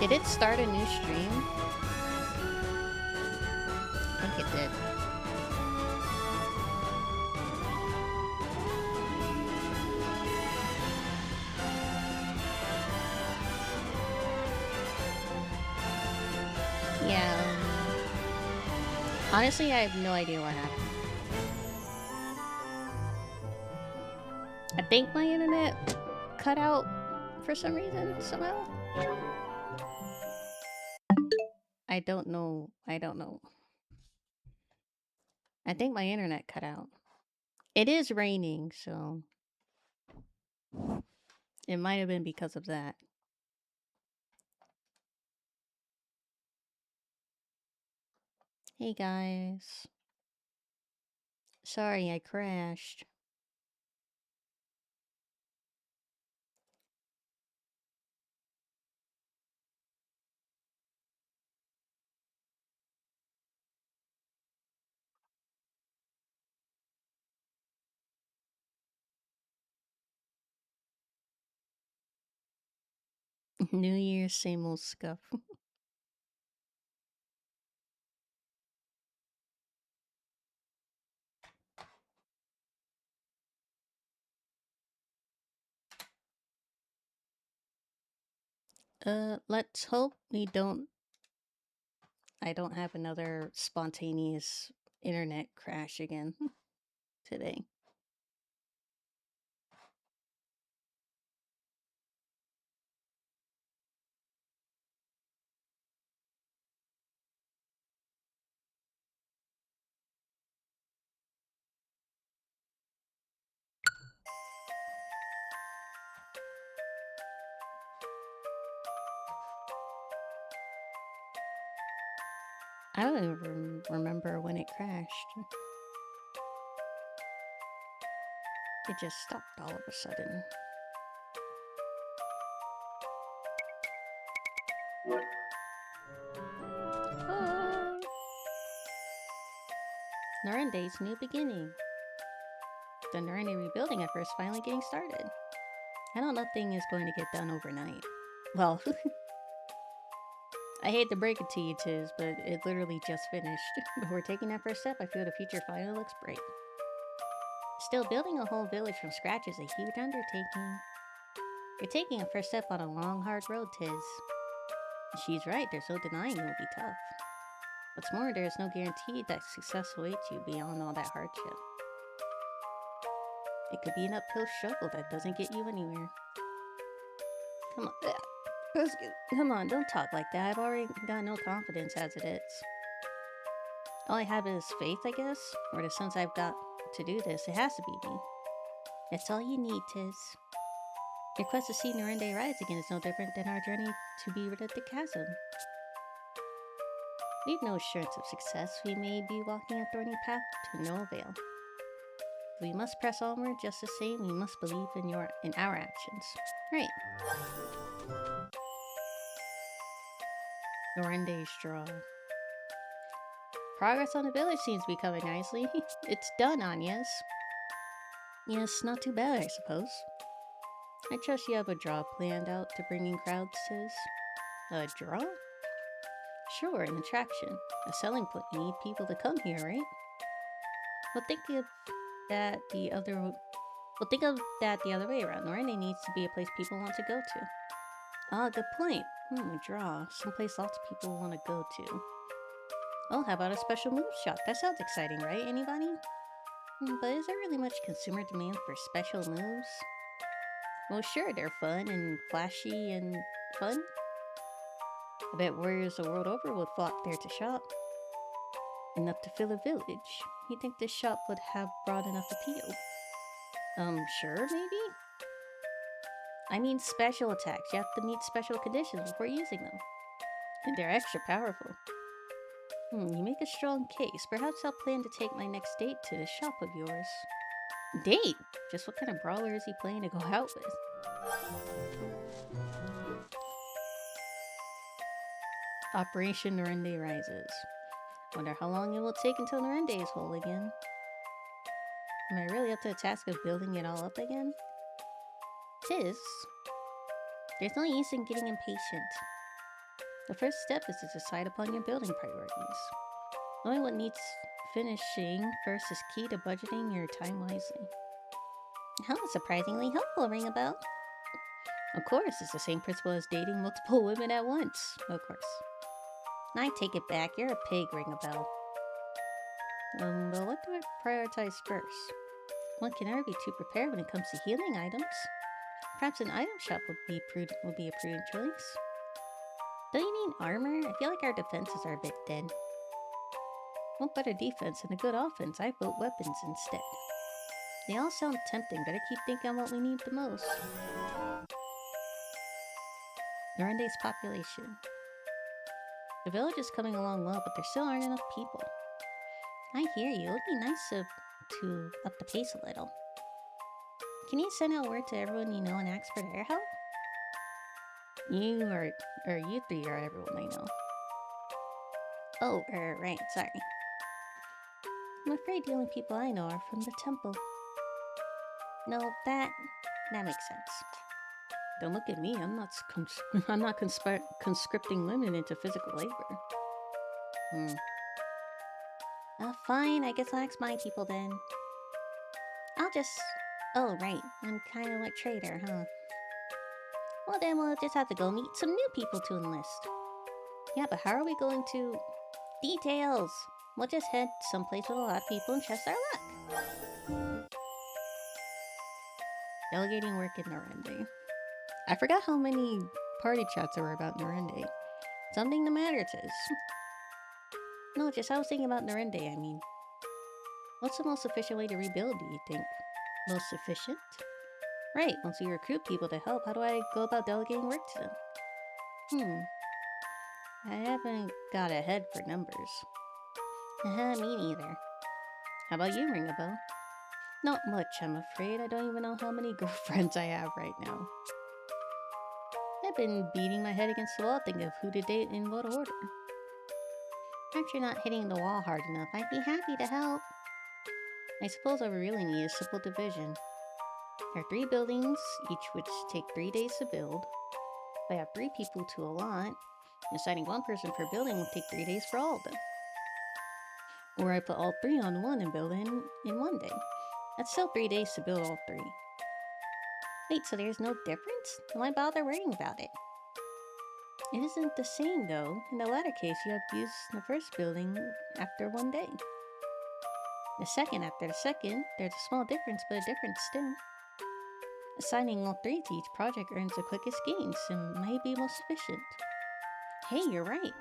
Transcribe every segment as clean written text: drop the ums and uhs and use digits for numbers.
Did it start a new stream? I think it did. Yeah. Honestly, I have no idea what happened. I think my internet cut out for some reason, somehow. I don't know. I don't know. I think my internet cut out. It is raining, so it might have been because of that. Hey guys. Sorry, I crashed. New Year's, same old scuff. Let's hope I don't have another spontaneous internet crash again today. I don't even remember when it crashed. It just stopped all of a sudden. Oh. Narende's new beginning. The Narende rebuilding efforts finally getting started. I know nothing is going to get done overnight. Well, I hate to break it to you, Tiz, but it literally just finished. But we're taking that first step. I feel the future finally looks bright. Still, building a whole village from scratch is a huge undertaking. You're taking a first step on a long, hard road, Tiz. She's right, there's no denying it will be tough. What's more, there is no guarantee that success awaits you beyond all that hardship. It could be an uphill struggle that doesn't get you anywhere. Come on. Come on, don't talk like that. I've already got no confidence as it is. All I have is faith, I guess, or the sense I've got to do this. It has to be me. That's all you need, Tiz. Your quest to see Narende rise again is no different than our journey to be rid of the chasm. We've no assurance of success. We may be walking a thorny path to no avail. We must press onward just the same. We must believe in our actions. Right. Norende's draw. Progress on the village seems to be coming nicely. It's done, Anya's. Yes, not too bad, I suppose. I trust you have a draw planned out to bring in crowds, Tiz. A draw? Sure, an attraction. A selling point. You need people to come here, right? Well, think of that the other way around. Norene needs to be a place people want to go to. Ah, good point. Draw. Someplace lots of people want to go to. Oh, how about a special move shop? That sounds exciting, right? Anybody? But is there really much consumer demand for special moves? Well, sure, they're fun and flashy and fun. I bet warriors the world over would flock there to shop. Enough to fill a village. You think this shop would have broad enough appeal? Sure, maybe? I mean special attacks. You have to meet special conditions before using them. And they're extra powerful. You make a strong case. Perhaps I'll plan to take my next date to this shop of yours. Date? Just what kind of brawler is he planning to go out with? Operation Norende rises. Wonder how long it will take until Norende is whole again. Am I really up to the task of building it all up again? Tiz, there's no use in getting impatient. The first step is to decide upon your building priorities. Knowing what needs finishing first is key to budgeting your time wisely. How surprisingly helpful, Ring a Bell. Of course, it's the same principle as dating multiple women at once. Of course. I take it back, you're a pig, Ring a Bell. But what do I prioritize first? One can never be too prepared when it comes to healing items. Perhaps an item shop would be a prudent choice. Don't you mean armor? I feel like our defenses are a bit dead. What better defense than a good offense? I built weapons instead. They all sound tempting, better keep thinking on what we need the most. Norende's population. The village is coming along well, but there still aren't enough people. I hear you. It would be nice to up the pace a little. Can you send out word to everyone you know and ask for their help? You three are everyone I know. Oh, right, sorry. I'm afraid the only people I know are from the temple. No, that makes sense. Don't look at me. I'm not conscripting women into physical labor. Fine. I guess I'll ask my people then. Oh, right. I'm kind of like traitor, huh? Well, then we'll just have to go meet some new people to enlist. Yeah, but how are we going to... Details! We'll just head someplace with a lot of people and trust our luck. Delegating work in Norende. I forgot how many party chats there were about Norende. Something the matter, Tiz. No, I was thinking about Norende, I mean. What's the most efficient way to rebuild, do you think? Most efficient? Right, once we recruit people to help, how do I go about delegating work to them? I haven't got a head for numbers. Me neither. How about you, Ring a Bell? Not much, I'm afraid. I don't even know how many girlfriends I have right now. I've been beating my head against the wall thinking of who to date in what order. After not hitting the wall hard enough, I'd be happy to help. I suppose all we really need is simple division. There are 3 buildings, each which take 3 days to build. If I have 3 people to allot, assigning 1 person per building will take 3 days for all of them. Or I put all 3 on one and build in 1 day. That's still 3 days to build all 3. Wait, so there's no difference? Why bother worrying about it? It isn't the same though. In the latter case, you have used the first building after 1 day. The second after the second, there's a small difference, but a difference still. Assigning all 3 to each project earns the quickest gains and may be most efficient. Hey, you're right.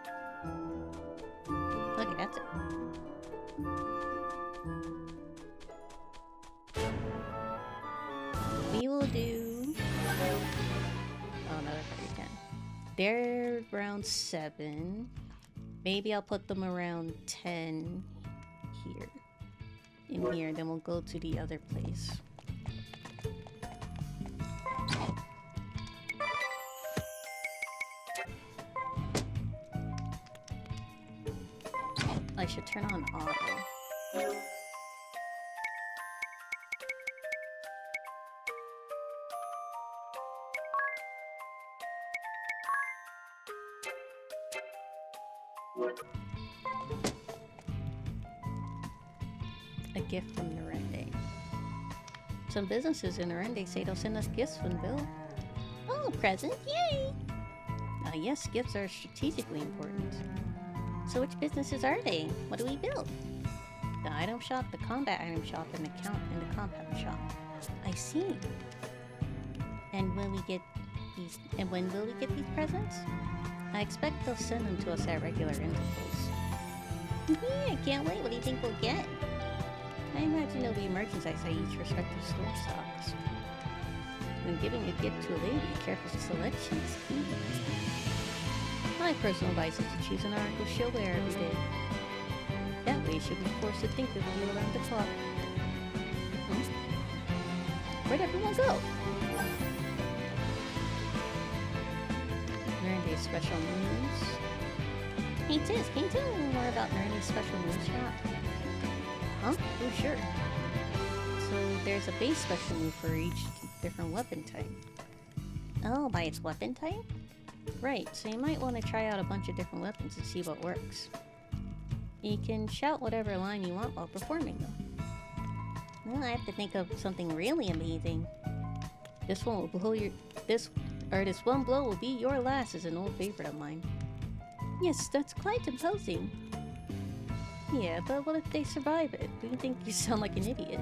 Okay, that's it. We will do... Oh, another 10. They're around 7. Maybe I'll put them around 10 here. In here, then we'll go to the other place. I should turn on auto. A gift from Norende. Some businesses in Norende say they'll send us gifts when billed. Oh, present! Yay! Yes, gifts are strategically important. So which businesses are they? What do we build? The item shop, the combat item shop, and the compound shop. I see. And when will we get these presents? I expect they'll send them to us at regular intervals. I can't wait. What do you think we'll get? I imagine there'll be merchandise at each respective store stocks. When giving a gift to a lady, careful selection is key. My personal advice is to choose an article she'll wear every day. That way she'll be forced to think of you around the clock. Where'd everyone go? Norende's special news. Hey Tiz, can you tell me more about Norende's special news shop? Huh? Oh, sure. So there's a base special move for each different weapon type. Oh, by its weapon type? Right, so you might want to try out a bunch of different weapons and see what works. You can shout whatever line you want while performing them. Well, I have to think of something really amazing. This one will blow your... This one blow will be your last is an old favorite of mine. Yes, that's quite imposing. Yeah, but what if they survive it? Do you think you sound like an idiot?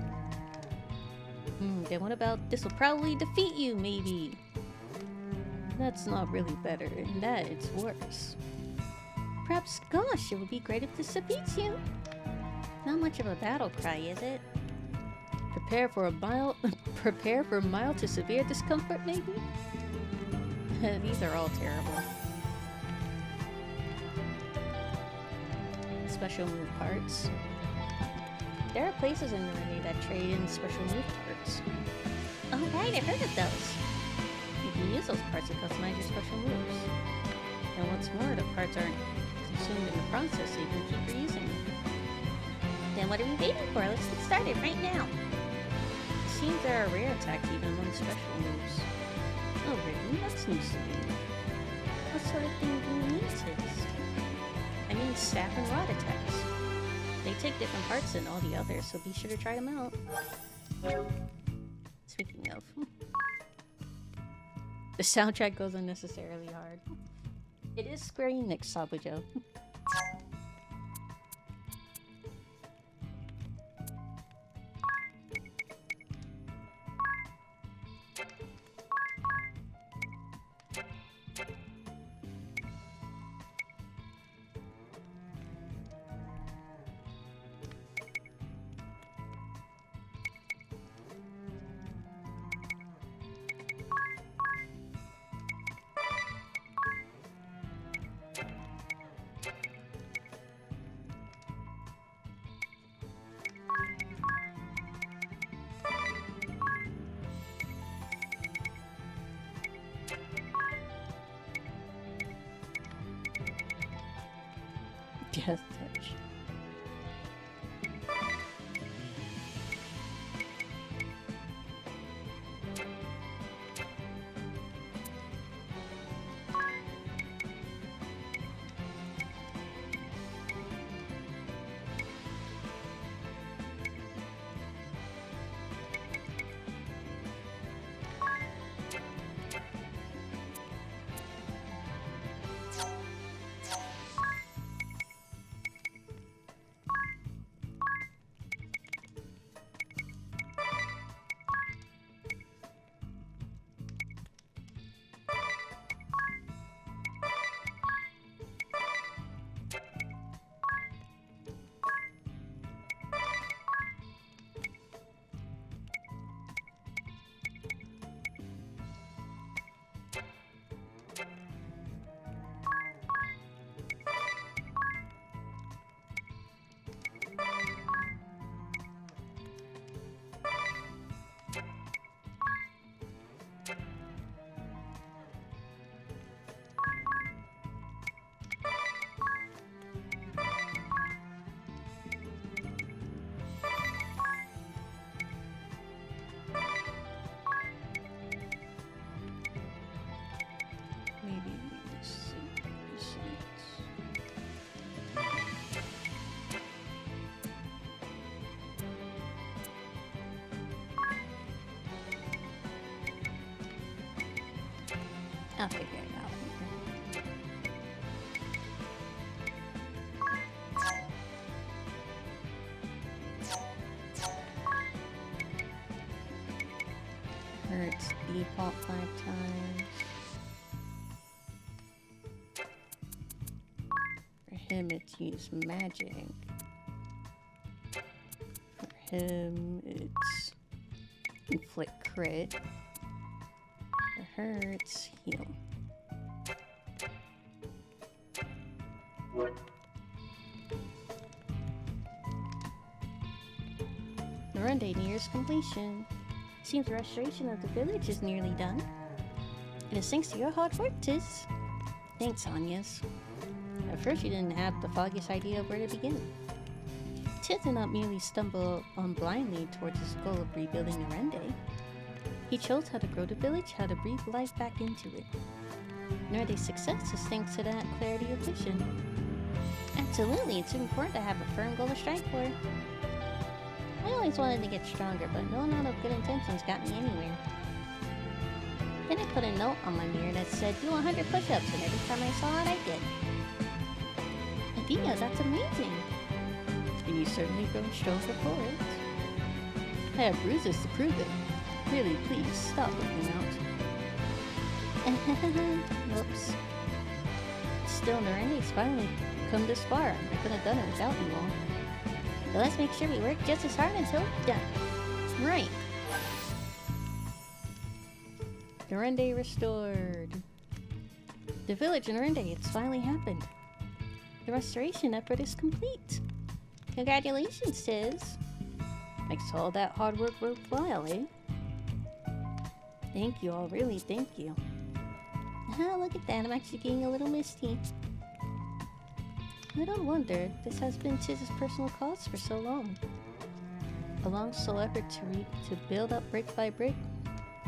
Then what about this will probably defeat you, maybe? That's not really better, and that it's worse. Perhaps, gosh, it would be great if this defeats you. Not much of a battle cry, is it? Prepare for mild to severe discomfort, maybe? These are all terrible. Special move parts. There are places in Norway that trade in special move parts. Oh right, I've heard of those. You can use those parts to customize your special moves. And what's more, the parts aren't consumed in the process, so you can keep reusing them. Then what are we waiting for? Let's get started right now. It seems there are rare attacks even among special moves. Oh really? That's news to me. What sort of thing do you mean, sis? I mean staff and rod attacks. They take different parts than all the others, so be sure to try them out. Speaking of... The soundtrack goes unnecessarily hard. It is Square Enix, Sabujo. Death touch. I'll figure it out. Hurts default 5 times. For him, it's use magic. For him, it's inflict crit. For her, it's heal. The run day nears completion. Seems the restoration of the village is nearly done. It is thanks to your hard work, Tis. Thanks, Anya's. At first you didn't have the foggiest idea of where to begin. Tis did not merely stumble on blindly towards his goal of rebuilding the Rende. He chose how to grow the village, how to breathe life back into it. Northey's success is thanks to that clarity of vision. Absolutely, it's important to have a firm goal to strive for. I always wanted to get stronger, but no amount of good intentions got me anywhere. Then I put a note on my mirror that said, do 100 push-ups, and every time I saw it, I did. Athena, that's amazing! And you certainly grown stronger for it. I have bruises to prove it. Really, please, stop looking out. Whoops. Still, Narende's finally come this far. I couldn't have done it without you all. But let's make sure we work just as hard until we're done. Right. Narende restored. The village in Narende, it's finally happened. The restoration effort is complete. Congratulations, Tiz. Makes all that hard work worthwhile, eh? Thank you all, really, thank you. Look at that, I'm actually getting a little misty. I don't wonder, this has been Tiz's personal cause for so long. A long slow effort to build up brick by brick,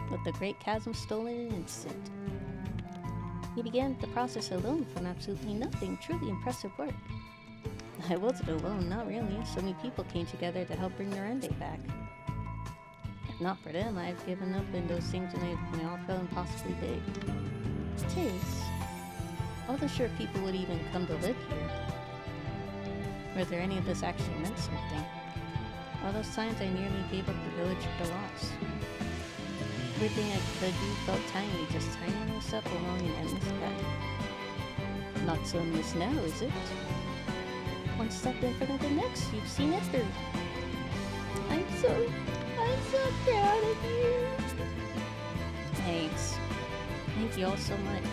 with the Great Chasm stolen in an instant. He began the process alone from absolutely nothing, truly impressive work. I wasn't alone, not really. So many people came together to help bring Narende back. If not for them, I'd given up in those things when they all felt impossibly big. Tiz. I wasn't sure if people would even come to live here. Whether any of this actually meant something. All those times I nearly gave up the village for loss. Everything I could do felt tiny, just tiny little step along an endless path. Not so in this now, is it? One step in front of the next, you've seen it through. I'm so proud of you. Thanks. Thank you all so much.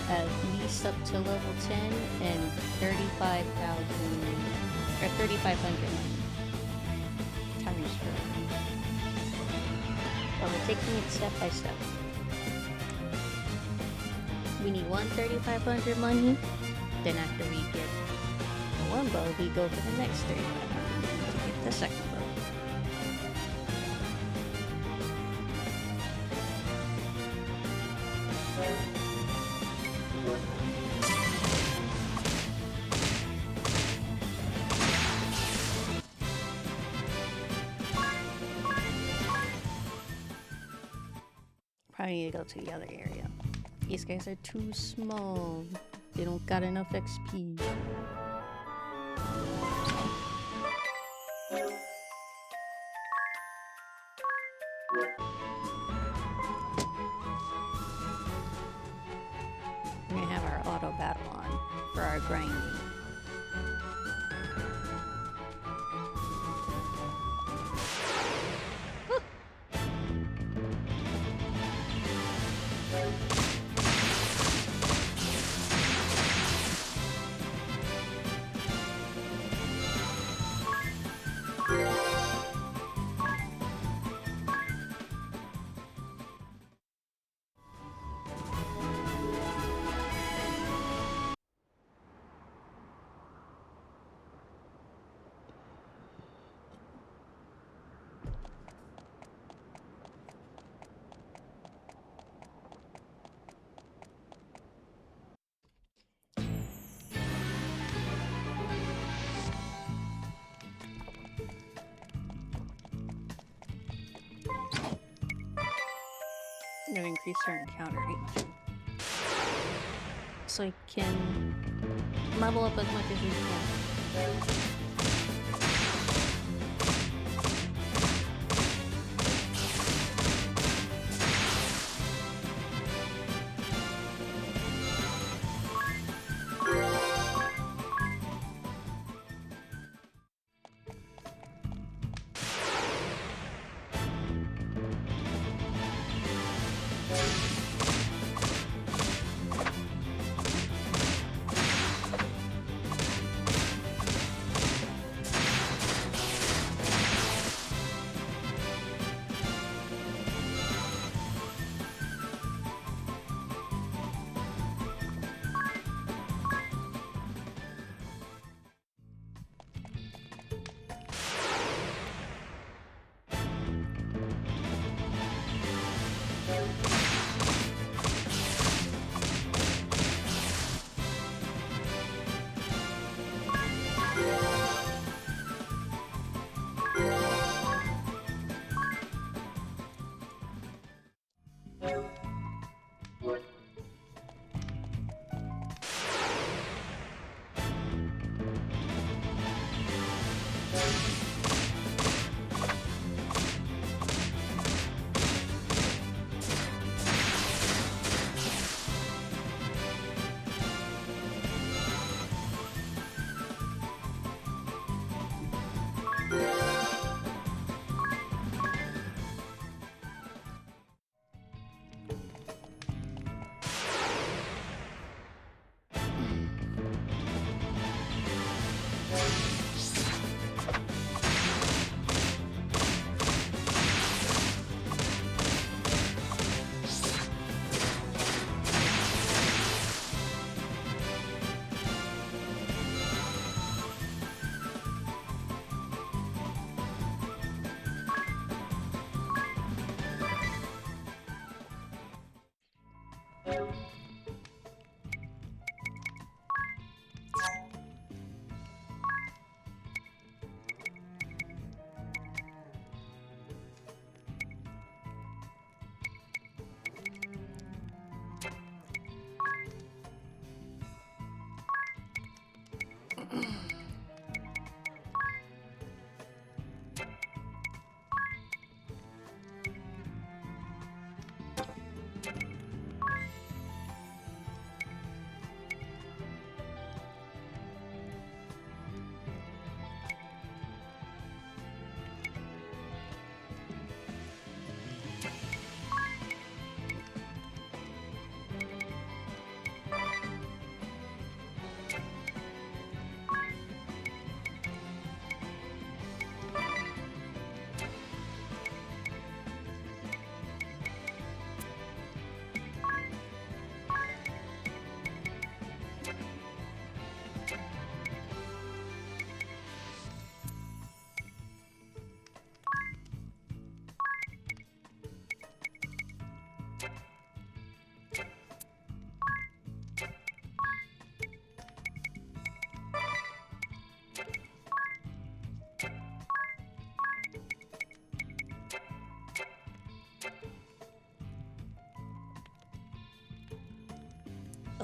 At least up to level 10 and 35,000 or 3,500 times per. Well, we're taking it step by step. We need one 3,500 money, then after we get one bow, we go for the next 3,500 to get the second bow. Probably need to go to the other area. These guys are too small. They don't got enough XP. We're gonna have our auto battle on for our grinding. I'm gonna increase our encounter rate, so I can level up as much as we can.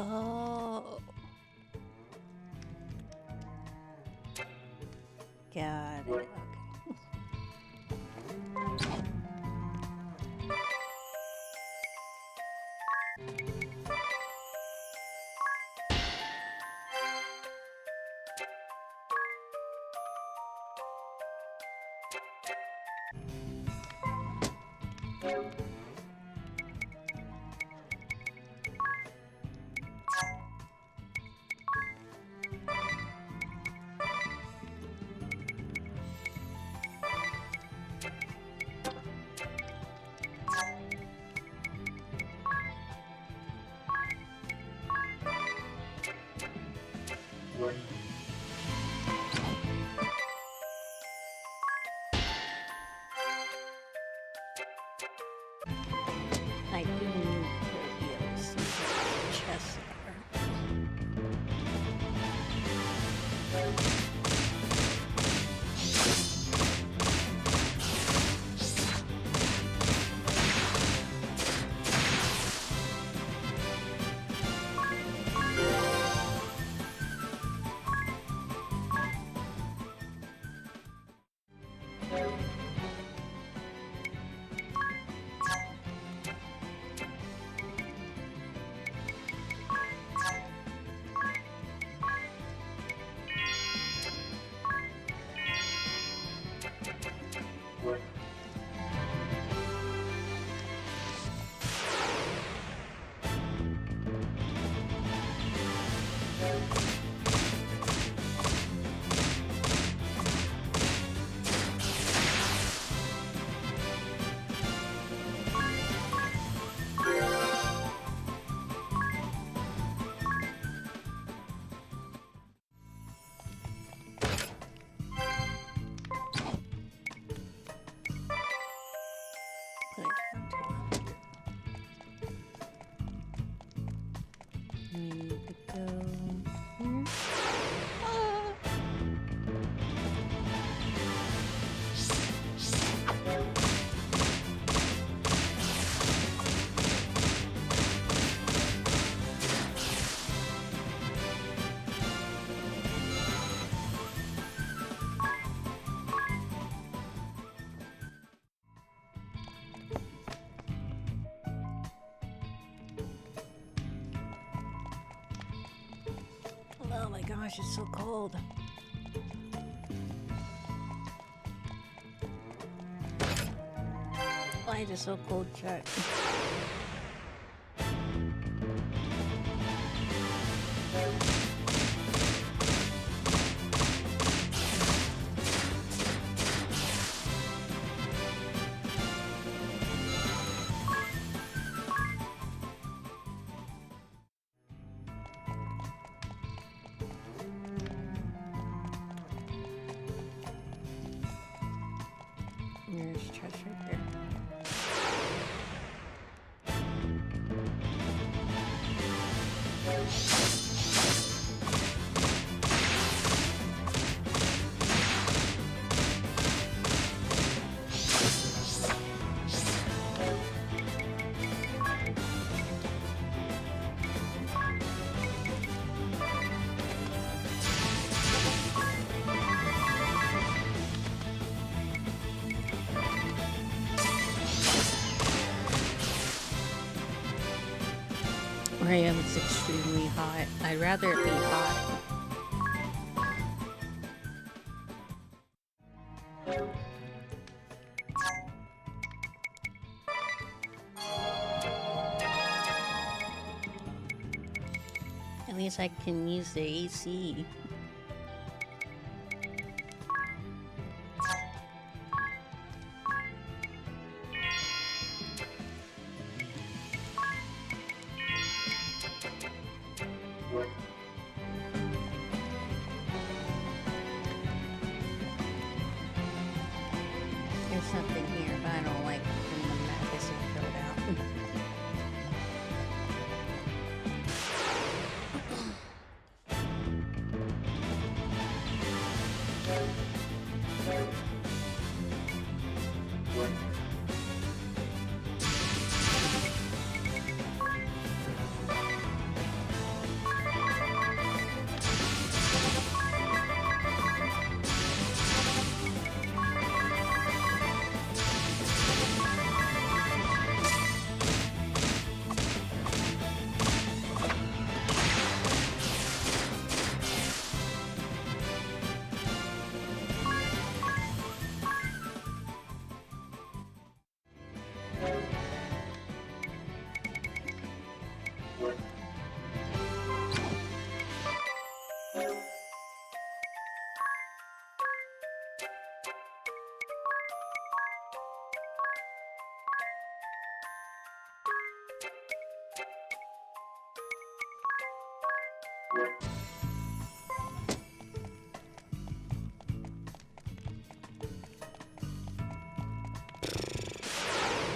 Oh. Got it. Okay. I do need to be able to see the chest there. Put it down to 100. Need to go here. Ah! Oh my gosh, it's so cold. Why is it so cold, Chuck? There's chest right there. where I am, it's extremely hot. I'd rather it be hot. At least I can use the AC. There's something here, but I don't like when the map isn't filled out.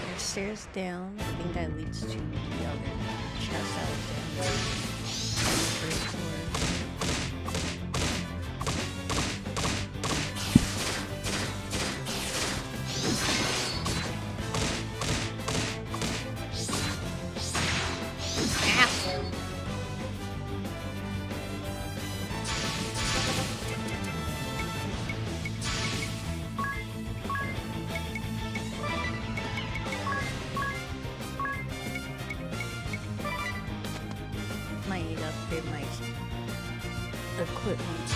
There's stairs down. I think that leads to the other chest that was down there. First floor. Might need to upgrade my equipment.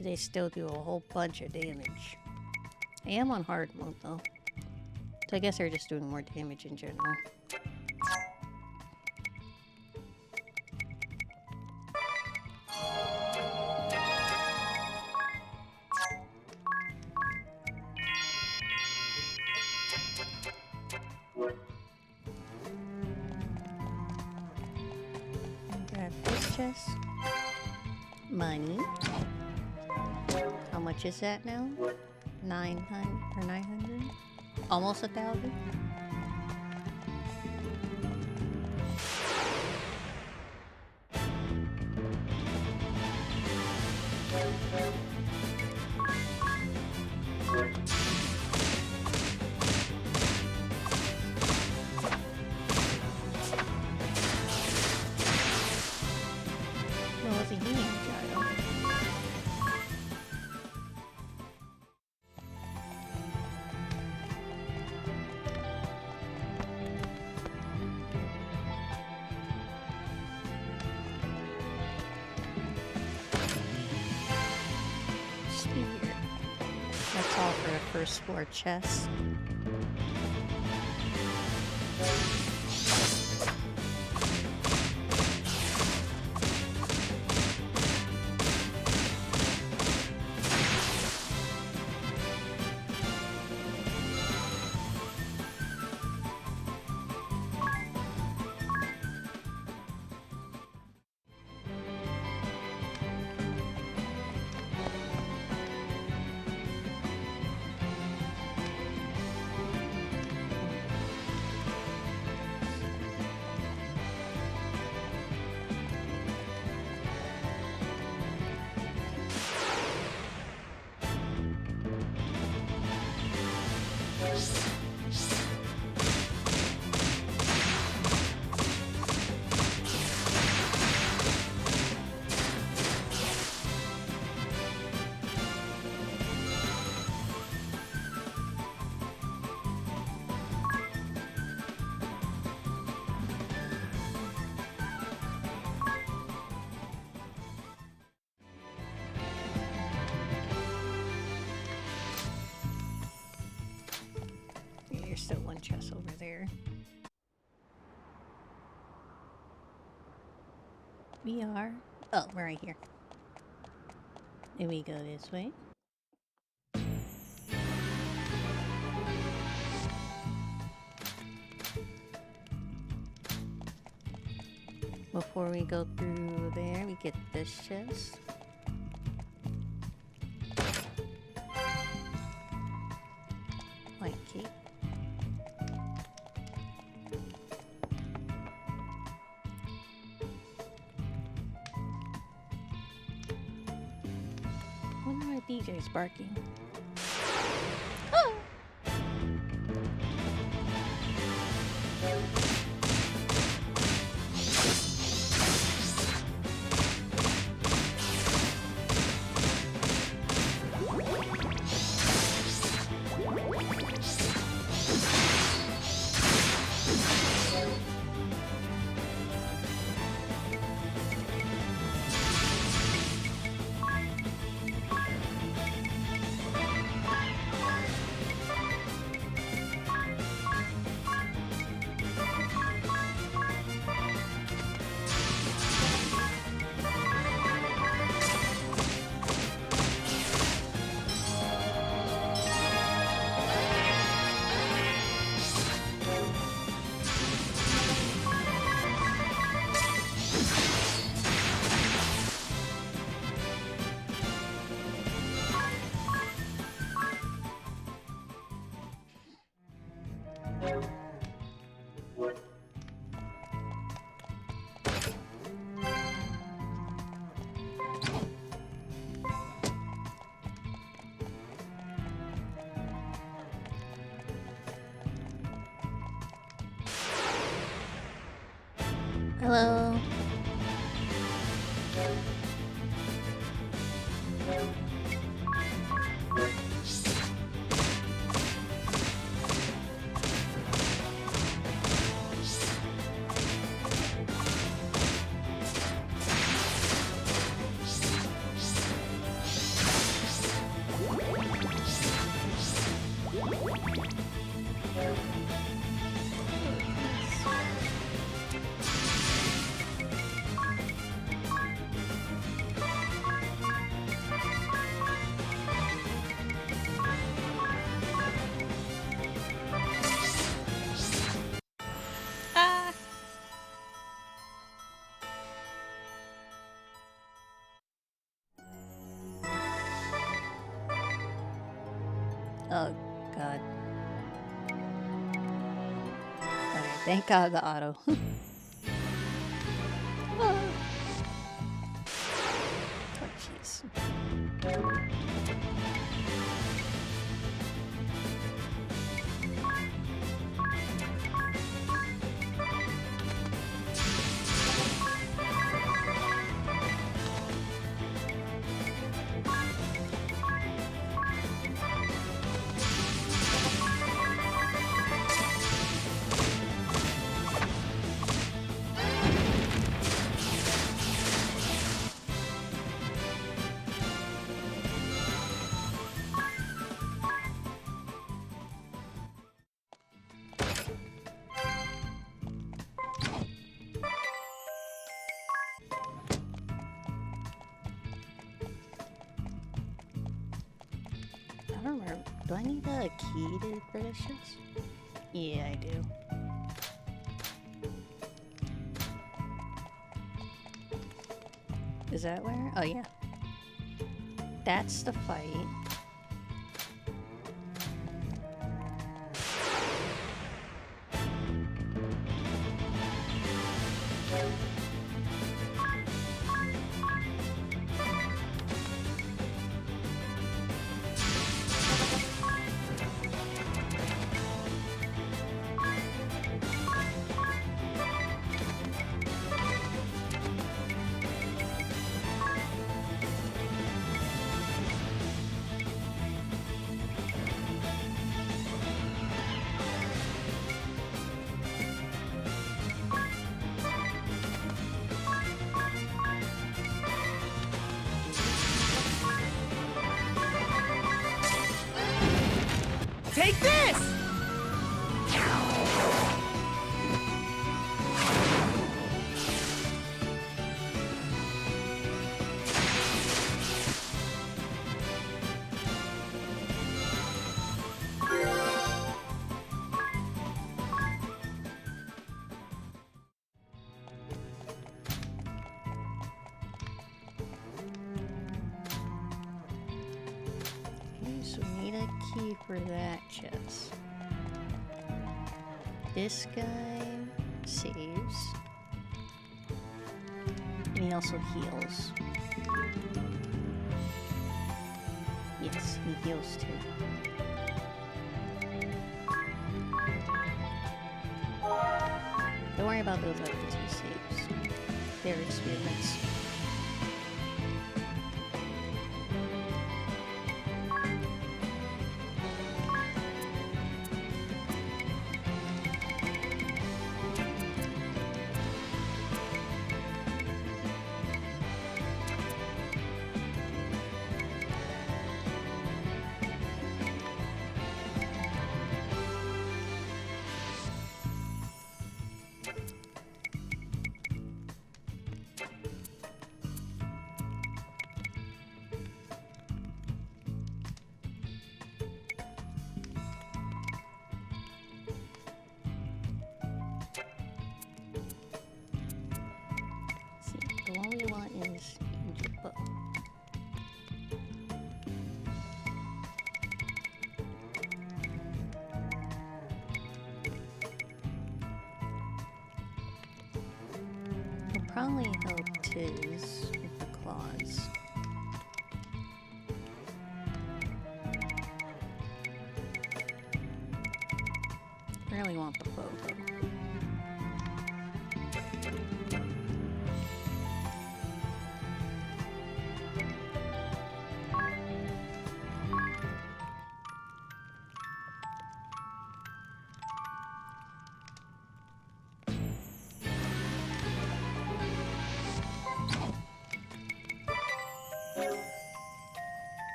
They still do a whole bunch of damage. I am on hard mode though, so I guess they're just doing more damage in general. Grab this chest. Money. How much is that now? 900 or 900? Almost 1,000? No, it's a healing jar. Spear. That's all for the first floor chest. there. We are. Oh, we're right here. And we go this way. Before we go through there, we get this chest. White cape. Wonder why DJ's barking. Oh! Hello. Ah! Oh, God. Okay, thank God the auto. Ah. Oh, jeez. I don't remember. Do I need a key for this chest? Yeah, I do. Is that where? Oh, yeah. That's the fight. Take this! key for that chest. This guy saves. And he also heals. Yes, he heals too. Don't worry about those other two saves. They're experiments. The one we want is injured bow. Will probably help Tiz with the claws. Really want the bow though.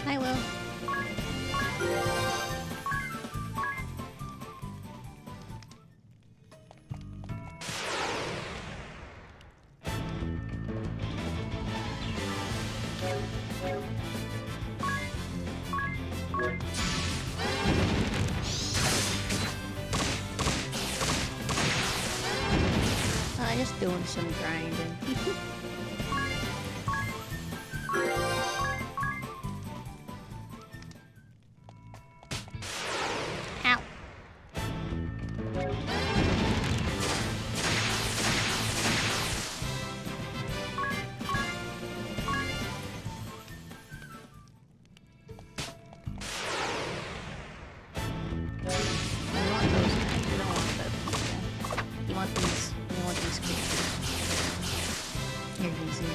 I will. Just doing some grinding. Ow. You want these creatures. Here, easy.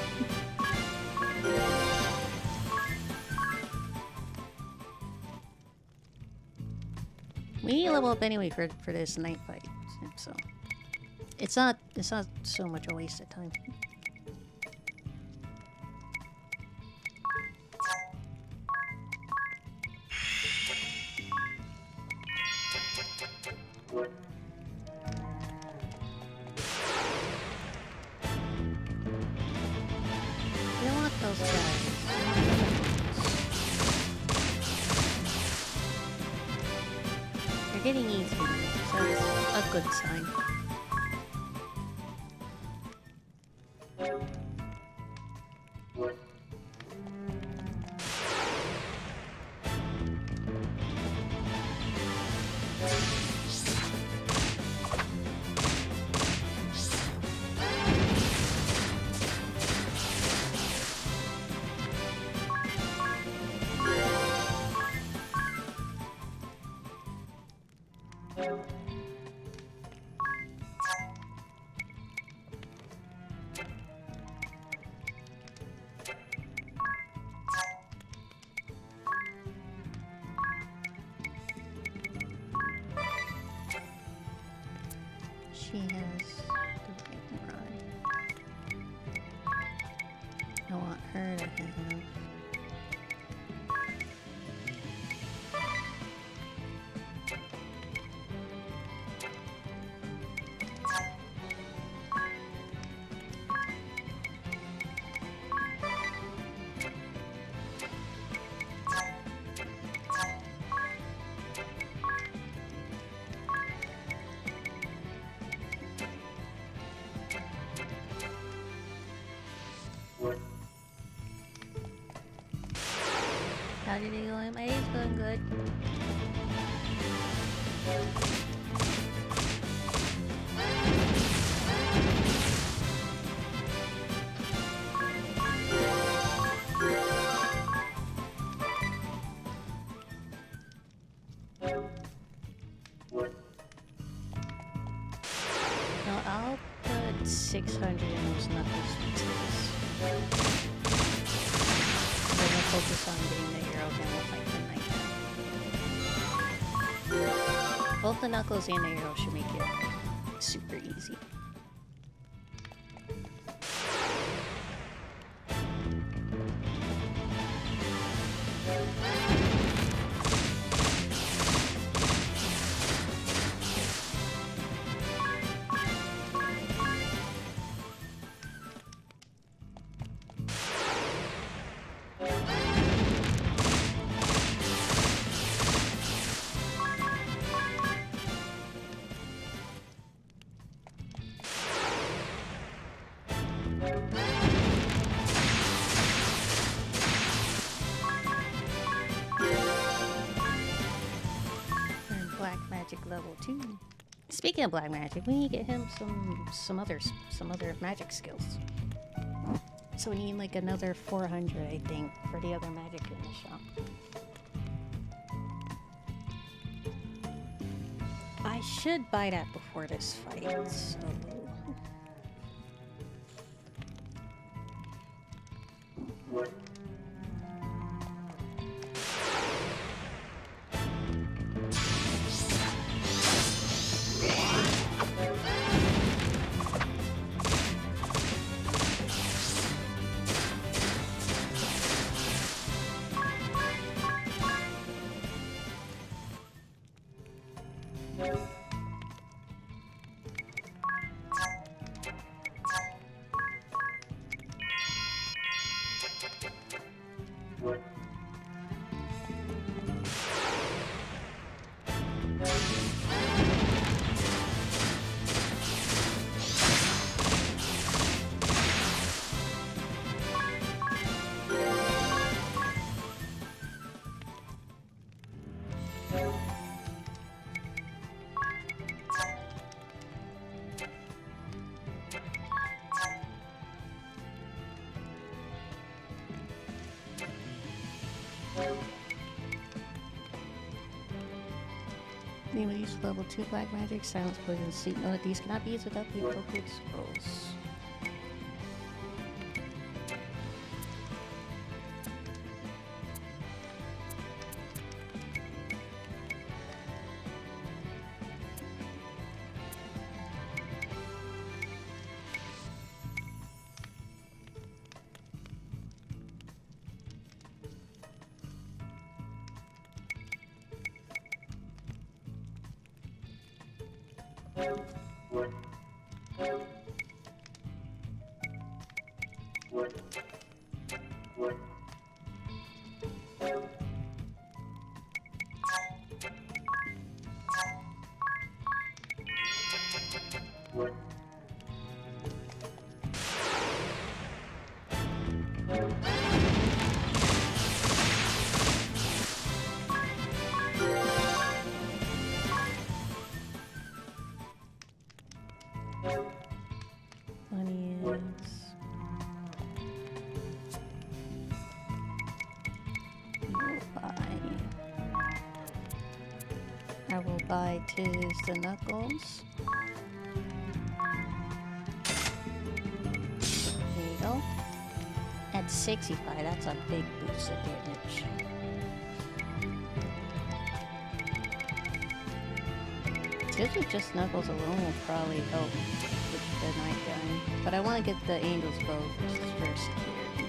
We need to level up anyway for this night fight, so it's not so much a waste of time. We don't want those guys. They're getting easier, so it's a good sign. heard of him. How did it go? My day's going good. No, I'll put 600 in those knuckles pieces. We're gonna focus on getting the hero down with like the night. Both the knuckles and the arrow should make it super easy. Level 2. Speaking of black magic, we need to get him some other magic skills. So we need like another 400, I think, for the other magic in the shop. I should buy that before this fight. So we use level 2 black magic, silence poison, sleep. No, these cannot be used without the appropriate scrolls. I will buy tis the knuckles. There you go. At 65, that's a big boost of damage. This with just knuckles alone will probably help with the night gun. But I want to get the angel's bow first for security.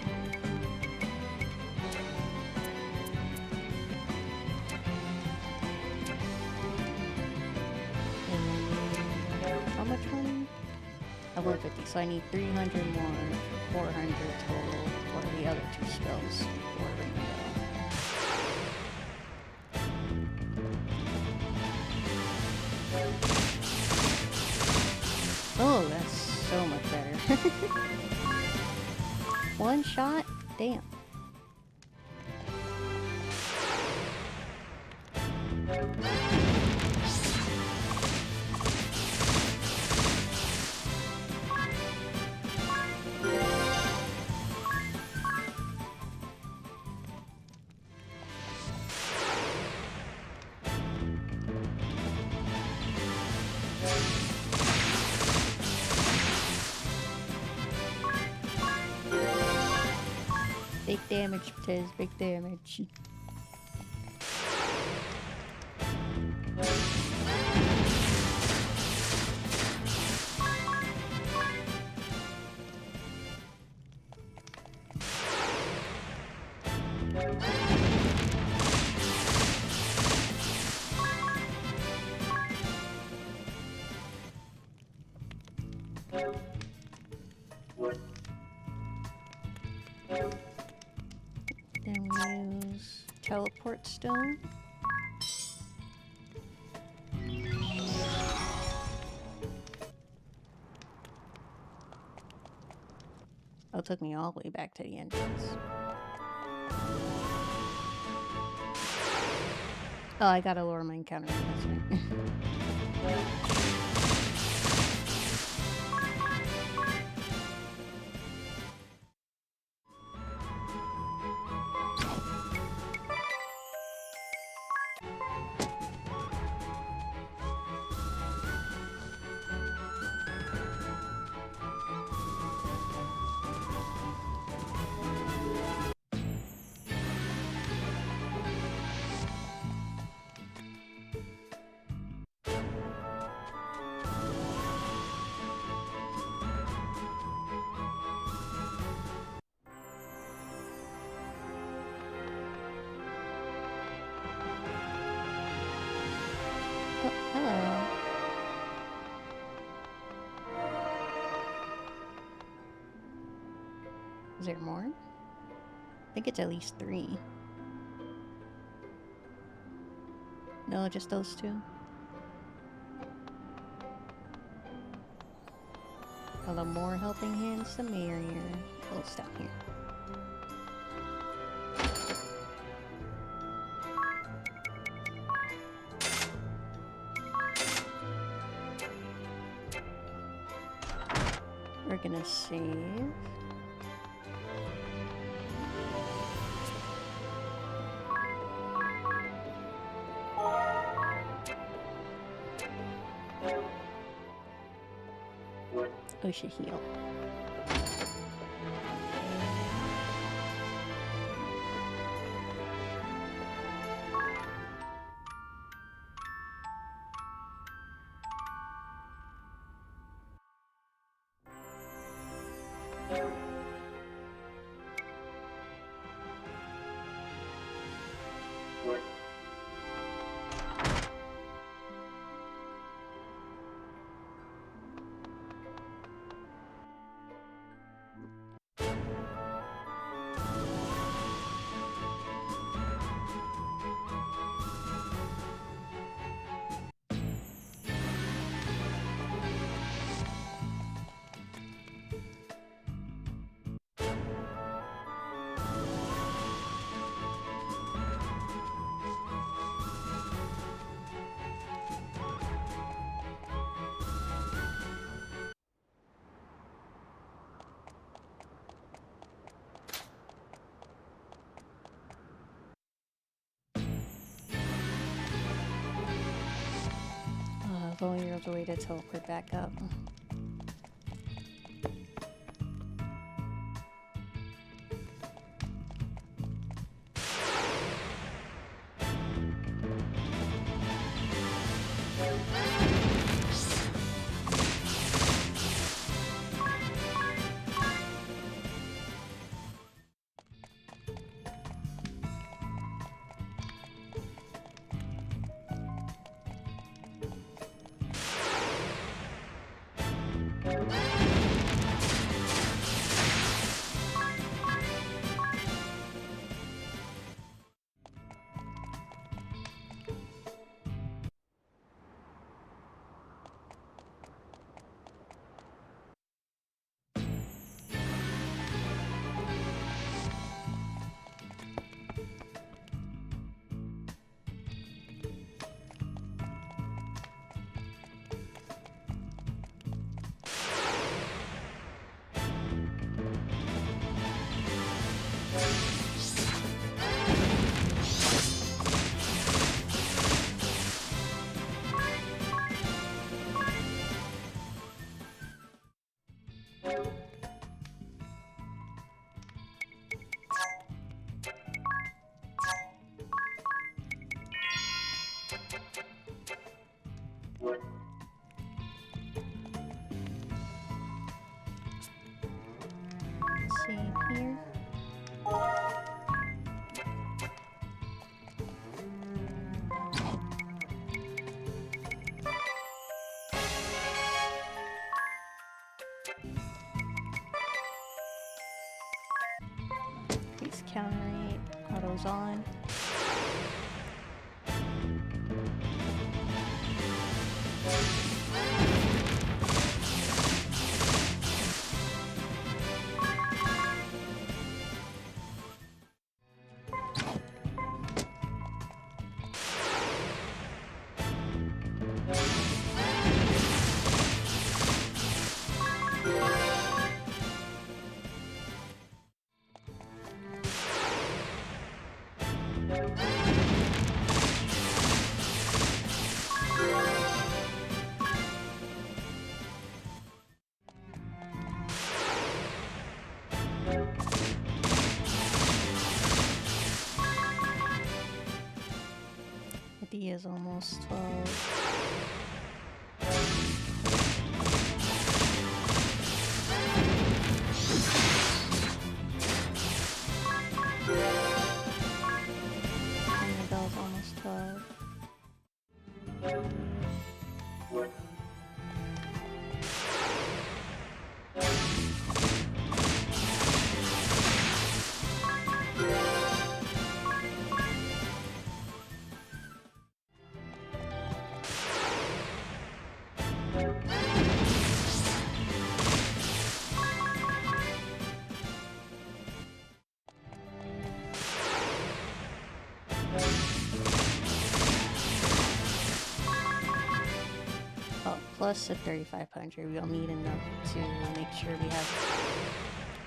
I 150, so I need 300 more, 400 total for the other two spells for Rainbow. Oh, that's so much better. One shot? Damn. Big damage, Tiz, big damage. Then we use teleport stone. Oh, it took me all the way back to the entrance. Oh, I gotta lower my encounter, that's right. Oh, hello. Is there more? I think it's at least 3. No, just those 2. Well, the more helping hands, the merrier. Oh, it's down here. We're gonna save. We should heal. If only there was a way to teleport back up. Increase counter rate. Auto's on. D is almost 12. And the bell's almost 12. Oh, plus the 3,500. We'll need enough to make sure we have.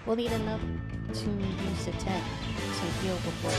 We'll need enough to use the tent to heal before.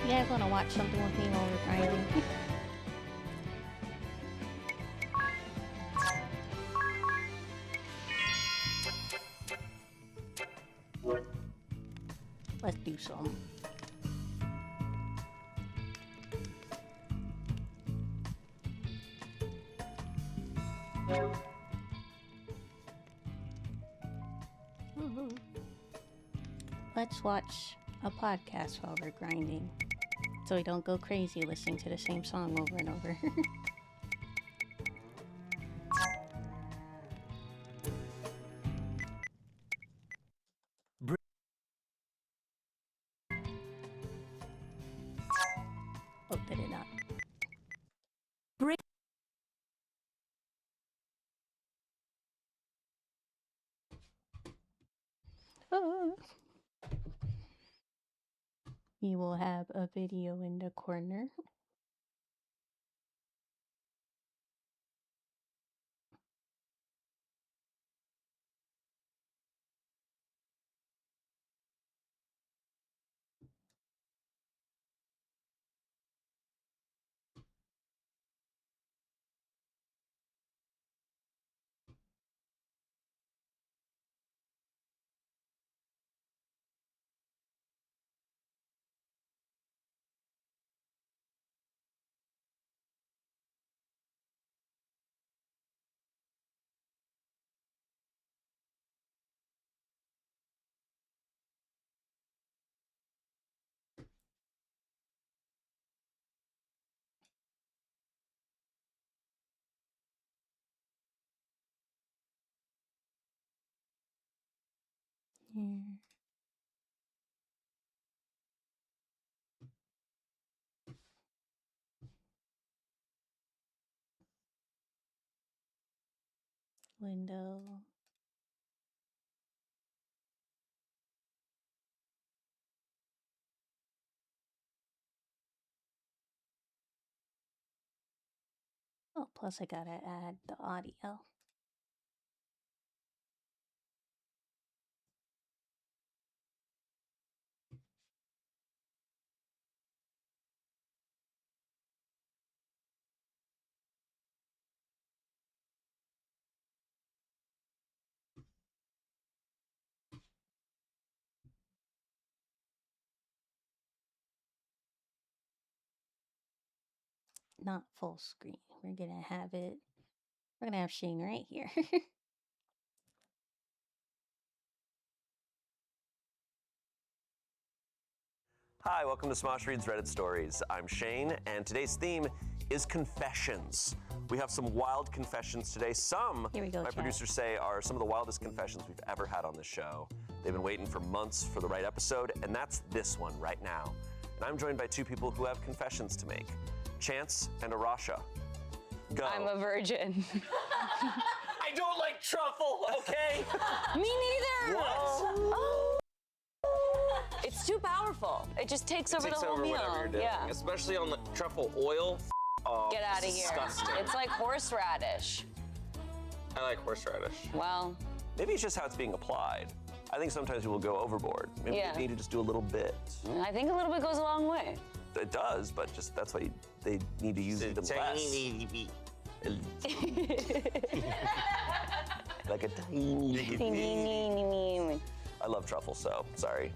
You guys want to watch something with me while we're grinding? Let's do some. Let's watch a podcast while we're grinding, so we don't go crazy listening to the same song over and over. Oh, did it not? Oh. We will have a video in the corner. Here. Window. Oh, plus I gotta add the audio. Not full screen. We're gonna have it. We're gonna have Shane right here. Hi, welcome to Smosh Reads Reddit Stories. I'm Shane, and today's theme is confessions. We have some wild confessions today. Some, Here we go, my chat. producers say, are some of the wildest confessions we've ever had on this show. They've been waiting for months for the right episode, and that's this one right now. And I'm joined by two people who have confessions to make, Chance and Arasha. Go. I'm a virgin. I don't like truffle, okay? Me neither. What? Oh. It's too powerful. It just takes over the whole meal. Whatever you're doing, Yeah. especially on the truffle oil. Oh, Get out of here. disgusting. It's like horseradish. I like horseradish. Well, Maybe it's just how it's being applied. I think sometimes people go overboard. Maybe Yeah. they need to just do a little bit. I think a little bit goes a long way. It does, but just that's why they need to use even less. Like a tiny. I love truffle, so sorry.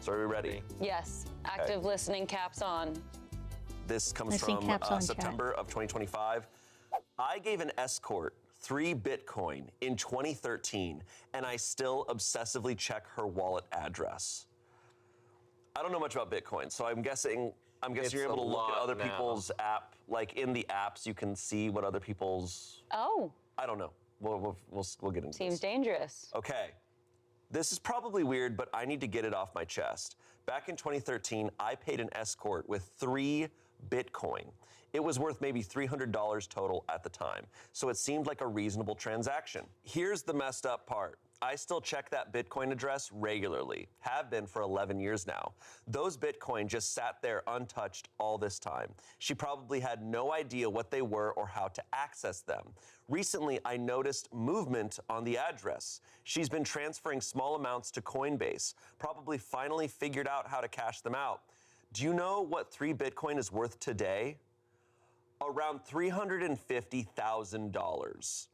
So are we ready? Yes. Active listening caps on. This comes Listening from caps on, chat. September of 2025. I gave an escort 3 Bitcoin in 2013, and I still obsessively check her wallet address. I don't know much about Bitcoin, so I'm guessing It's you're able to a look at lot other now. people's app, like in the apps, you can see what other people's. Oh, I don't know. We'll get into seems this. dangerous. Okay. This is probably weird, but I need to get it off my chest. Back in 2013, I paid an escort with 3 Bitcoin. It was worth maybe $300 total at the time, so it seemed like a reasonable transaction. Here's the messed up part. I still check that Bitcoin address regularly, have been for 11 years now. Those Bitcoin just sat there untouched all this time. She probably had no idea what they were or how to access them. Recently, I noticed movement on the address. She's been transferring small amounts to Coinbase, probably finally figured out how to cash them out. Do you know what 3 Bitcoin is worth today? Around $350,000.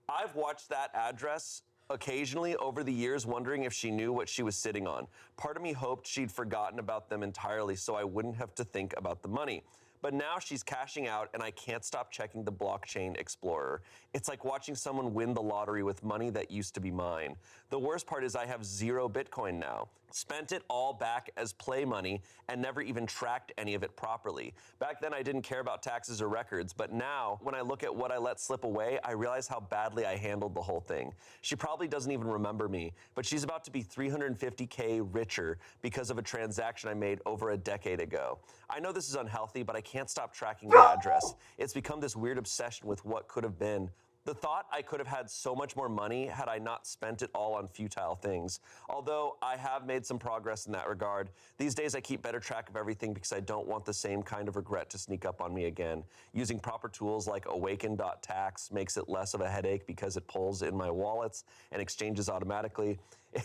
I've watched that address occasionally over the years, wondering if she knew what she was sitting on. Part of me hoped she'd forgotten about them entirely so I wouldn't have to think about the money. But now she's cashing out and I can't stop checking the blockchain explorer. It's like watching someone win the lottery with money that used to be mine. The worst part is I have 0 Bitcoin now. Spent it all back as play money and never even tracked any of it properly. Back then I didn't care about taxes or records, but now when I look at what I let slip away, I realize how badly I handled the whole thing. She probably doesn't even remember me, but she's about to be $350K richer because of a transaction I made over a decade ago. I know this is unhealthy, but I can't stop tracking the address. It's become this weird obsession with what could have been. The thought I could have had so much more money had I not spent it all on futile things. Although I have made some progress in that regard, these days I keep better track of everything because I don't want the same kind of regret to sneak up on me again. Using proper tools like awaken.tax makes it less of a headache because it pulls in my wallets and exchanges automatically.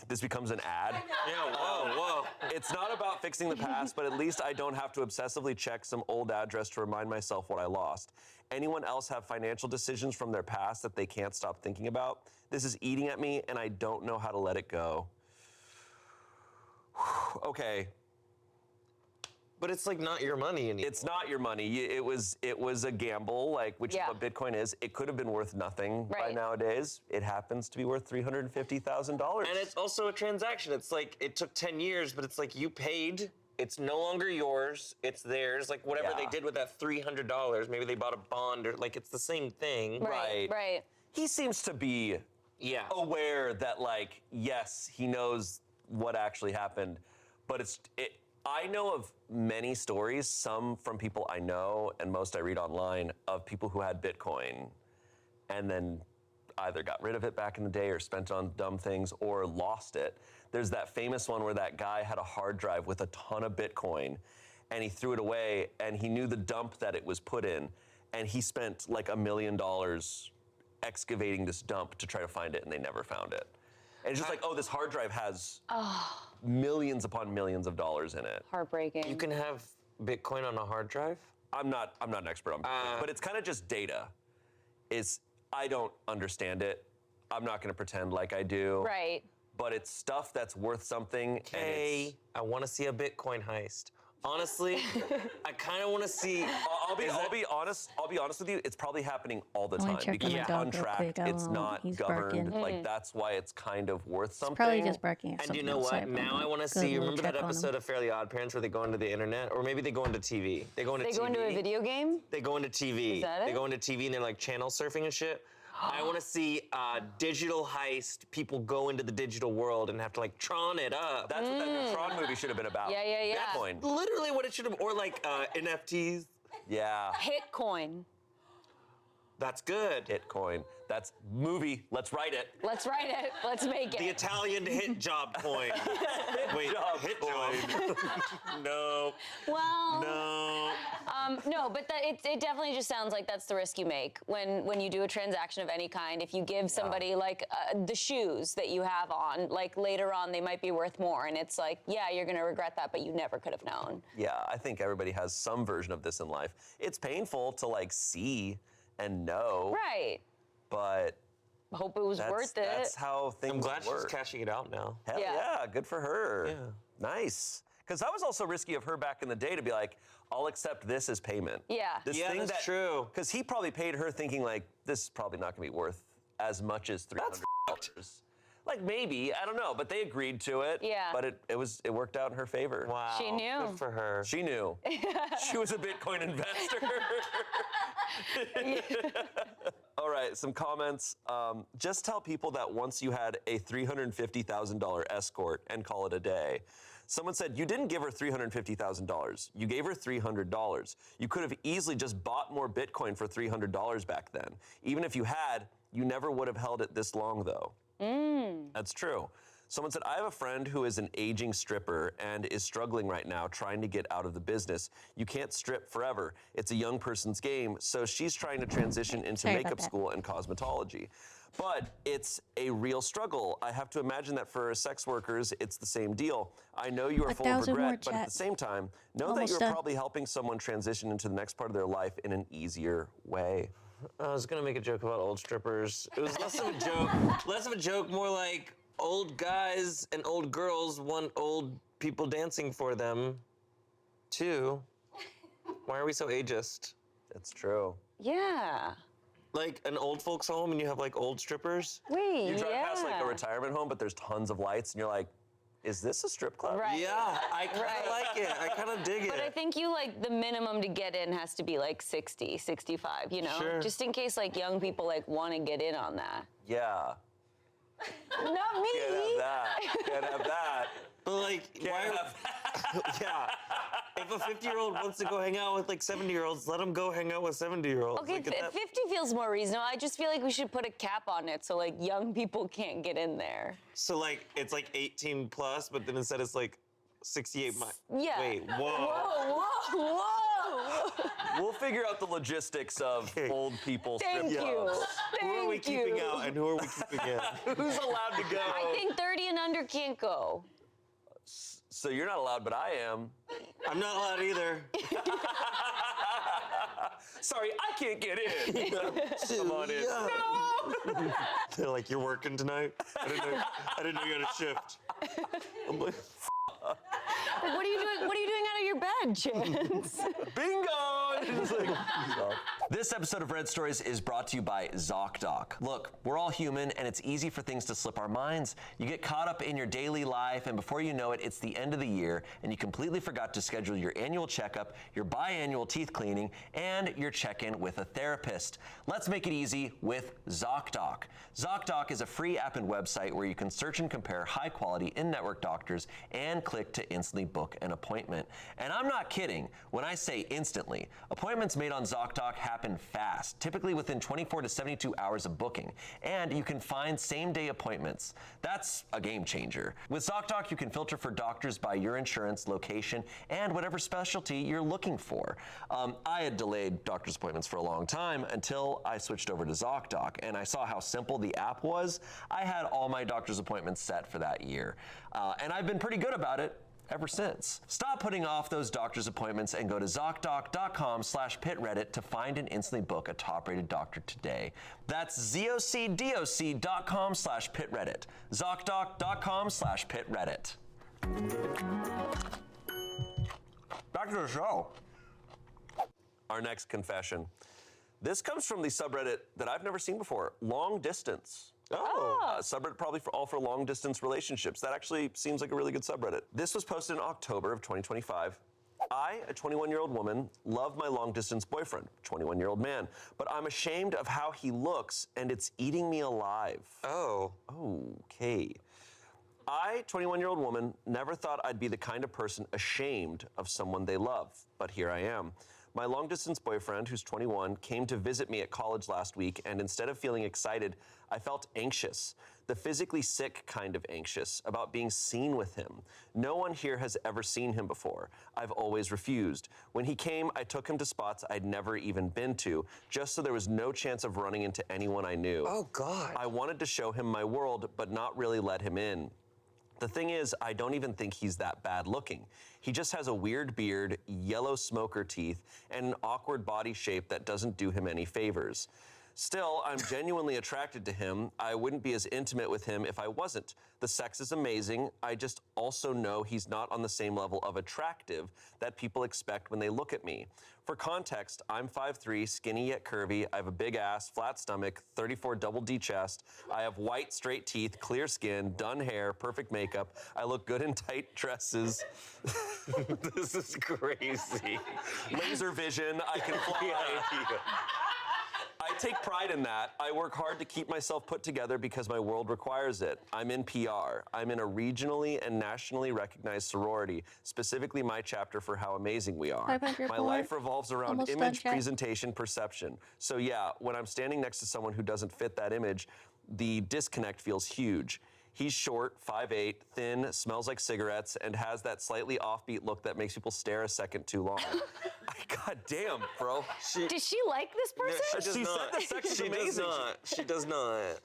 This becomes an ad. Yeah, whoa. It's not about fixing the past, but at least I don't have to obsessively check some old address to remind myself what I lost. Anyone else have financial decisions from their past that they can't stop thinking about? This is eating at me, and I don't know how to let it go. Okay. But it's like not your money anymore. It's not your money. It was a gamble, like which Yeah. is what Bitcoin is. It could have been worth nothing by Right. nowadays. It happens to be worth $350,000. And it's also a transaction. It's like it took 10 years, but it's like you paid. It's no longer yours. It's theirs. Like whatever Yeah. they did with that $300, maybe they bought a bond or like it's the same thing. Right. Right. he seems to be aware that, like, yes, he knows what actually happened, but I know of many stories, some from people I know and most I read online, of people who had Bitcoin and then either got rid of it back in the day or spent on dumb things or lost it. There's that famous one where that guy had a hard drive with a ton of Bitcoin and he threw it away and he knew the dump that it was put in and he spent like $1 million excavating this dump to try to find it and they never found it. And it's just like, oh, this hard drive has millions upon millions of dollars in it. Heartbreaking. You can have Bitcoin on a hard drive? I'm not an expert on Bitcoin, but it's kind of just data. I don't understand it. I'm not going to pretend like I do. Right. But it's stuff that's worth something. Okay, I want to see a Bitcoin heist. Honestly, I kind of want to see. I'll be honest with you. It's probably happening all the I wanna time check on because my it's dog real untracked. quick. I It's don't know. not He's governed. barking. Like that's why it's kind of worth something. Probably just barking at And something you know what? outside, but Now I want to go see. and Remember that check on him. episode of Fairly Odd Parents where they go into the internet, or maybe they go into TV. They go into a video game? They go into TV. Is that They it? go into TV and they're like channel surfing and shit. I want to see digital heist. People go into the digital world and have to like Tron it up. That's what that new Tron movie should have been about. Yeah. Bitcoin. Literally what it should have, or like NFTs. Yeah. Hitcoin. That's good. Bitcoin. That's movie. Let's write it. Let's write it. Let's make The it. Italian hit job coin. Wait, job hit coin. job. No. Well, No. no, but it definitely just sounds like that's the risk you make when you do a transaction of any kind. If you give somebody like the shoes that you have on, like later on they might be worth more, and it's like, yeah, you're gonna regret that, but you never could have known. Yeah, I think everybody has some version of this in life. It's painful to like see and know, Right. but Hope it was worth it. that's how things I'm glad work. she's cashing it out now. Hell Yeah. yeah, good for her. Yeah. Nice. Because that was also risky of her back in the day to be like, I'll accept this as payment. Yeah. This Yeah, thing that's true. Because he probably paid her thinking like, this is probably not going to be worth as much as $300. Like maybe, I don't know, but they agreed to it. Yeah. But it worked out in her favor. Wow. She knew. Good for her. She knew. She was a Bitcoin investor. All right, some comments. Just tell people that once you had a $350,000 escort and call it a day. Someone said, you didn't give her $350,000. You gave her $300. You could have easily just bought more Bitcoin for $300 back then. Even if you had, you never would have held it this long, though. That's true. Someone said, I have a friend who is an aging stripper and is struggling right now trying to get out of the business. You can't strip forever. It's a young person's game, so she's trying to transition into Sorry about makeup that. school and cosmetology. But it's a real struggle. I have to imagine that for sex workers, it's the same deal. I know you are full of 1,000 more, regret, but at chat. the same time, know that Almost you're done. probably helping someone transition into the next part of their life in an easier way. I was gonna make a joke about old strippers. It was less of a joke, more like old guys and old girls want old people dancing for them, too. Why are we so ageist? That's true. Yeah. Like an old folks home and you have like old strippers? Wait, You drive yeah. past like a retirement home, but there's tons of lights, and you're like, is this a strip club? Right. Yeah, I kind of Right. like it. I kind of dig it. But I think you like the minimum to get in has to be like 60, 65, you know? Sure. Just in case like young people like want to get in on that. Yeah. Not me. Can't have that. Can't have that. But like, why? Can't have that. Yeah. If a 50-year-old wants to go hang out with like 70-year-olds, let them go hang out with 70-year-olds. Okay, Like, 50 feels more reasonable. I just feel like we should put a cap on it so like young people can't get in there. So like, it's like 18 plus, but then instead it's like 68. Yeah. Wait, whoa. Whoa. We'll figure out the logistics of Okay. old people Thank strip you. clubs. Who are we Thank keeping you. out and who are we keeping in? Who's allowed to go? I think 30 and under can't go. So you're not allowed, but I am. I'm not allowed either. Sorry, I can't get in. Come on in. Yeah. They're like, you're working tonight? I didn't know you had a shift. I'm like, Like, what are you doing? What are you doing out of your bed, Chance? Bingo! It's like, This episode of Red Stories is brought to you by ZocDoc. Look, we're all human and it's easy for things to slip our minds. You get caught up in your daily life and before you know it, it's the end of the year and you completely forgot to schedule your annual checkup, your biannual teeth cleaning, and your check-in with a therapist. Let's make it easy with ZocDoc. ZocDoc is a free app and website where you can search and compare high-quality in-network doctors and click to instantly book an appointment. And I'm not kidding when I say instantly. Appointments made on ZocDoc happen fast, typically within 24 to 72 hours of booking, and you can find same-day appointments. That's a game changer. With ZocDoc, you can filter for doctors by your insurance, location, and whatever specialty you're looking for. I had delayed doctor's appointments for a long time until I switched over to ZocDoc, and I saw how simple the app was. I had all my doctor's appointments set for that year, and I've been pretty good about it ever since. Stop putting off those doctor's appointments and go to ZocDoc.com/pitreddit to find and instantly book a top-rated doctor today. That's ZocDoc.com/pitreddit. ZocDoc.com/pitreddit. Back to the show. Our next confession. This comes from the subreddit that I've never seen before, Long Distance. Subreddit probably for long distance relationships. That actually seems like a really good subreddit. This was posted in October of 2025. I, a 21-year-old woman, love my long distance boyfriend, 21-year-old man, but I'm ashamed of how he looks and it's eating me alive. Oh. Okay. I, 21-year-old woman, never thought I'd be the kind of person ashamed of someone they love, but here I am. My long-distance boyfriend, who's 21, came to visit me at college last week, and instead of feeling excited, I felt anxious. The physically sick kind of anxious about being seen with him. No one here has ever seen him before. I've always refused. When he came, I took him to spots I'd never even been to, just so there was no chance of running into anyone I knew. Oh, God. I wanted to show him my world, but not really let him in. The thing is, I don't even think he's that bad looking. He just has a weird beard, yellow smoker teeth, and an awkward body shape that doesn't do him any favors. Still, I'm genuinely attracted to him. I wouldn't be as intimate with him if I wasn't. The sex is amazing. I just also know he's not on the same level of attractive that people expect when they look at me. For context, I'm 5'3", skinny yet curvy. I have a big ass, flat stomach, 34 double D chest. I have white, straight teeth, clear skin, done hair, perfect makeup. I look good in tight dresses. This is crazy. Laser vision, I can fly. I take pride in that. I work hard to keep myself put together because my world requires it. I'm in PR. I'm in a regionally and nationally recognized sorority, specifically my chapter for how amazing we are. 500 My more. life revolves around Almost done, image, chat. presentation, perception. So yeah, when I'm standing next to someone who doesn't fit that image, the disconnect feels huge. He's short, 5'8", thin, smells like cigarettes, and has that slightly offbeat look that makes people stare a second too long. God damn, bro. Does she like this person? She said the sex is amazing. She does not.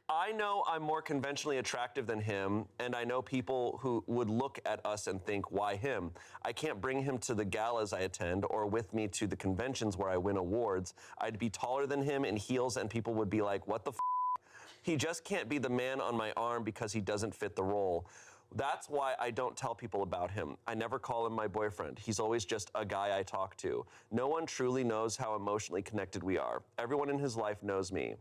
I know I'm more conventionally attractive than him, and I know people who would look at us and think, why him? I can't bring him to the galas I attend or with me to the conventions where I win awards. I'd be taller than him in heels, and people would be like, what the f***? He just can't be the man on my arm because he doesn't fit the role. That's why I don't tell people about him. I never call him my boyfriend. He's always just a guy I talk to. No one truly knows how emotionally connected we are. Everyone in his life knows me.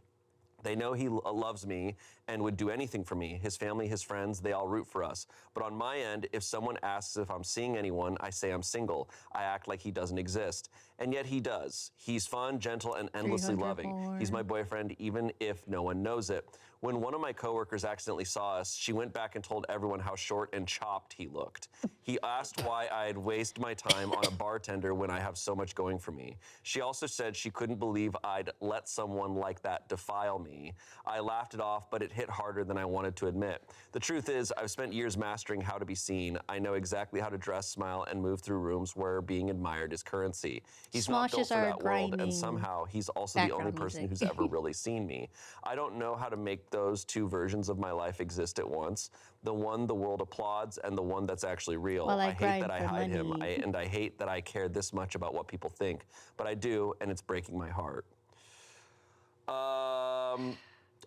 They know he loves me and would do anything for me. His family, his friends, they all root for us. But on my end, if someone asks if I'm seeing anyone, I say I'm single. I act like he doesn't exist. And yet he does. He's fun, gentle, and endlessly 300 loving. more. He's my boyfriend even if no one knows it. When one of my coworkers accidentally saw us, she went back and told everyone how short and chopped he looked. He asked why I'd waste my time on a bartender when I have so much going for me. She also said she couldn't believe I'd let someone like that defile me. I laughed it off, but it hit harder than I wanted to admit. The truth is, I've spent years mastering how to be seen. I know exactly how to dress, smile, and move through rooms where being admired is currency. He's not built Smoshes for are that world, and grinding somehow he's also the only background person music. who's ever really seen me. I don't know how to make those two versions of my life exist at once. The one the world applauds and the one that's actually real. While I hate grind that I for hide him, money. and I hate that I care this much about what people think. But I do, and it's breaking my heart.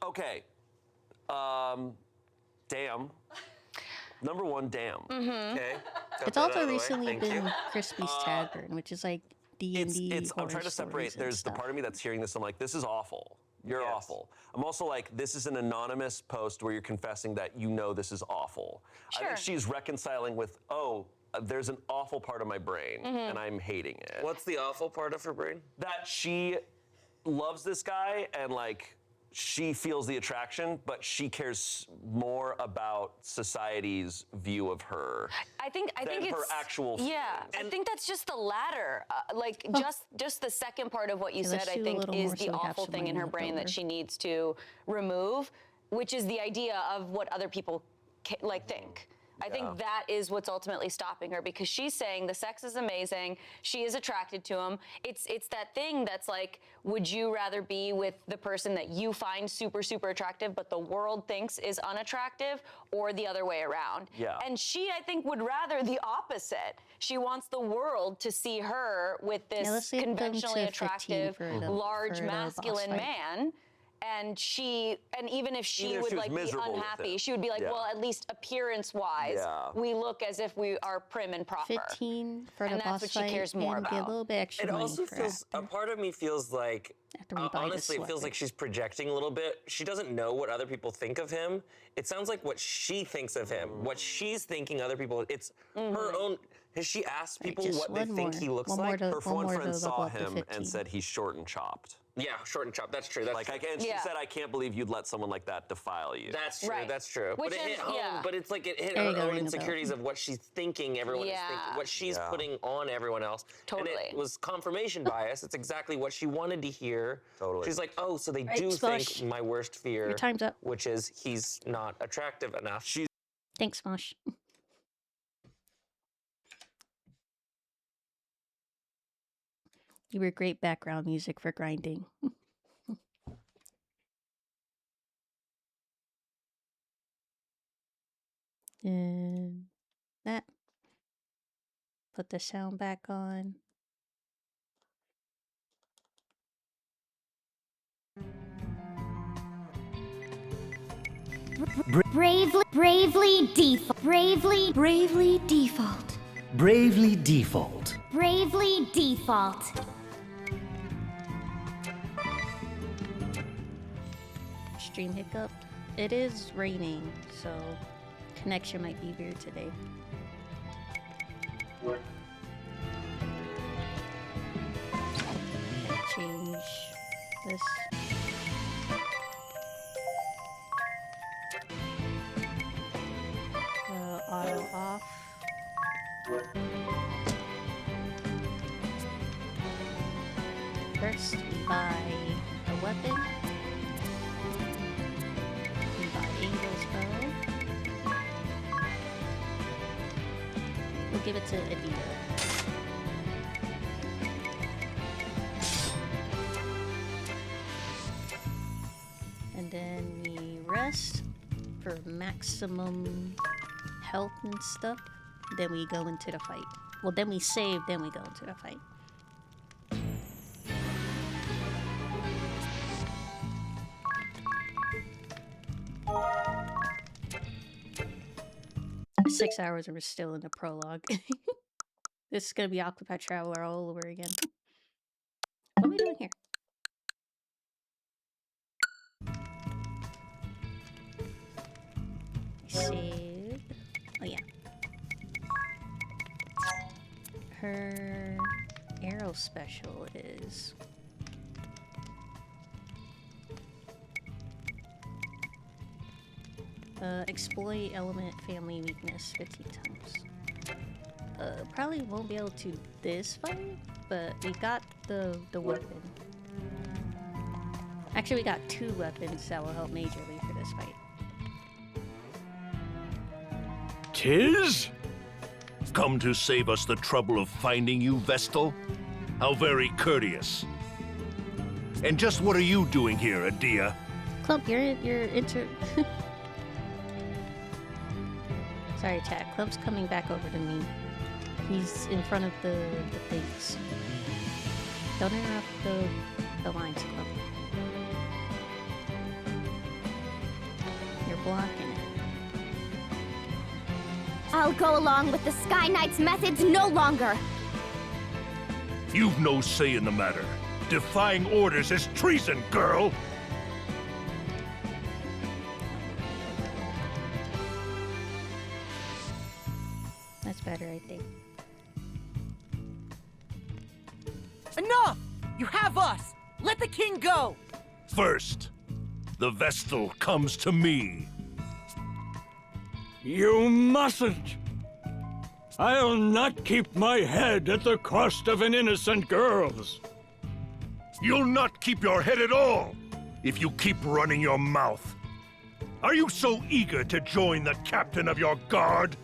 Okay. Damn. Number one, damn. Okay. Got It's that out also of the way. recently Thank been you. Crispy's Tavern, which is like D&D I'm horror trying to separate. stories and There's the stuff. part of me that's hearing this. I'm like, this is awful. You're Yes. awful. I'm also like, this is an anonymous post where you're confessing that you know this is awful. I Sure. think she's reconciling with, there's an awful part of my brain and I'm hating it. What's the awful part of her brain? That she loves this guy and like she feels the attraction, but she cares more about society's view of her. I think than it's her actual yeah. feelings. I think that's just the latter. Just the second part of what you Okay, said. let's I do a think little is more so the we have awful thing in somebody her left brain that over. she needs to remove, which is the idea of what other people think. I think that is what's ultimately stopping her because she's saying the sex is amazing. She is attracted to him. It's that thing that's like, would you rather be with the person that you find super, super attractive, but the world thinks is unattractive, or the other way around? Yeah. And she, I think, would rather the opposite. She wants the world to see her with this let's get them to conventionally 15 attractive, for the- large, for the boss masculine fight. man. And even if she Even if would she was like be miserable with unhappy, him. she would be like, Yeah. well, at least appearance-wise, Yeah. we look as if we are prim and proper. 15 for the And that's boss what she fight cares more and get a about. little bit extra It money also for feels, a actor. part of me feels like, After we buy the honestly, it feels sweater. like she's projecting a little bit. She doesn't know what other people think of him. It sounds like what she thinks of him, what she's thinking other people, it's her own. Has she asked people just what they one think more. he looks One more like? to- Her one one more friend to saw level up to him 15. and said he's short and chopped. Yeah, short and chopped. That's true. That's true. And she Yeah. said, I can't believe you'd let someone like that defile you. That's true. Right. That's true. Which but it hit is- home. yeah. But it's like it hit There you her go, own ring the bell. insecurities of what she's thinking everyone is Yeah. thinking, what she's Yeah. putting on everyone else. And Totally. it was confirmation bias. It's exactly what she wanted to hear. Totally. She's like, oh, so they Right, do Smosh. think my worst fear, Your time's up. which is he's not attractive enough. Thanks, Mosh. You were great background music for grinding. And that. Put the sound back on. Bravely default. Bravely default. Bravely default. Bravely default. Stream hiccup. It is raining, so connection might be weird today. Change this. Auto off. First, we buy a weapon. We buy Angel's bow. We'll give it to Adita. And then we rest for maximum health and stuff. Then we go into the fight. Well, then we save, then we go into the fight. Six hours and we're still in the prologue. This is gonna be Octopath Traveler all over again. What are we doing here? Saved. Oh yeah. Her arrow special is exploit element family weakness 15 times. Probably won't be able to this fight, but we got the weapon. Actually, we got two weapons that will help majorly for this fight. Tis? Come to save us the trouble of finding you, Vestal? How very courteous. And just what are you doing here, Adia? Clump, you're inter. Sorry, chat. Clump's coming back over to me. He's in front of the things. Don't interrupt the lines, Clump. You're blocking it. I'll go along with the Sky Knight's methods no longer. You've no say in the matter. Defying orders is treason, girl! That's better, I think. Enough! You have us! Let the king go! First, the Vestal comes to me. You mustn't! I'll not keep my head at the cost of an innocent girl's. You'll not keep your head at all if you keep running your mouth. Are you so eager to join the captain of your guard?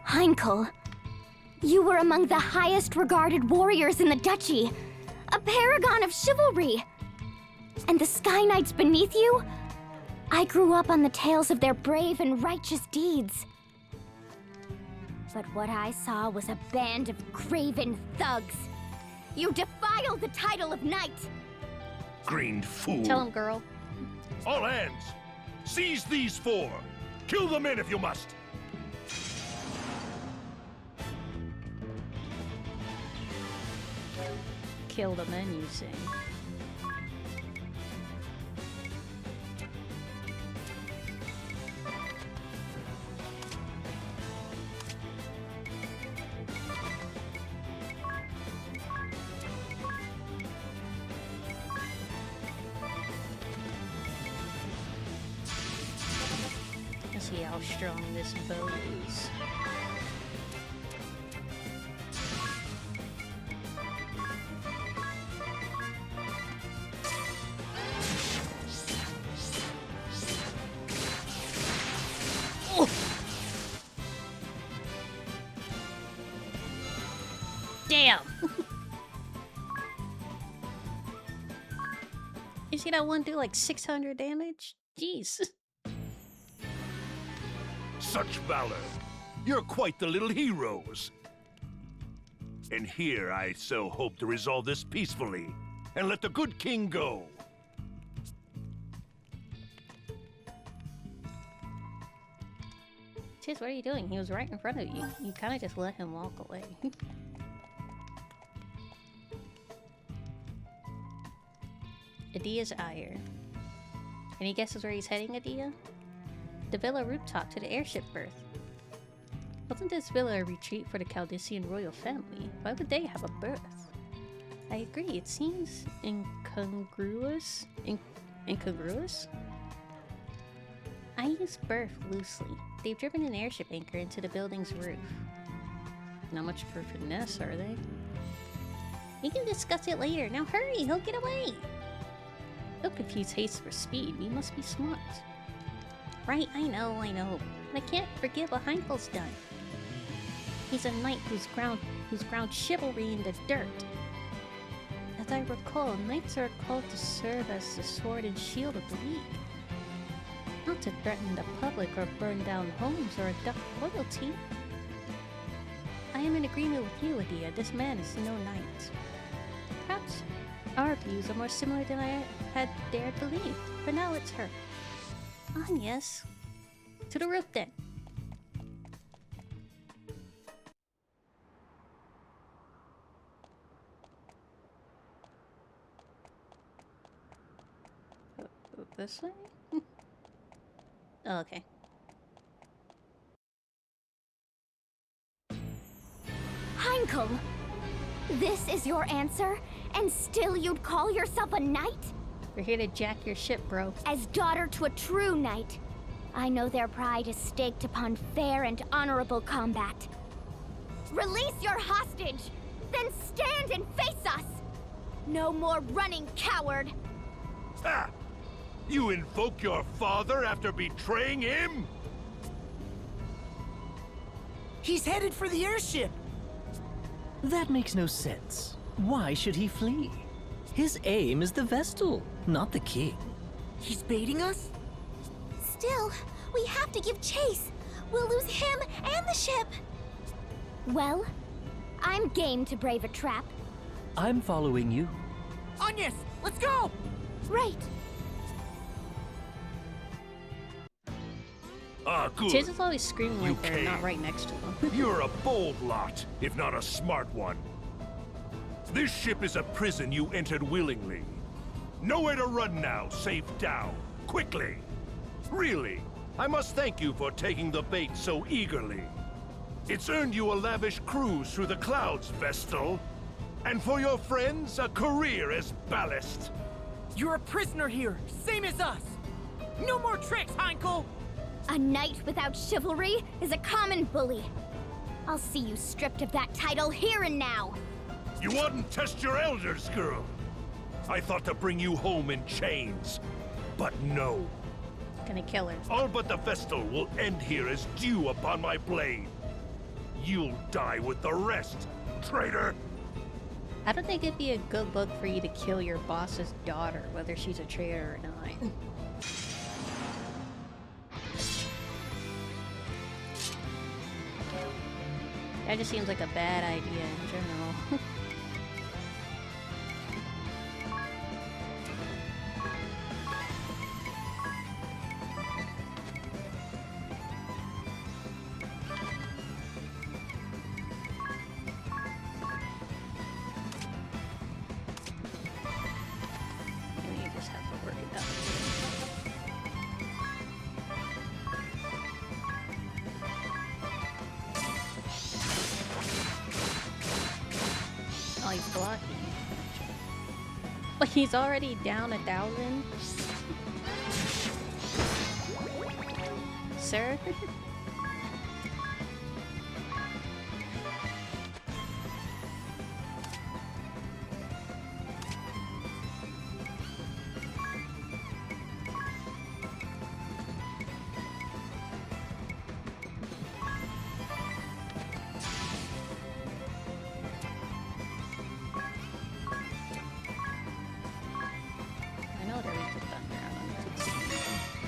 Heinkel, you were among the highest regarded warriors in the duchy, a paragon of chivalry. And the Sky Knights beneath you? I grew up on the tales of their brave and righteous deeds. But what I saw was a band of craven thugs. You defile the title of knight! Green fool. Tell him, girl. All hands! Seize these four! Kill the men if you must! Kill the men, you say. Let's see how strong this bow is. Damn! You see that one do like 600 damage? Jeez. Such valor! You're quite the little heroes! And here I so hope to resolve this peacefully, and let the good king go. Tiz, what are you doing? He was right in front of you. You kind of just let him walk away. Adia's ire. Any guesses where he's heading, Adia? The villa rooftop to the airship berth. Wasn't this villa a retreat for the Chaldean royal family? Why would they have a berth? I agree, it seems incongruous. Incongruous? I use berth loosely. They've driven an airship anchor into the building's roof. Not much for finesse, are they? We can discuss it later. Now hurry, he'll get away! Don't confuse haste for speed. We must be smart. Right, I know. But I can't forgive what Heinkel's done. He's a knight who's ground chivalry in the dirt. As I recall, knights are called to serve as the sword and shield of the League. Not to threaten the public or burn down homes or abduct royalty. I am in agreement with you, Adia. This man is no knight. Perhaps our views are more similar than I had dared believe. For now, it's her. Yes. To the roof, then. This way? Oh, okay. Heinkel! This is your answer? And still you'd call yourself a knight? We're here to jack your ship, bro. As daughter to a true knight, I know their pride is staked upon fair and honorable combat. Release your hostage! Then stand and face us! No more running, coward! Ah! You invoke your father after betraying him? He's headed for the airship! That makes no sense. Why should he flee? His aim is the Vestal, not the king. He's baiting us? Still, we have to give chase. We'll lose him and the ship. Well, I'm game to brave a trap. I'm following you. Agnes, let's go! Right. Ah, good. Tiz is always screaming like You they're not came. right next to him. You're a bold lot, if not a smart one. This ship is a prison you entered willingly. Nowhere to run now, safe down. Quickly! Really, I must thank you for taking the bait so eagerly. It's earned you a lavish cruise through the clouds, Vestal. And for your friends, a career as ballast. You're a prisoner here, same as us. No more tricks, Heinkel! A knight without chivalry is a common bully. I'll see you stripped of that title here and now. You wouldn't test your elders, girl. I thought to bring you home in chains. But no. Gonna kill her. All but the Vestal will end here as dew upon my blade. You'll die with the rest, traitor! I don't think it'd be a good look for you to kill your boss's daughter, whether she's a traitor or not. That just seems like a bad idea in general. Maybe you just have to worry about it. Oh, he's blocking. But he's already down 1,000? Sir? I know there is a thunder. I don't know if it's anything.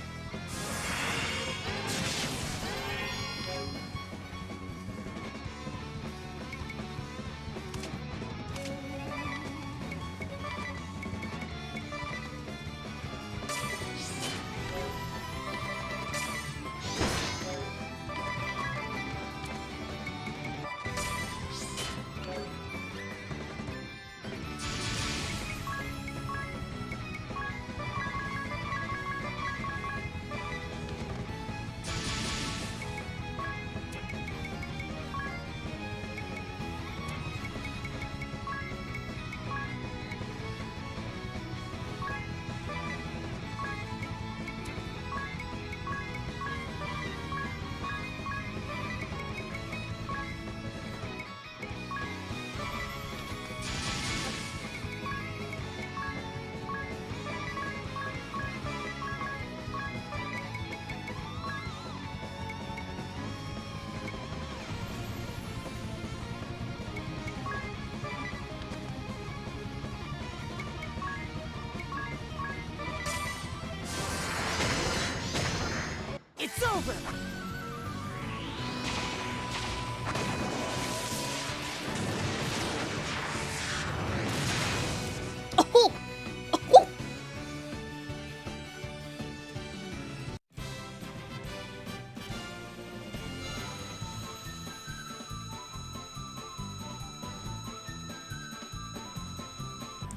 It's over! Oh! Oh!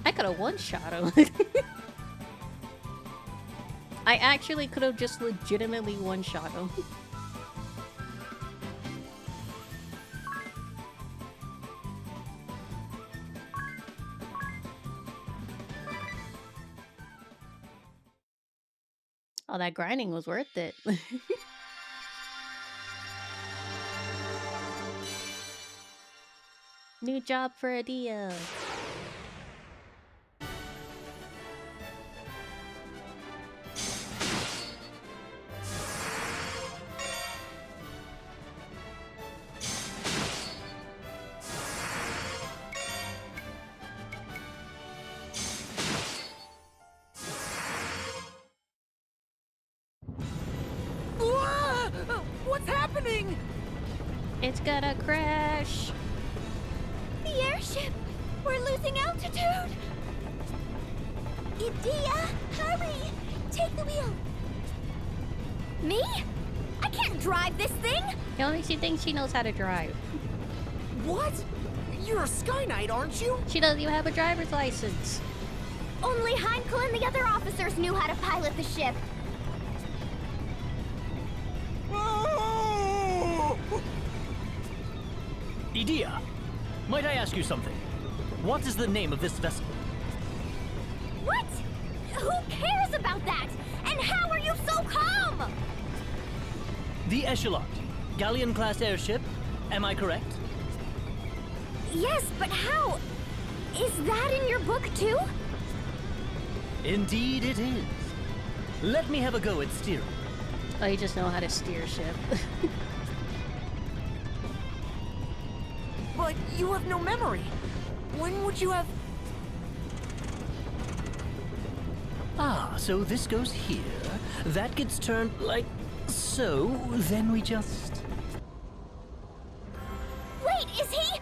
I could have one-shot him. I actually could have just legitimately one-shot him. Oh, that grinding was worth it. New job for Adia. What's happening? It's gonna crash. The airship! We're losing altitude! Idia, hurry! Take the wheel! Me? I can't drive this thing! It only she thinks she knows how to drive. What? You're a Sky Knight, aren't you? She doesn't even have a driver's license. Only Heinkel and the other officers knew how to pilot the ship. Idea, might I ask you something? What is the name of this vessel? What? Who cares about that? And how are you so calm? The Echelon, galleon-class airship. Am I correct? Yes, but how? Is that in your book too? Indeed it is. Let me have a go at steering. Oh, you just know how to steer a ship. But you have no memory. When would you have... Ah, so this goes here. That gets turned like so. Then we just... Wait, is he?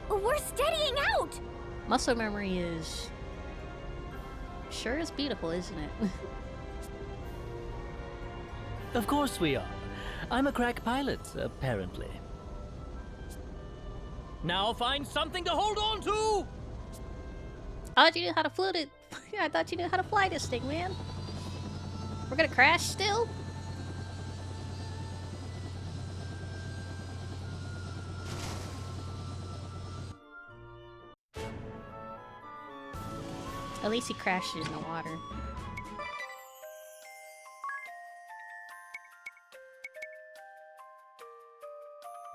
We're steadying out. Muscle memory is... sure is beautiful, isn't it? Of course we are. I'm a crack pilot, apparently. Now find something to hold on to! Oh, you knew how to float it. I thought you knew how to fly this thing, man. We're gonna crash still? At least he crashed it in the water.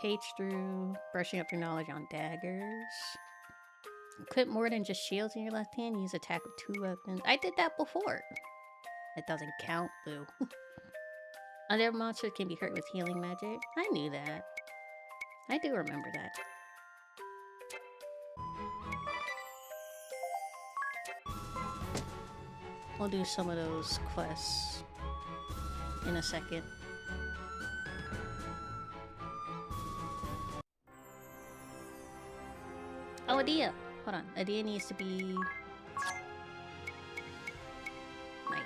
Page through, brushing up your knowledge on daggers. Equip more than just shields in your left hand. Use attack with 2 weapons. I did that before. It doesn't count, boo. Other monsters can be hurt with healing magic. I knew that. I do remember that. We'll do some of those quests in a second. Oh, Adia! Hold on. Adia needs to be... Knight.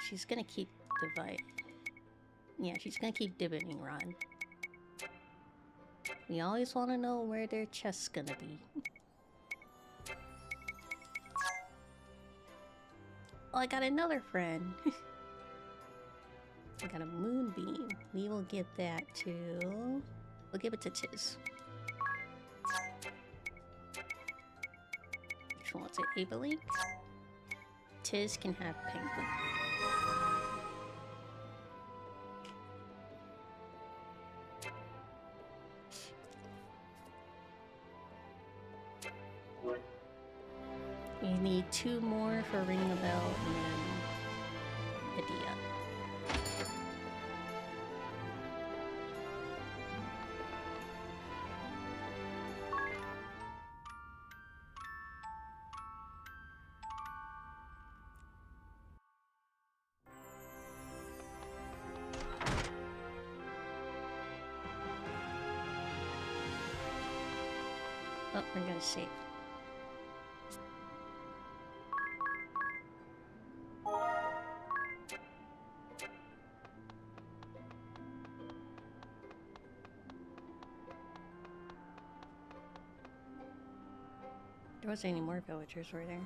She's gonna keep divide. Yeah, she's gonna keep dividing Ron. We always want to know where their chest's gonna be. Oh, I got another friend. I got a moonbeam. We will give that to... We'll give it to Tiz. Which one was it? Abeline? Tiz can have penguin. We need 2 more for Ring a Bell and Adia. Oh, we're gonna save. There wasn't any more villagers, were there?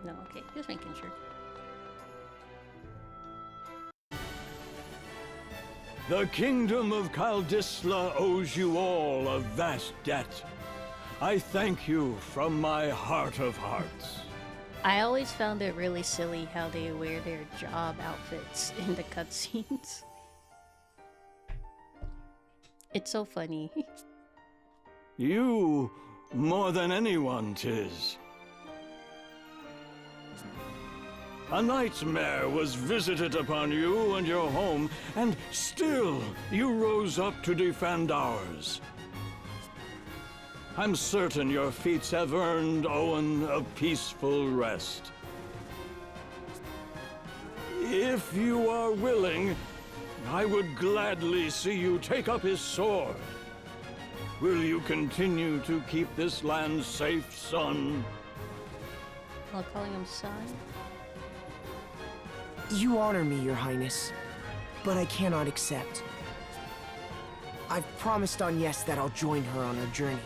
No, okay, just making sure. The kingdom of Kaldisla owes you all a vast debt. I thank you from my heart of hearts. I always found it really silly how they wear their job outfits in the cutscenes. It's so funny. You, more than anyone, Tiz. A nightmare was visited upon you and your home, and still you rose up to defend ours. I'm certain your feats have earned Owen a peaceful rest. If you are willing, I would gladly see you take up his sword. Will you continue to keep this land safe, son? While calling him son? You honor me, Your Highness, but I cannot accept. I've promised Agnes that I'll join her on her journey.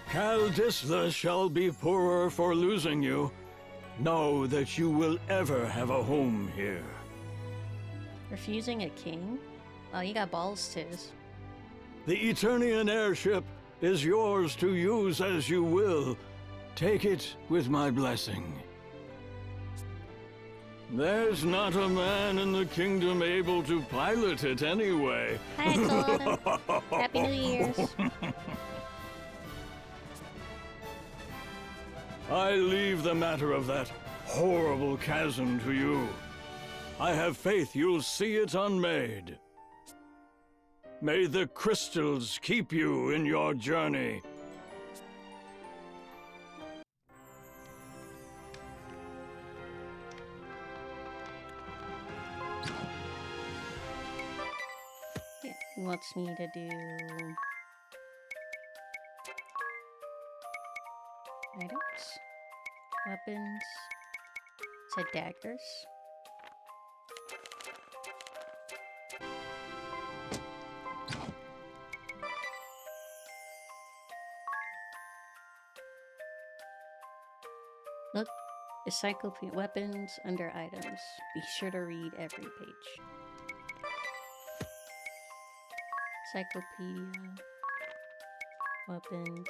Cal Disla shall be poorer for losing you. Know that you will ever have a home here. Refusing a king? Oh, you got balls, Tiz. The Eternian airship is yours to use as you will. Take it with my blessing. There's not a man in the kingdom able to pilot it anyway. Hi, Axolotl. Happy New Year's. I leave the matter of that horrible chasm to you. I have faith you'll see it unmade. May the crystals keep you in your journey. Yeah, he wants me to do items, weapons, said daggers. Look, encyclopedia weapons under items. Be sure to read every page. Encyclopedia, weapons.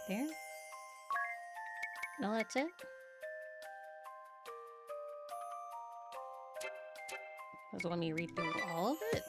There? No, that's it? Does it let me read through all of it?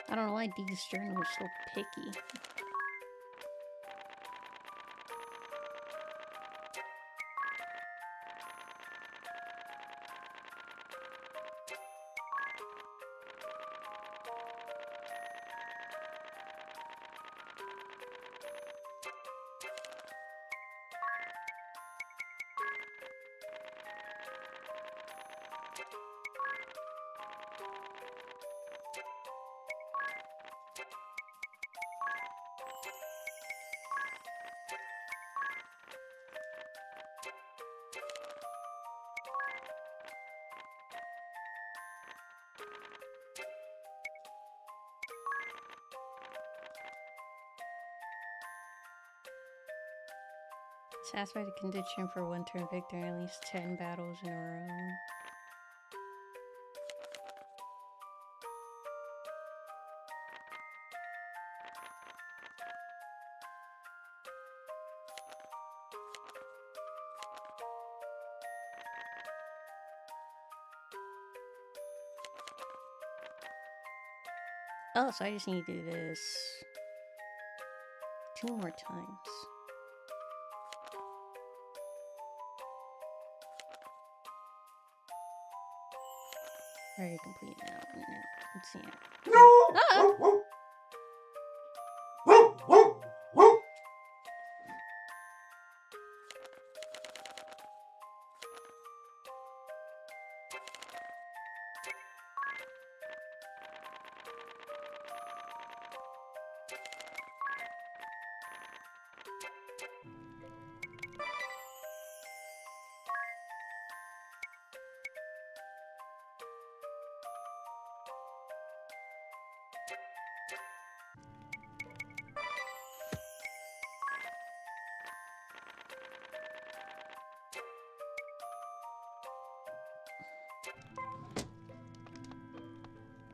I don't know why Dee's journal is so picky. Satisfy the condition for one turn victory in at least 10 battles in a row. Oh, so I just need to do this 2 more times. Already complete now. Let's see it. Ah!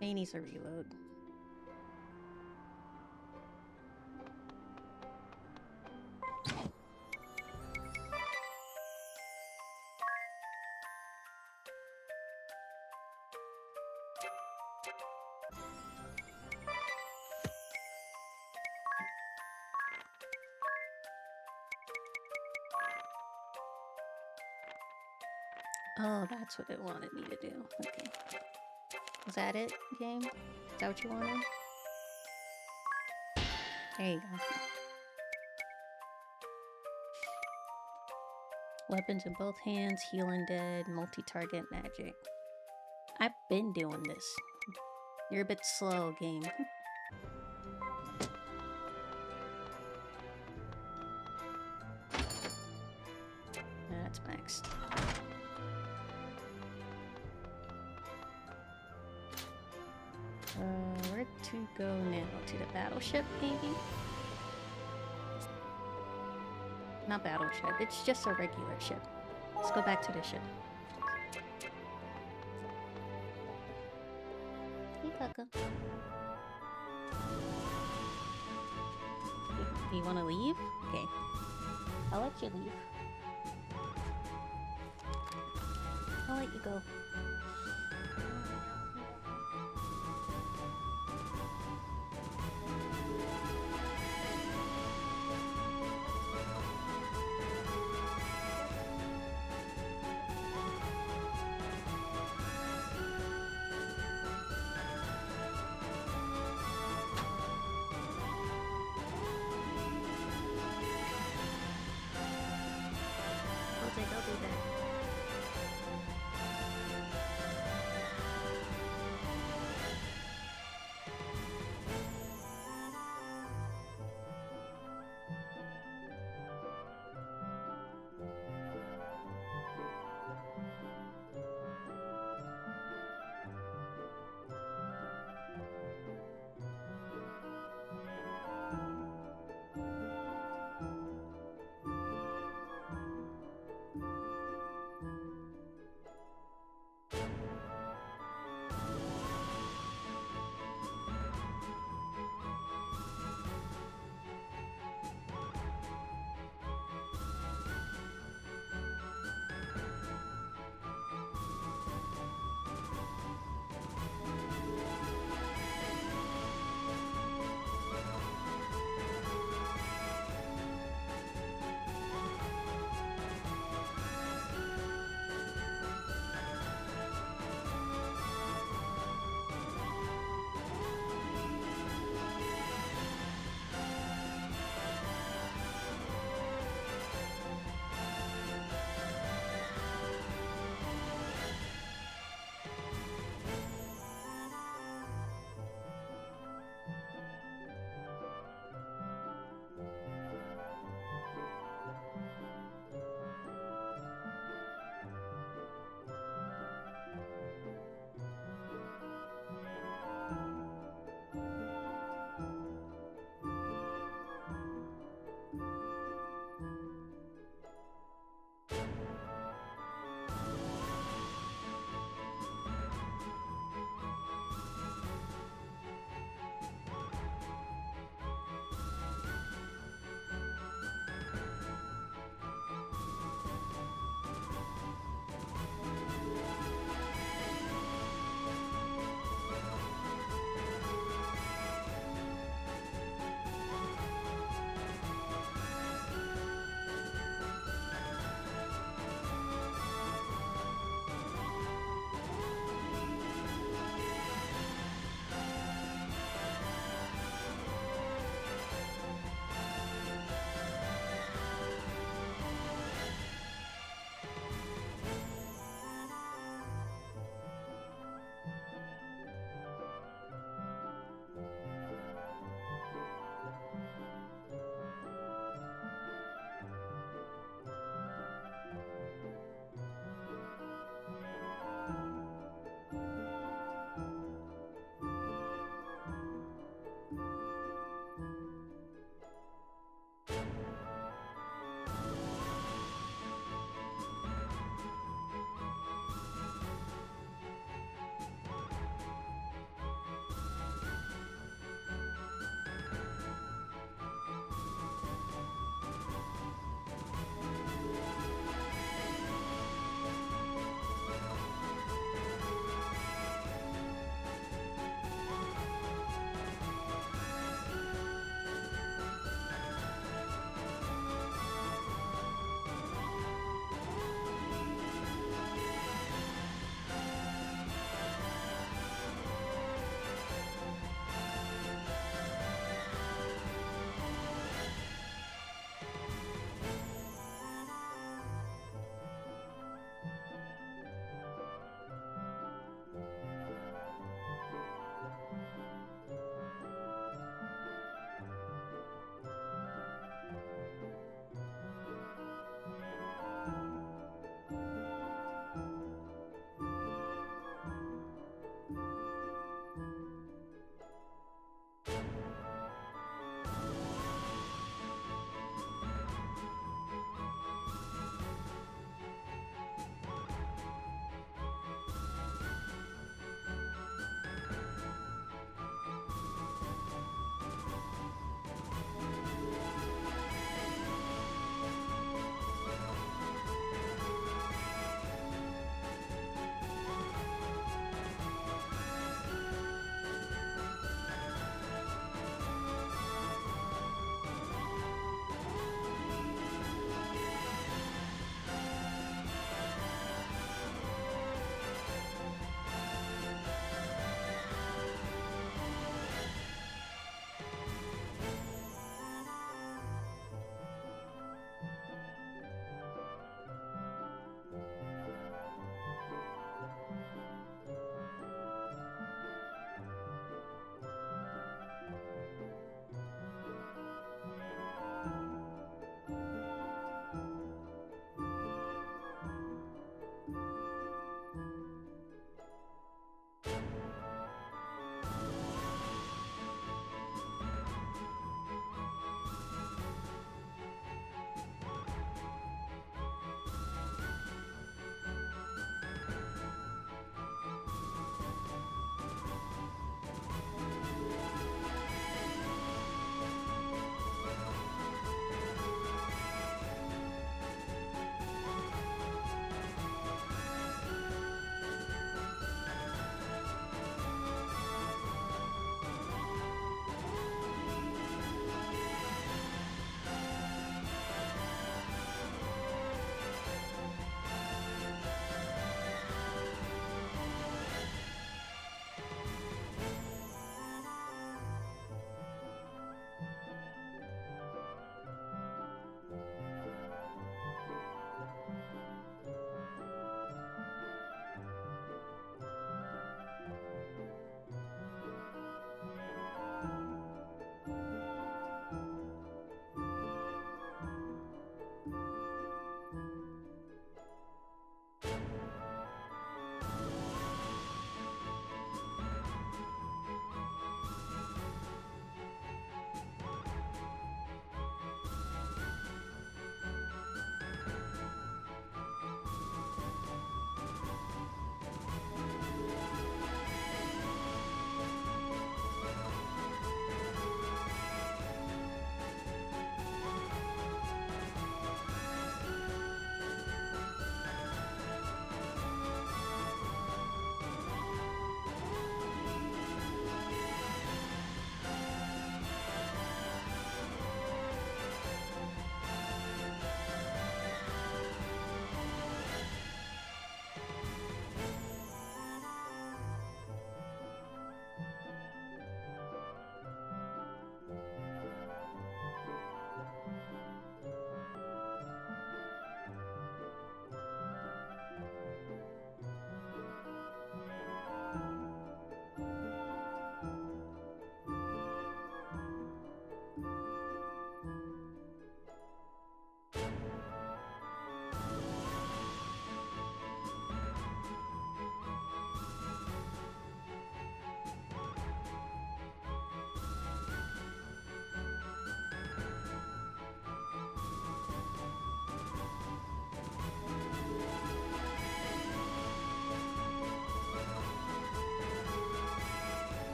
He needs a reload. Oh, that's what it wanted me to do. Okay. Was that it, game? Is that what you wanted? There you go. Weapons in both hands, heal undead, multi-target magic. I've been doing this. You're a bit slow, game. That's maxed. Where to go now? To the battleship, maybe? Not battleship, it's just a regular ship. Let's go back to the ship. Hey, Kaka. Do you want to leave? Okay. I'll let you leave. I'll let you go. Okay, don't do that.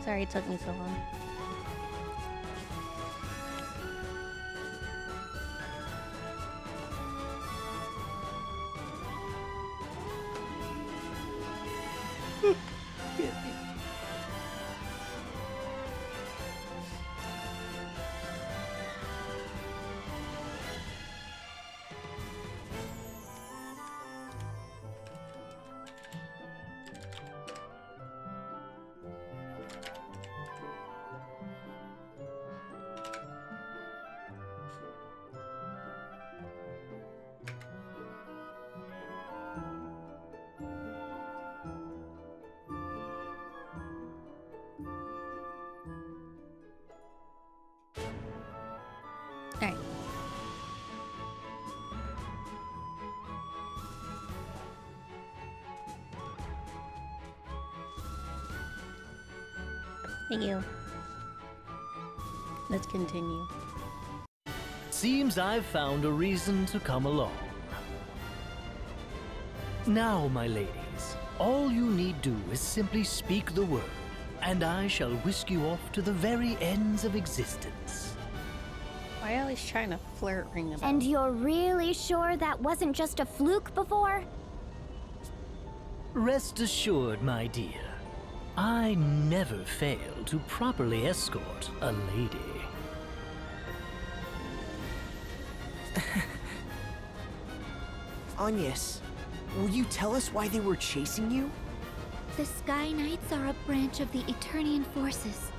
Sorry it took me so long. Alright. Thank you. Let's continue. Seems I've found a reason to come along. Now, my ladies, all you need do is simply speak the word, and I shall whisk you off to the very ends of existence. Why are you always trying to flirt ring about? And you're really sure that wasn't just a fluke before? Rest assured, my dear, I never fail to properly escort a lady. Agnes, will you tell us why they were chasing you? The Sky Knights are a branch of the Eternian forces.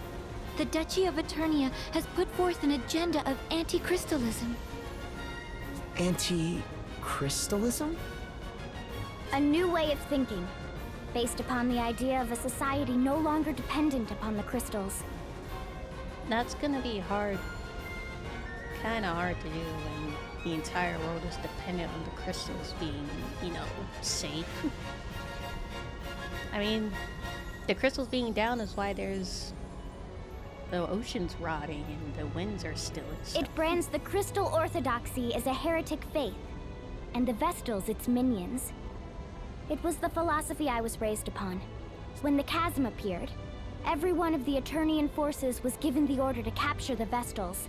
The Duchy of Eternia has put forth an agenda of anti-crystalism. Anti-crystalism? A new way of thinking, based upon the idea of a society no longer dependent upon the crystals. That's gonna be hard. Kinda hard to do when the entire world is dependent on the crystals being, you know, safe. I mean, the crystals being down is why there's the oceans rotting and the winds are still and stuff. It brands the Crystal Orthodoxy as a heretic faith, and the Vestals its minions. It was the philosophy I was raised upon. When the chasm appeared, every one of the Eternian forces was given the order to capture the Vestals.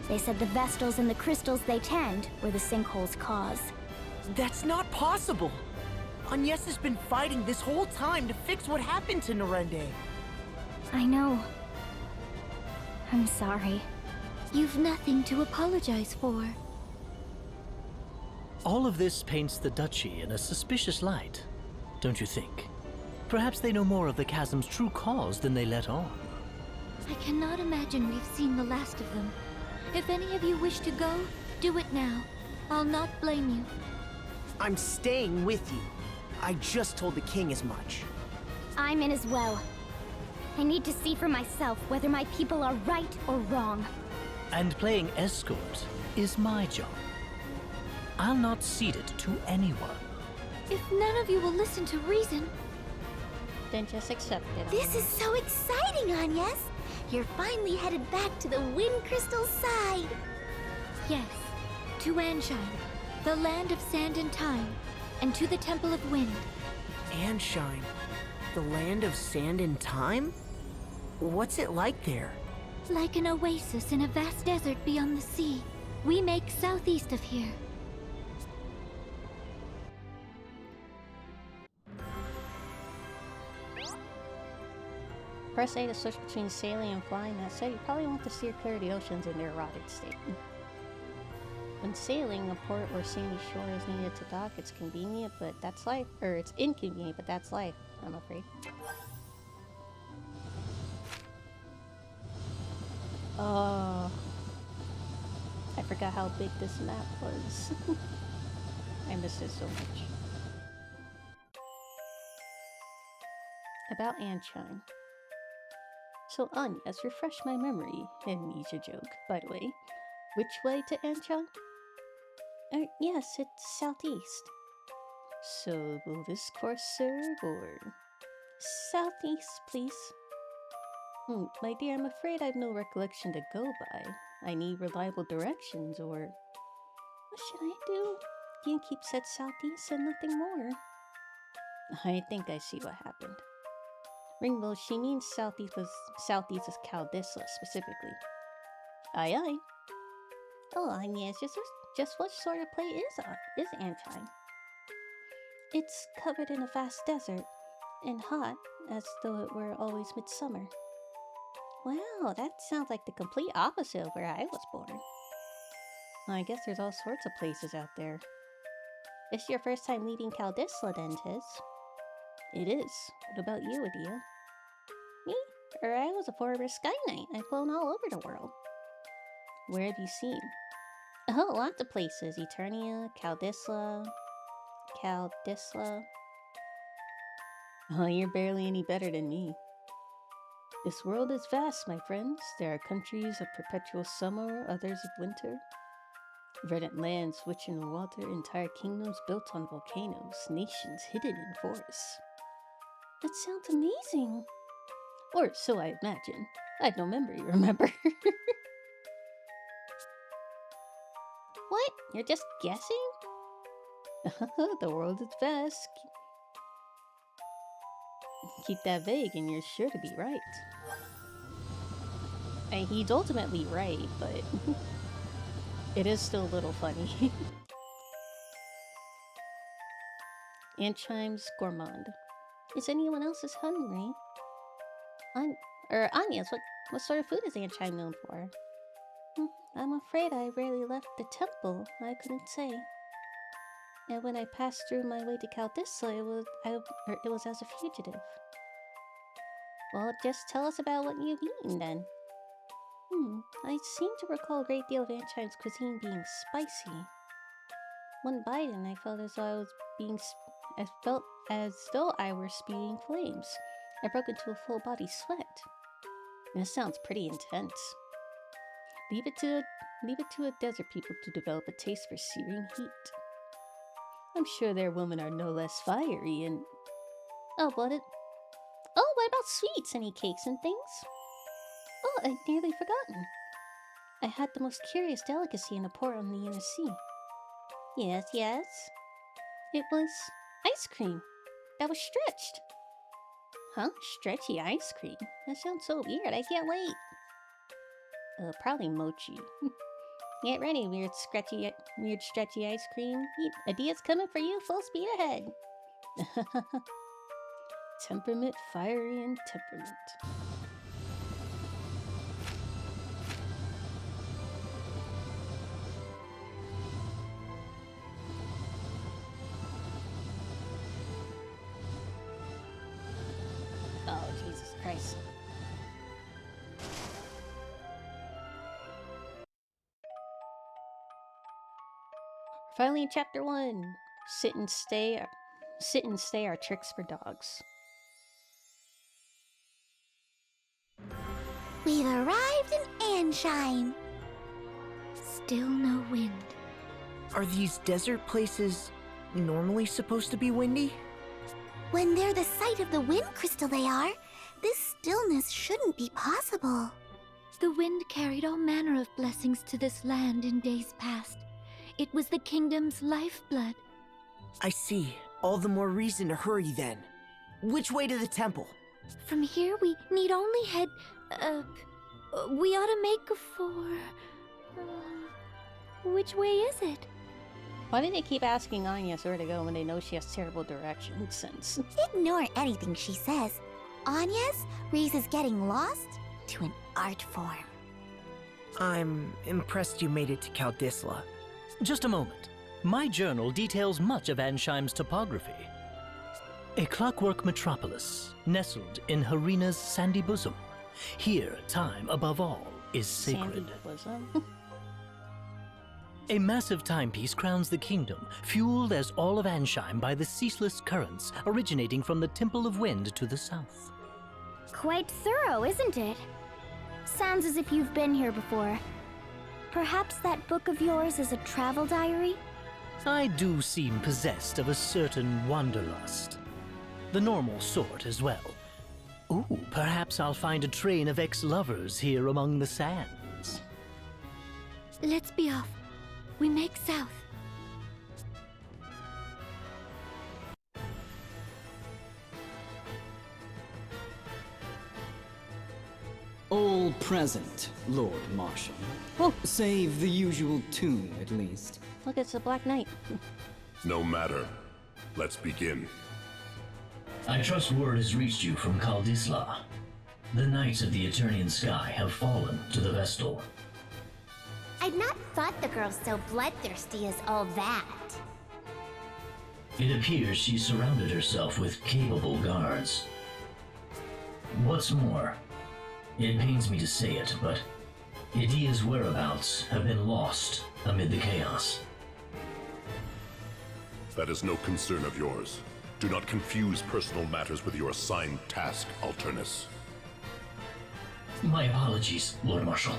They said the Vestals and the crystals they tend were the sinkhole's cause. That's not possible! Agnes has been fighting this whole time to fix what happened to Narende. I know. I'm sorry. You've nothing to apologize for. All of this paints the Duchy in a suspicious light, don't you think? Perhaps they know more of the chasm's true cause than they let on. I cannot imagine we've seen the last of them. If any of you wish to go, do it now. I'll not blame you. I'm staying with you. I just told the king as much. I'm in as well. I need to see for myself whether my people are right or wrong. And playing escort is my job. I'll not cede it to anyone. If none of you will listen to reason... Then just accept it. This is so exciting, Agnes! You're finally headed back to the Wind Crystal side! Yes, to Anshine, the land of sand and time, and to the Temple of Wind. Anshine, the land of sand and time? What's it like there? Like an oasis in a vast desert beyond the sea. We make southeast of here. Press A to switch between sailing and flying. That said, you probably want to steer clear of the oceans in their rotted state. When sailing, a port or sandy shore is needed to dock. It's convenient, but that's life. Or it's inconvenient, but that's life, I'm afraid. Oh, I forgot how big this map was. I missed it so much. About Anshine. So, Agnes, refresh my memory. Amnesia joke, by the way. Which way to Anshine? Yes, it's southeast. So, will this course serve, or... Southeast, please. My dear, I'm afraid I've no recollection to go by. I need reliable directions, or... What should I do? Gamekeep said southeast and nothing more. I think I see what happened. Ringbo, she means southeast is Caldisla specifically. Aye aye. Oh, Anya, just what sort of place is Anchine? It's covered in a vast desert, and hot, as though it were always midsummer. Wow, that sounds like the complete opposite of where I was born. I guess there's all sorts of places out there. It's your first time leaving Caldisla then, Tiz? It is. What about you, Adia? Me? I was a former Sky Knight. I've flown all over the world. Where have you seen? Oh, lots of places. Eternia, Caldisla. Oh, you're barely any better than me. This world is vast, my friends. There are countries of perpetual summer, others of winter. Verdant lands rich in water, entire kingdoms built on volcanoes, nations hidden in forests. That sounds amazing. Or so I imagine. I have no memory, remember? What? You're just guessing? The world is vast. Keep that vague and you're sure to be right. And he's ultimately right, but it is still a little funny. Anchime's gourmand. Is anyone else's hungry? Anya's, what sort of food is Anchime known for? I'm afraid I rarely left the temple. I couldn't say. And when I passed through my way to Caldisla, it was as a fugitive. Well, just tell us about what you've eaten then. I seem to recall a great deal of Anchime's cuisine being spicy. One bite and I felt as though I were spewing flames. I broke into a full body sweat. This sounds pretty intense. Leave it to a desert people to develop a taste for searing heat. I'm sure their women are no less fiery and... what about sweets? Any cakes and things? Oh, I'd nearly forgotten. I had the most curious delicacy in a port on the inner sea. Yes. It was ice cream that was stretched. Huh? Stretchy ice cream? That sounds so weird. I can't wait. Probably mochi. Get ready, weird stretchy ice cream. Adia's coming for you, full speed ahead. Temperament, fiery and temperament. Oh, Jesus Christ. Finally, in Chapter 1. Sit and stay are tricks for dogs. We've arrived in Anshine. Still no wind. Are these desert places normally supposed to be windy? When they're the site of the wind crystal they are, this stillness shouldn't be possible. The wind carried all manner of blessings to this land in days past. It was the kingdom's lifeblood. I see. All the more reason to hurry then. Which way to the temple? From here, we need only head... we ought to make for... which way is it? Why do they keep asking Anya where to go when they know she has terrible direction sense? Ignore anything she says. Anya's raises getting lost to an art form. I'm impressed you made it to Caldisla. Just a moment. My journal details much of Ansheim's topography. A clockwork metropolis, nestled in Harina's sandy bosom. Here, time, above all, is sacred. Sandy bosom? A massive timepiece crowns the kingdom, fueled as all of Ansheim by the ceaseless currents originating from the Temple of Wind to the south. Quite thorough, isn't it? Sounds as if you've been here before. Perhaps that book of yours is a travel diary? I do seem possessed of a certain wanderlust. The normal sort as well. Ooh, perhaps I'll find a train of ex-lovers here among the sands. Let's be off. We make south. All present, Lord Marshal. Oh. Save the usual tune, at least. Look, it's the Black Knight. No matter. Let's begin. I trust word has reached you from Kaldisla. The Knights of the Eternian Sky have fallen to the Vestal. I'd not thought the girl so bloodthirsty as all that. It appears she surrounded herself with capable guards. What's more, it pains me to say it, but Idia's whereabouts have been lost amid the chaos. That is no concern of yours. Do not confuse personal matters with your assigned task, Alternus. My apologies, Lord Marshal.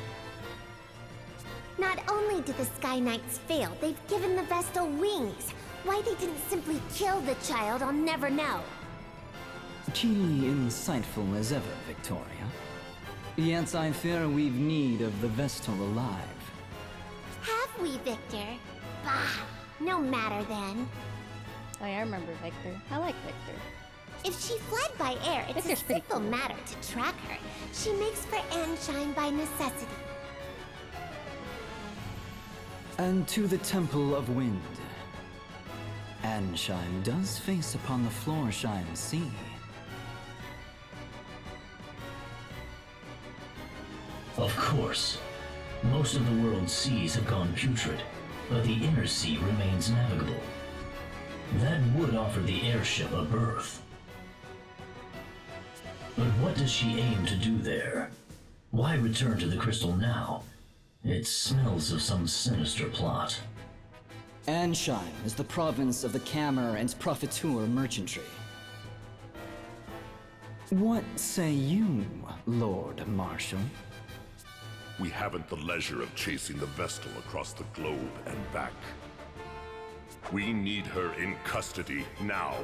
Not only did the Sky Knights fail, they've given the Vestal wings. Why they didn't simply kill the child, I'll never know. Keenly insightful as ever, Victoria. Yet I fear we've need of the Vestal alive. Have we, Victor? Bah, no matter then. Oh, yeah, I remember Victor. I like Victor. If she fled by air, it's Victor's a pretty simple cool. matter to track her. She makes for Anshine by necessity. And to the Temple of Wind. Anshine does face upon the Floorshine Sea. Of course. Most of the world's seas have gone putrid, but the inner sea remains navigable. That would offer the airship a berth. But what does she aim to do there? Why return to the crystal now? It smells of some sinister plot. Anshine is the province of the Cammer and Profiteur merchantry. What say you, Lord Marshal? We haven't the leisure of chasing the Vestal across the globe and back. We need her in custody now.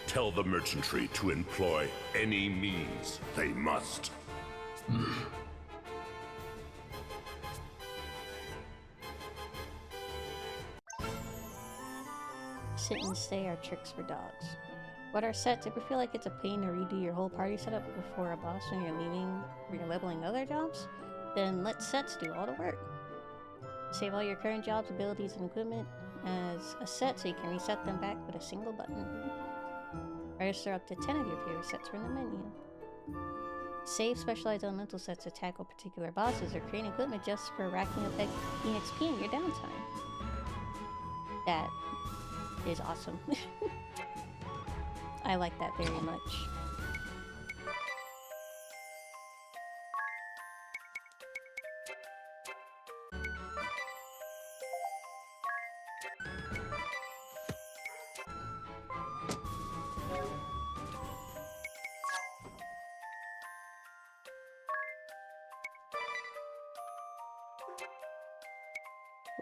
Tell the merchantry to employ any means they must. Sit and stay are tricks for dogs. What are sets? Ever feel like it's a pain to redo your whole party setup before a boss when you're leveling other jobs? Then let sets do all the work. Save all your current jobs, abilities, and equipment as a set so you can reset them back with a single button. Register up to 10 of your favorite sets from the menu. Save specialized elemental sets to tackle particular bosses or create equipment just for racking up EXP in your downtime. That is awesome. I like that very much.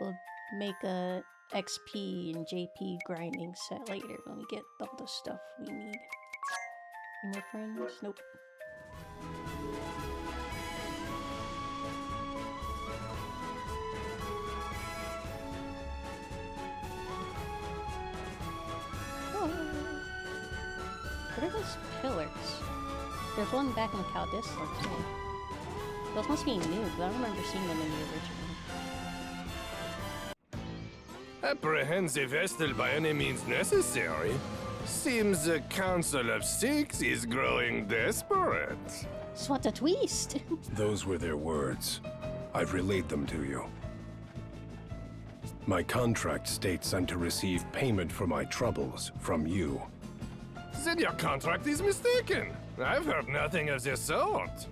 We'll make a XP and JP grinding set later when we get all the stuff we need. Any more friends? Nope. Oh. What are those pillars? There's one back in Kaldisla too. Those must be new, because I don't remember seeing them in the original. Apprehend the Vestal by any means necessary. Seems the Council of Six is growing desperate. What a twist! Those were their words. I've relayed them to you. My contract states I'm to receive payment for my troubles from you. Then your contract is mistaken. I've heard nothing of the sort.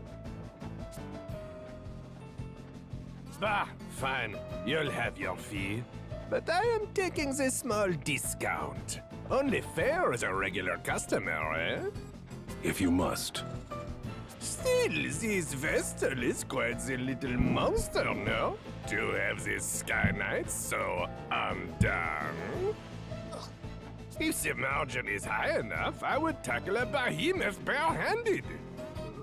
Bah, fine. You'll have your fee. But I am taking the small discount. Only fair as a regular customer, eh? If you must. Still, this Vestal is quite the little monster, no? To have this Sky Knight so undone. If the margin is high enough, I would tackle a behemoth bare-handed.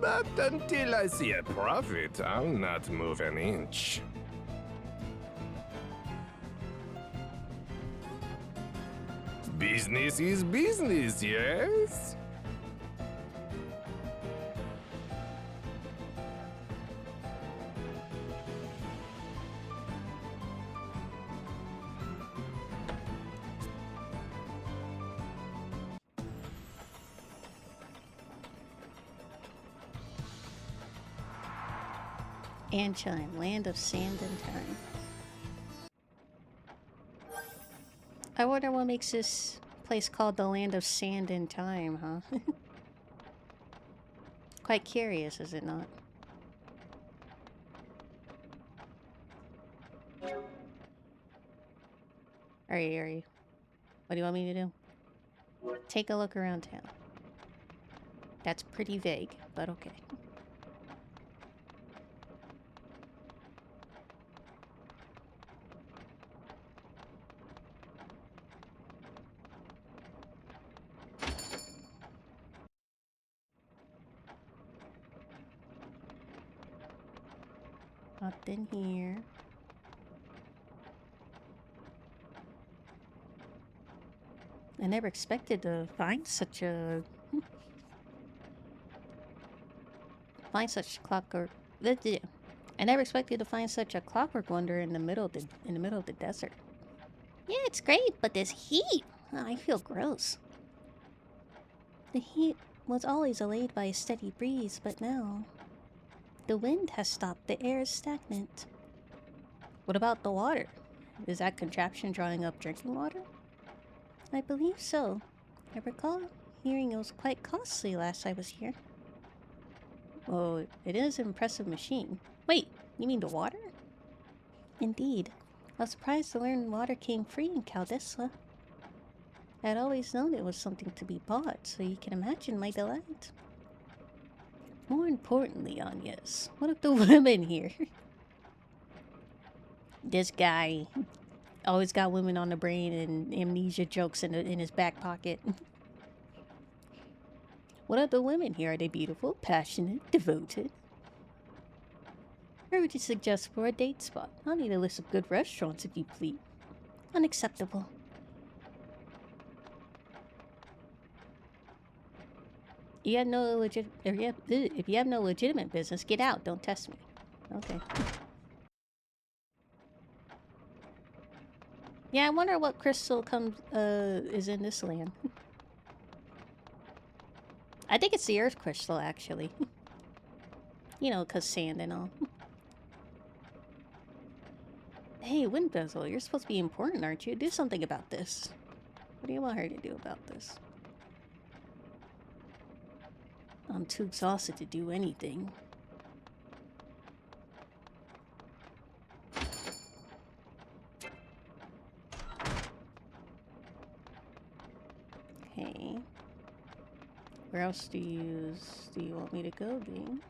But until I see a profit, I'll not move an inch. Business is business, yes? Anchime, land of sand and time. I wonder what makes this place called the land of sand and time, huh? Quite curious, is it not? Alright. What do you want me to do? Take a look around town. That's pretty vague, but okay. Nothing here. I never expected to find such a clockwork. I never expected to find such a clockwork wonder in the middle of the desert. Yeah, it's great, but this heat. I feel gross. The heat was always allayed by a steady breeze, but now the wind has stopped. The air is stagnant. What about the water? Is that contraption drawing up drinking water? I believe so. I recall hearing it was quite costly last I was here. Oh, it is an impressive machine. Wait, you mean the water? Indeed. I was surprised to learn water came free in Caldesla. I had always known it was something to be bought, so you can imagine my delight. More importantly, Agnes, what of the women here? This guy always got women on the brain and amnesia jokes in his back pocket. What are the women here? Are they beautiful, passionate, devoted? Where would you suggest for a date spot? I'll need a list of good restaurants if you please. Unacceptable. You have no if you have no legitimate business, get out. Don't test me. Okay. Yeah, I wonder what crystal is in this land. I think it's the earth crystal, actually. You know, 'cause sand and all. Hey, Wind Bezel, you're supposed to be important, aren't you? Do something about this. What do you want her to do about this? I'm too exhausted to do anything. Okay. Where else do you want me to go, game?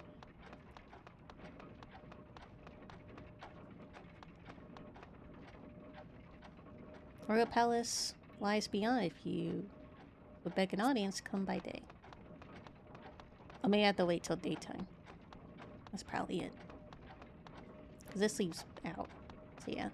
Royal Palace lies beyond if you would beg an audience, come by day. I may have to wait till daytime. That's probably it. Because this leaves out. So yeah.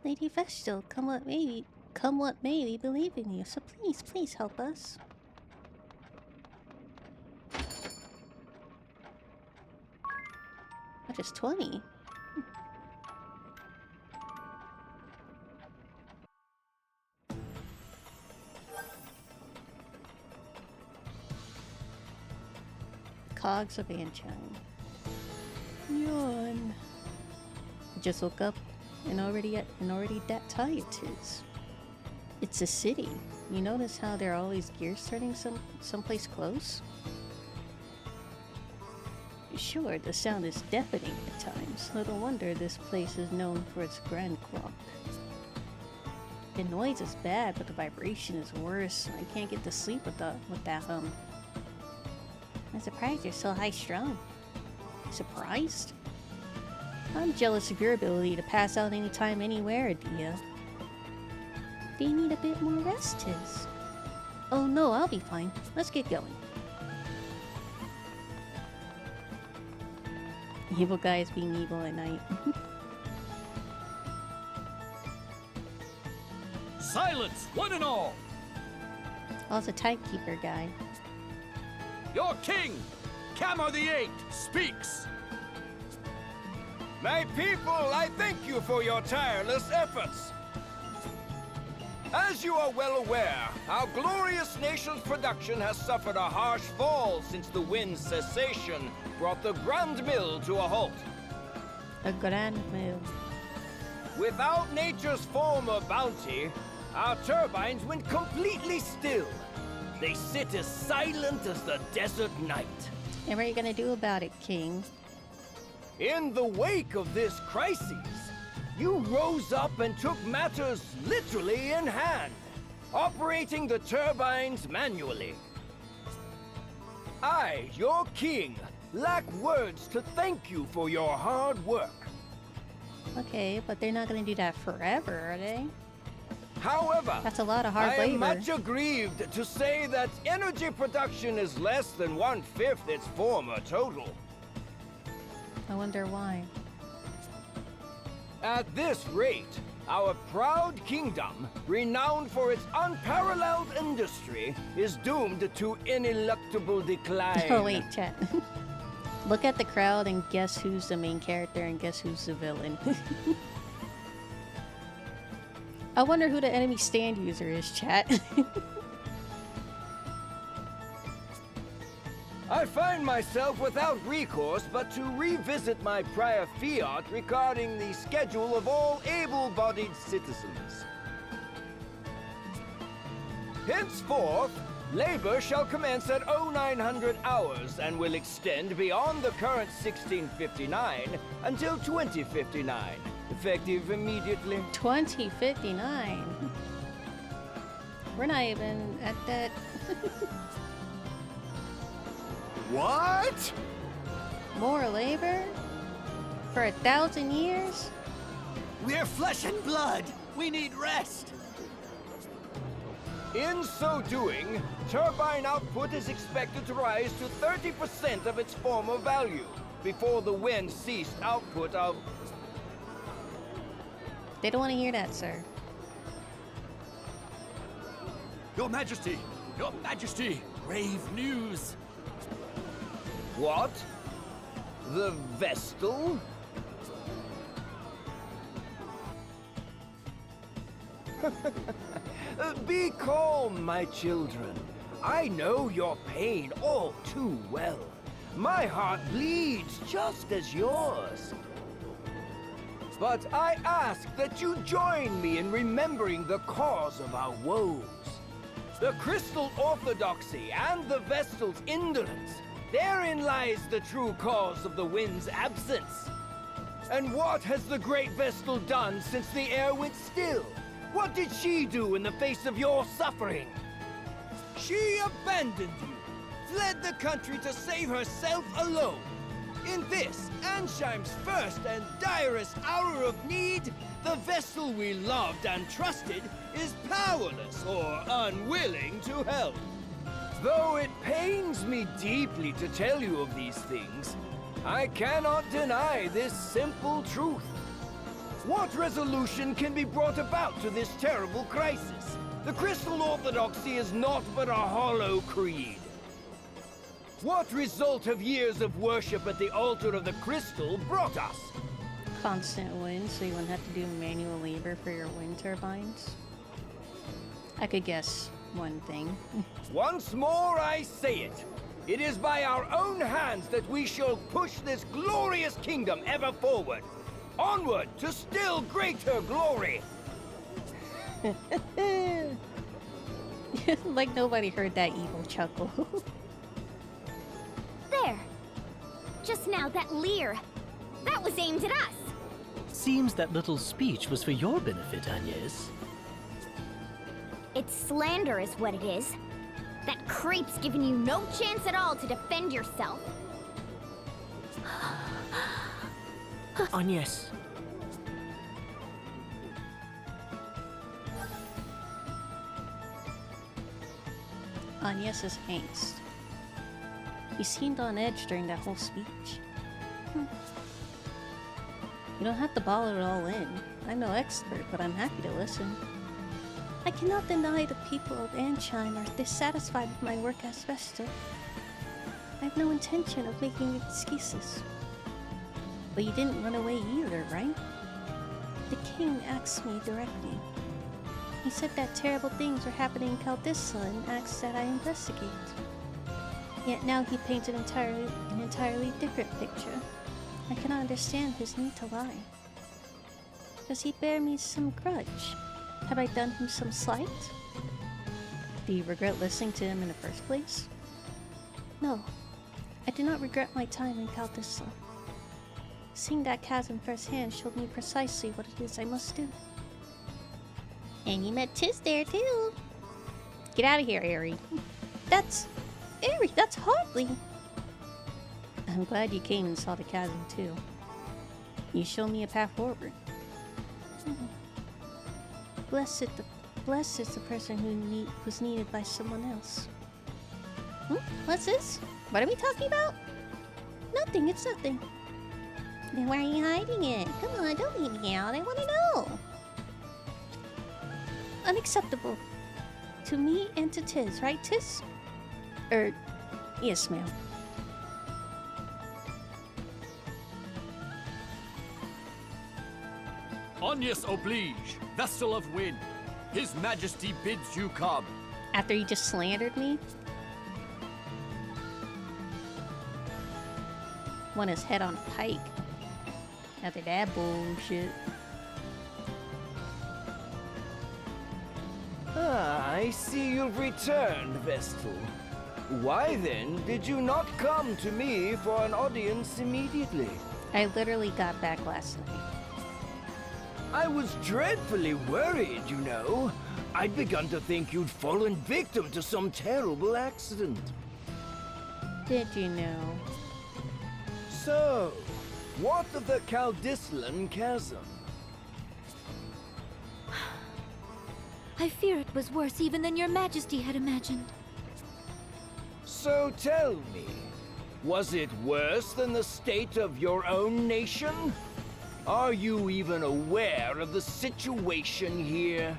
Lady Vestal, come what may, we believe in you. So please help us. Not just 20. Cogs of Anchine. Yawn. Just woke up and already that tired tis. It's a city. You notice how there are always gears turning someplace close? Sure, the sound is deafening at times. Little wonder this place is known for its grand clock. The noise is bad, but the vibration is worse. I can't get to sleep with that hum. I'm surprised you're so high-strung. Surprised? I'm jealous of your ability to pass out anytime, anywhere, Adia. Do you need a bit more rest, Tiz? Oh no, I'll be fine. Let's get going. Evil guys being evil at night. Silence, one and all! Oh, it's a timekeeper guy. Your king, Camo the Eighth, speaks! My people, I thank you for your tireless efforts. As you are well aware, our glorious nation's production has suffered a harsh fall since the wind's cessation brought the Grand Mill to a halt. A grand mill. Without nature's former bounty, our turbines went completely still. They sit as silent as the desert night. And what are you gonna do about it, King? In the wake of this crisis, you rose up and took matters literally in hand, operating the turbines manually. I, your king, lack words to thank you for your hard work. Okay, but they're not gonna do that forever, are they? However, That's a lot of hard I labor. am much aggrieved to say that energy production is less than 1/5 its former total. I wonder why. At this rate, our proud kingdom, renowned for its unparalleled industry, is doomed to ineluctable decline. Oh wait, chat. Look at the crowd and guess who's the main character and guess who's the villain. I wonder who the enemy stand user is, chat. I find myself without recourse but to revisit my prior fiat regarding the schedule of all able-bodied citizens. Henceforth, labor shall commence at 0900 hours and will extend beyond the current 1659 until 2059, effective immediately. 2059. We're not even at that. What? More labor? For 1,000 years? We're flesh and blood. We need rest. In so doing, turbine output is expected to rise to 30% of its former value before the wind ceased output of... They don't want to hear that, sir. Your Majesty! Your Majesty! Grave news! What? The Vestal? Be calm, my children. I know your pain all too well. My heart bleeds just as yours. But I ask that you join me in remembering the cause of our woes. The crystal orthodoxy and the Vestal's indolence. Therein lies the true cause of the wind's absence. And what has the great Vestal done since the air went still? What did she do in the face of your suffering? She abandoned you, fled the country to save herself alone. In this, Ansheim's first and direst hour of need, the Vestal we loved and trusted is powerless or unwilling to help. Though it pains me deeply to tell you of these things, I cannot deny this simple truth. What resolution can be brought about to this terrible crisis? The Crystal Orthodoxy is naught but a hollow creed. What result have years of worship at the altar of the Crystal brought us? Constant wind, so you wouldn't have to do manual labor for your wind turbines. I could guess one thing. Once more I say it. It is by our own hands that we shall push this glorious kingdom ever forward. Onward to still greater glory! Like nobody heard that evil chuckle. There. Just now, that leer. That was aimed at us. Seems that little speech was for your benefit, Agnes. It's slander is what it is. That creep's giving you no chance at all to defend yourself. Agnes. Agnes's angst. He seemed on edge during that whole speech. You don't have to bottle it all in. I'm no expert, but I'm happy to listen. I cannot deny the people of Ansheim are dissatisfied with my work as Vestal. I have no intention of making excuses. But you didn't run away either, right? The king asked me directly. He said that terrible things were happening in Caldissa and asked that I investigate. Yet now he painted an entirely different picture. I cannot understand his need to lie. Does he bear me some grudge? Have I done him some slight? Do you regret listening to him in the first place? No, I do not regret my time in Caldissa. Seeing that chasm firsthand showed me precisely what it is I must do. And you met Tis there too. Get out of here, Aerie. That's... Aerie, that's hardly... I'm glad you came and saw the chasm too. You showed me a path forward. Blessed is the person who was needed by someone else. What's this? What are we talking about? Nothing, it's nothing. Then why are you hiding it? Come on, don't leave me out. I want to know. Unacceptable. To me and to Tis, right, Tis? Yes, ma'am. Agnes oblige, Vestal of Wind. His Majesty bids you come. After you just slandered me? Want his head on a pike. After that bullshit. Ah, I see you've returned, Vestal. Why then did you not come to me for an audience immediately? I literally got back last night. I was dreadfully worried, you know. I'd begun to think you'd fallen victim to some terrible accident. Did you know? So, what of the Caldislan Chasm? I fear it was worse even than your Majesty had imagined. So tell me, was it worse than the state of your own nation? Are you even aware of the situation here?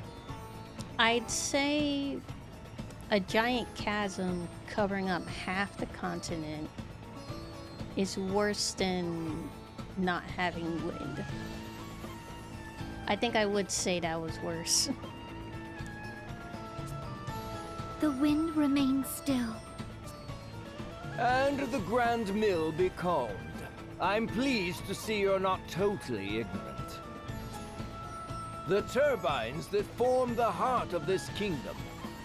I'd say a giant chasm covering up half the continent is worse than not having wind. I think I would say that was worse. The wind remains still. And the Grand Mill be calmed. I'm pleased to see you're not totally ignorant. The turbines that form the heart of this kingdom,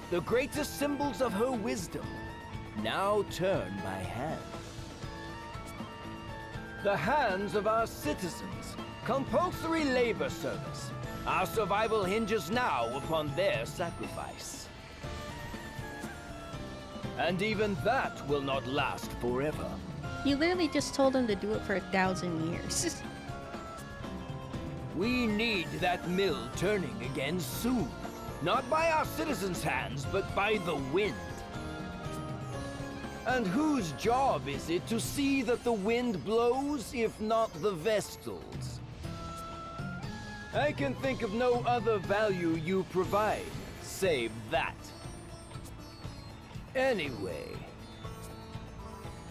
the greatest symbols of her wisdom, now turn by hand. The hands of our citizens, compulsory labor service. Our survival hinges now upon their sacrifice. And even that will not last forever. You literally just told him to do it for 1,000 years. We need that mill turning again soon. Not by our citizens' hands, but by the wind. And whose job is it to see that the wind blows, if not the Vestals? I can think of no other value you provide, save that. Anyway,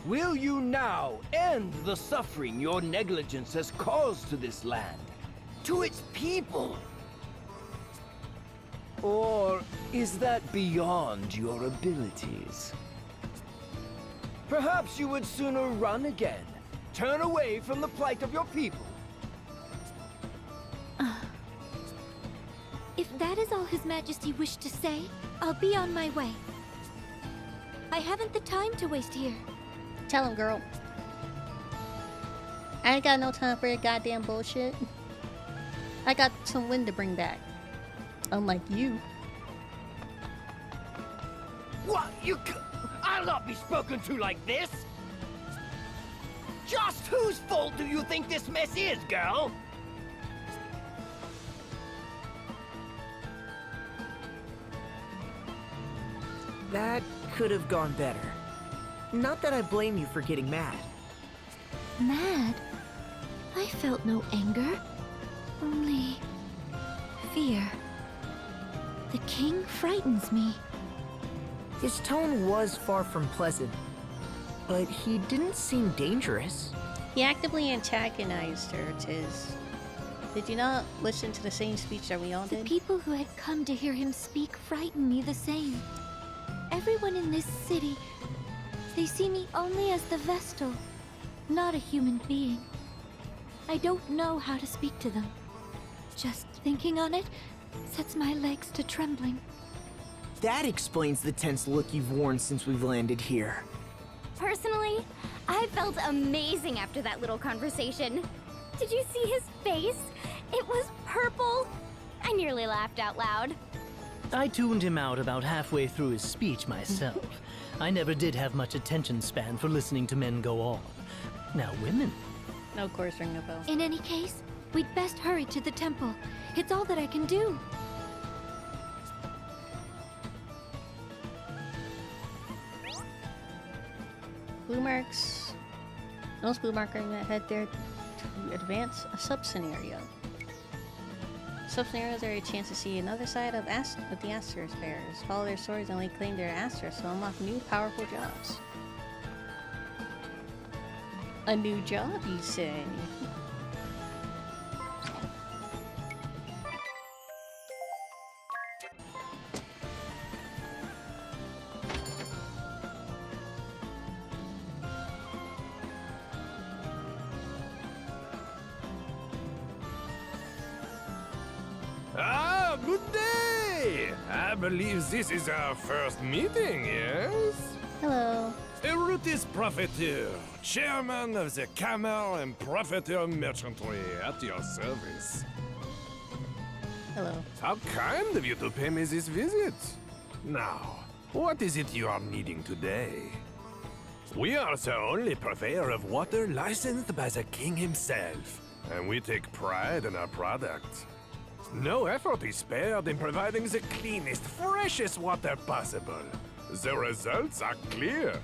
will you now end the suffering your negligence has caused to this land, to its people? Or is that beyond your abilities? Perhaps you would sooner run again, turn away from the plight of your people. If that is all His Majesty wished to say, I'll be on my way. I haven't the time to waste here. Tell him, girl. I ain't got no time for your goddamn bullshit. I got some wind to bring back. Unlike you. What? I'll not be spoken to like this! Just whose fault do you think this mess is, girl? That could have gone better. Not that I blame you for getting mad. Mad? I felt no anger. Only... fear. The king frightens me. His tone was far from pleasant, but he didn't seem dangerous. He actively antagonized her, Tiz. Did you not listen to the same speech that we all The did? people who had come to hear him speak frighten me the same. Everyone in this city, they see me only as the Vestal, not a human being. I don't know how to speak to them. Just thinking on it sets my legs to trembling. That explains the tense look you've worn since we've landed here. Personally, I felt amazing after that little conversation. Did you see his face? It was purple. I nearly laughed out loud. I tuned him out about halfway through his speech myself. I never did have much attention span for listening to men go on. Now women. No, of course, ring a bell. In any case, we'd best hurry to the temple. It's all that I can do. Blue marks. Those blue marks are gonna head there to advance a sub-scenario. Sub-scenarios are a chance to see another side of the Astros bearers, follow their stories, and lay claim to their Astros to unlock new powerful jobs. A new job, you say? Ah, good day! I believe this is our first meeting, yes? Hello. Erutis Profiteer, chairman of the Camel and Profiteer Merchantry, at your service. Hello. How kind of you to pay me this visit. Now, what is it you are needing today? We are the only purveyor of water licensed by the king himself, and we take pride in our product. No effort is spared in providing the cleanest, freshest water possible. The results are clear.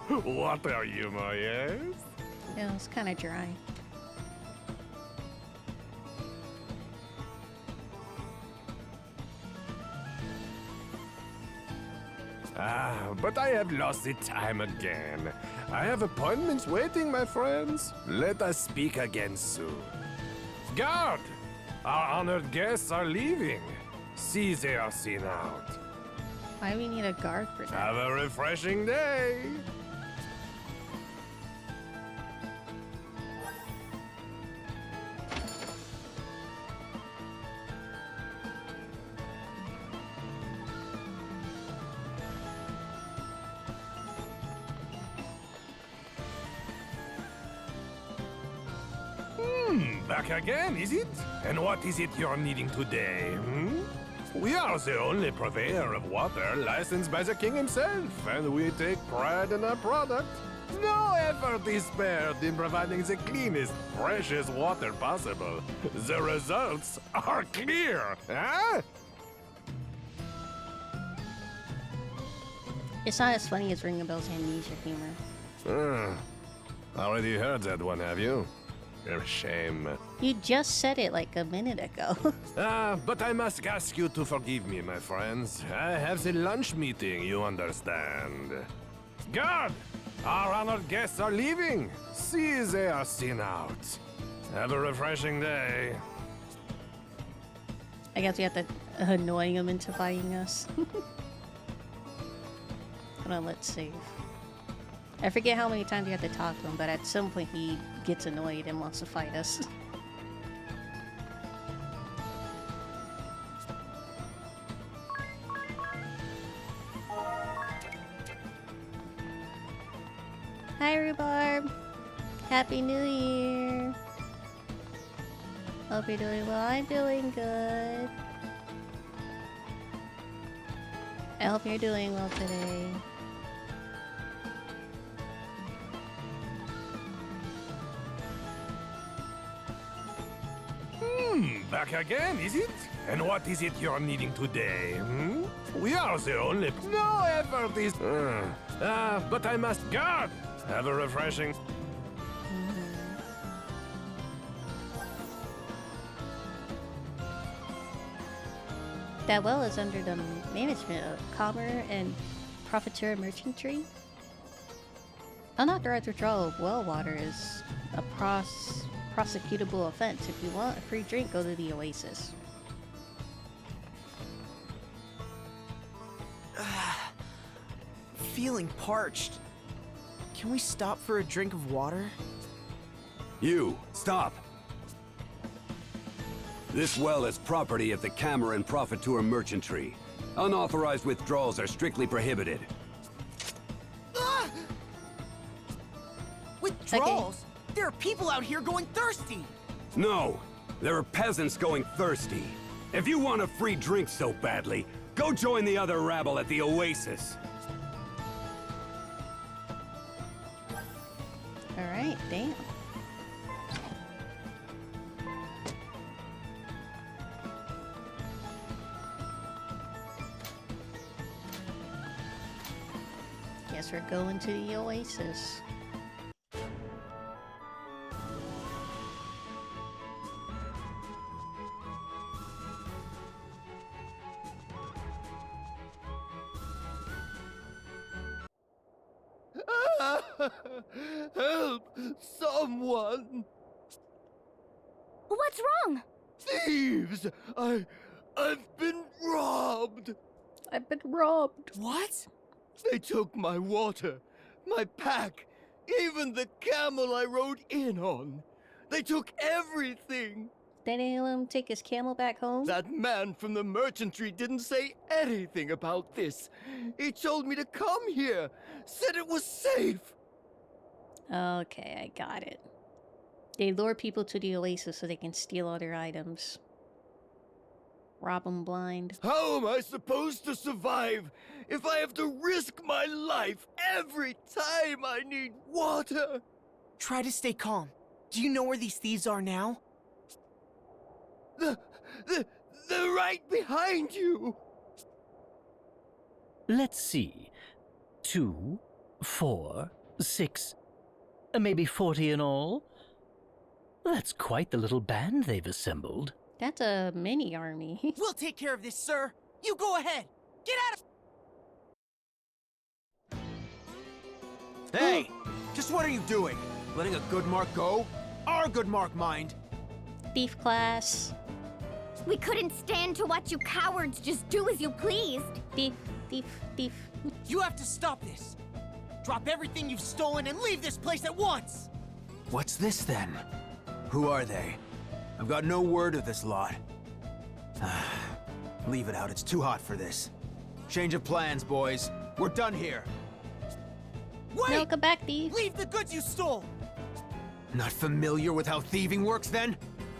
Water humor, yes? Yeah, it's kind of dry. Ah, but I have lost the time again. I have appointments waiting, my friends. Let us speak again soon. Guard! Our honored guests are leaving. See they are seen out. Why do we need a guard for that? Have a refreshing day. Back again, is it? And what is it you're needing today, hmm? We are the only purveyor of water licensed by the king himself, and we take pride in our product. No effort is spared in providing the cleanest, freshest water possible. The results are clear, huh? It's not as funny as Ring a Bell's amnesia humor. Already heard that one, have you? A shame. You just said it like a minute ago. But I must ask you to forgive me, my friends. I have the lunch meeting, you understand. Guard! Our honored guests are leaving. See they are seen out. Have a refreshing day. I guess we have to annoy him into fighting us. Hold on, let's save. I forget how many times you have to talk to him, but at some point he gets annoyed and wants to fight us. Hi, Rhubarb. Happy New Year. Hope you're doing well. I'm doing good. I hope you're doing well today. Back again, is it? And what is it you're needing today, hmm? We are the only... No effort is... but I must guard. Have a refreshing... That well is under the management of Commer and Profiteer Merchantry. Unauthorized withdrawal of well water is a prosecutable offense. If you want a free drink, go to the Oasis. Feeling parched. Can we stop for a drink of water? You, stop! This well is property of the Cameron Profiteer Merchantry. Unauthorized withdrawals are strictly prohibited. Ah! Withdrawals? Okay. There are people out here going thirsty! No, there are peasants going thirsty. If you want a free drink so badly, go join the other rabble at the Oasis. Alright, damn. Guess we're going to the Oasis. Help! Someone! What's wrong? Thieves! I've been robbed! I've been robbed. What? They took my water, my pack, even the camel I rode in on. They took everything. They didn't let him take his camel back home? That man from the merchantry didn't say anything about this. He told me to come here, said it was safe. Okay, I got it. They lure people to the Oasis so they can steal all their items. Rob them blind. How am I supposed to survive if I have to risk my life every time I need water? Try to stay calm. Do you know where these thieves are now? They're right behind you! Let's see. 2, 4, 6, maybe 40 in all. That's quite the little band they've assembled. That's a mini army. We'll take care of this, sir. You go ahead. Get out of... Hey! Just what are you doing? Letting a good mark go? Our good mark, mind. Thief class. We couldn't stand to watch you cowards just do as you pleased. Thief, thief, thief. You have to stop this. Drop everything you've stolen and leave this place at once! What's this then? Who are they? I've got no word of this lot. Leave it out, it's too hot for this. Change of plans, boys. We're done here. Wait! No, come back, thief. Leave the goods you stole! Not familiar with how thieving works, then?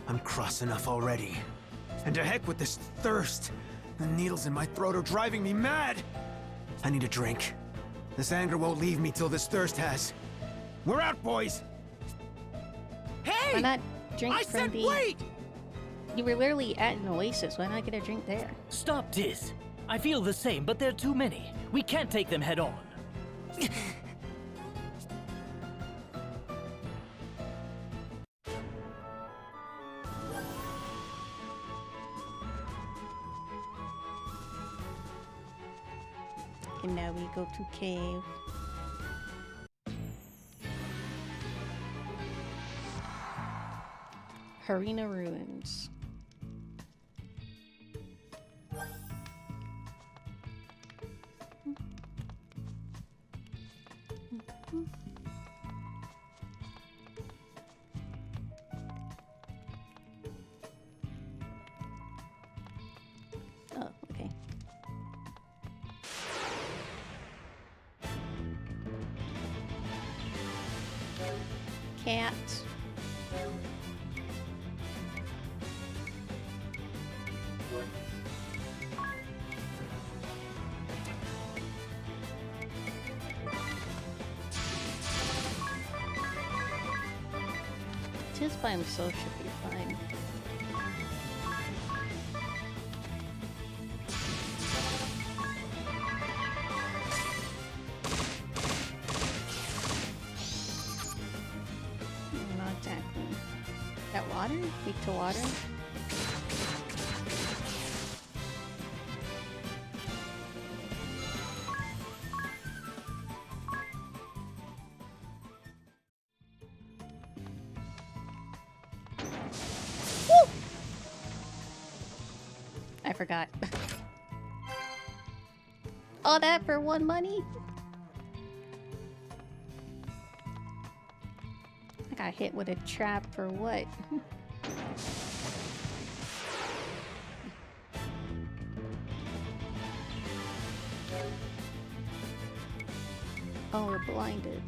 I'm cross enough already. And to heck with this thirst. The needles in my throat are driving me mad. I need a drink. This anger won't leave me till this thirst has. We're out, boys! Hey! Why not drink I from said the... wait! You were literally at an Oasis. Why not get a drink there? Stop this. I feel the same, but there are too many. We can't take them head on. And now we go to cave. Harina Ruins. Oh, okay. Cat. Tis by himself should be fine. Not exactly. That water? Weak to water? forgot. All that for 1 money? I got hit with a trap for what? Oh, we're blinded.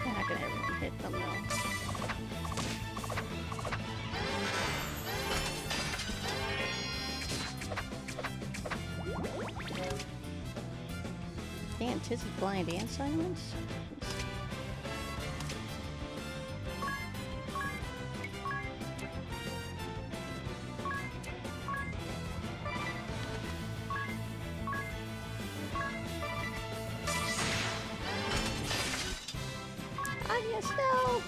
Not gonna everyone hit them though. Damn, Tiz is blind and silence? Yes, no!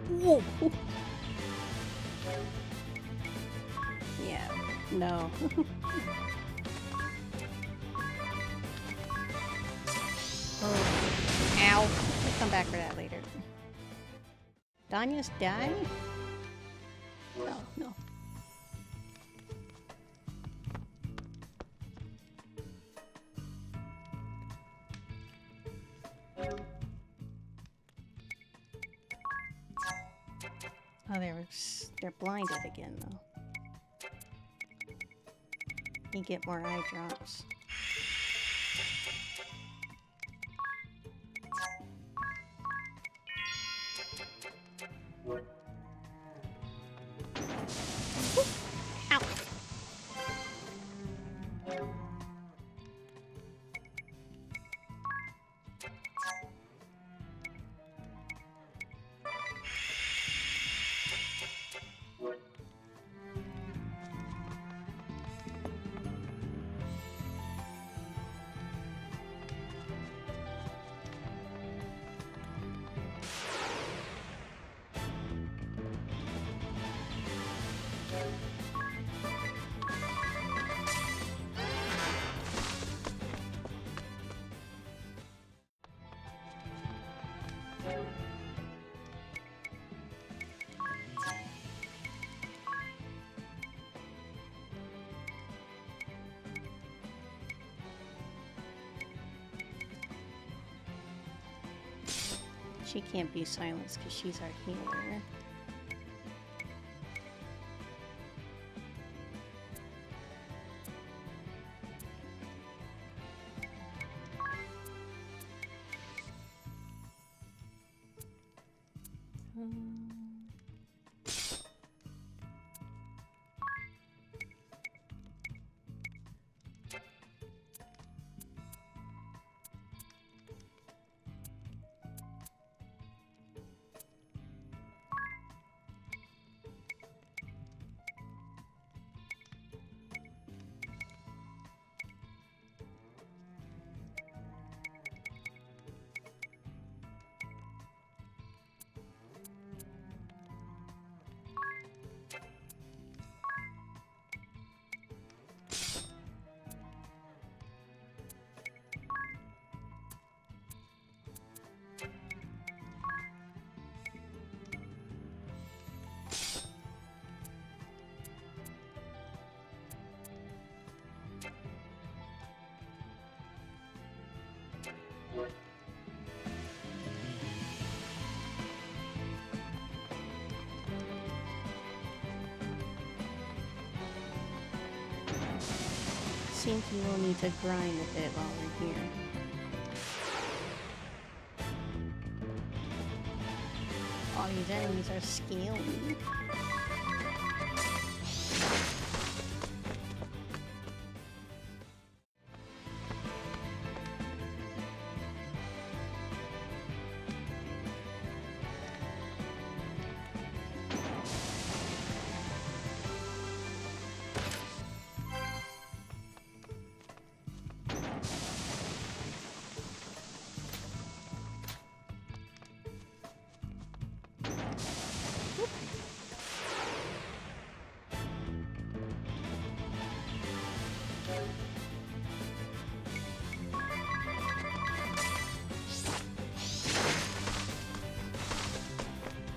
Whoa! Yeah, no. Oh, ow. We'll come back for that later. Danya's dying? No, no. Oh, they're blinded again, though. You get more eye drops. Ow! She can't be silenced because she's our healer. Seems we will need to grind a bit while we're here. All these enemies are scaly.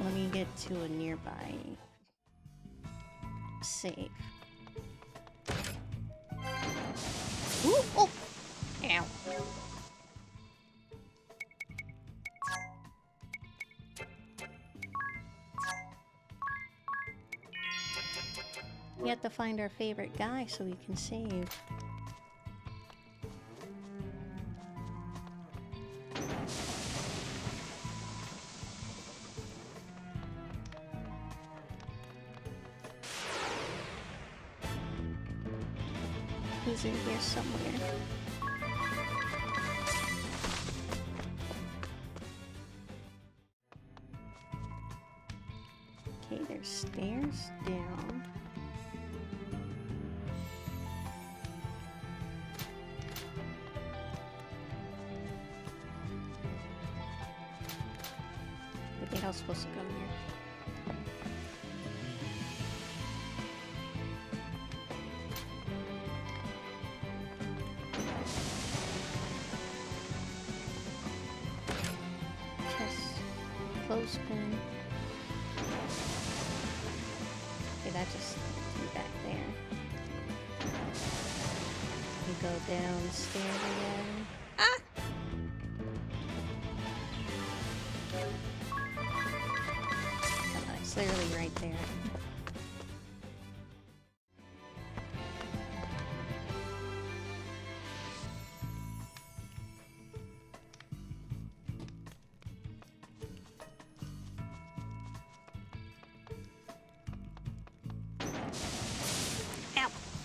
Let me get to a nearby save. Ooh, oh! Ow. We have to find our favorite guy so we can save. He's in here somewhere. Okay, there's stairs down. I think I was supposed to come here. Clothespin. Okay, that just takes me back there. We go downstairs again. Ah! Come on, it's literally right there.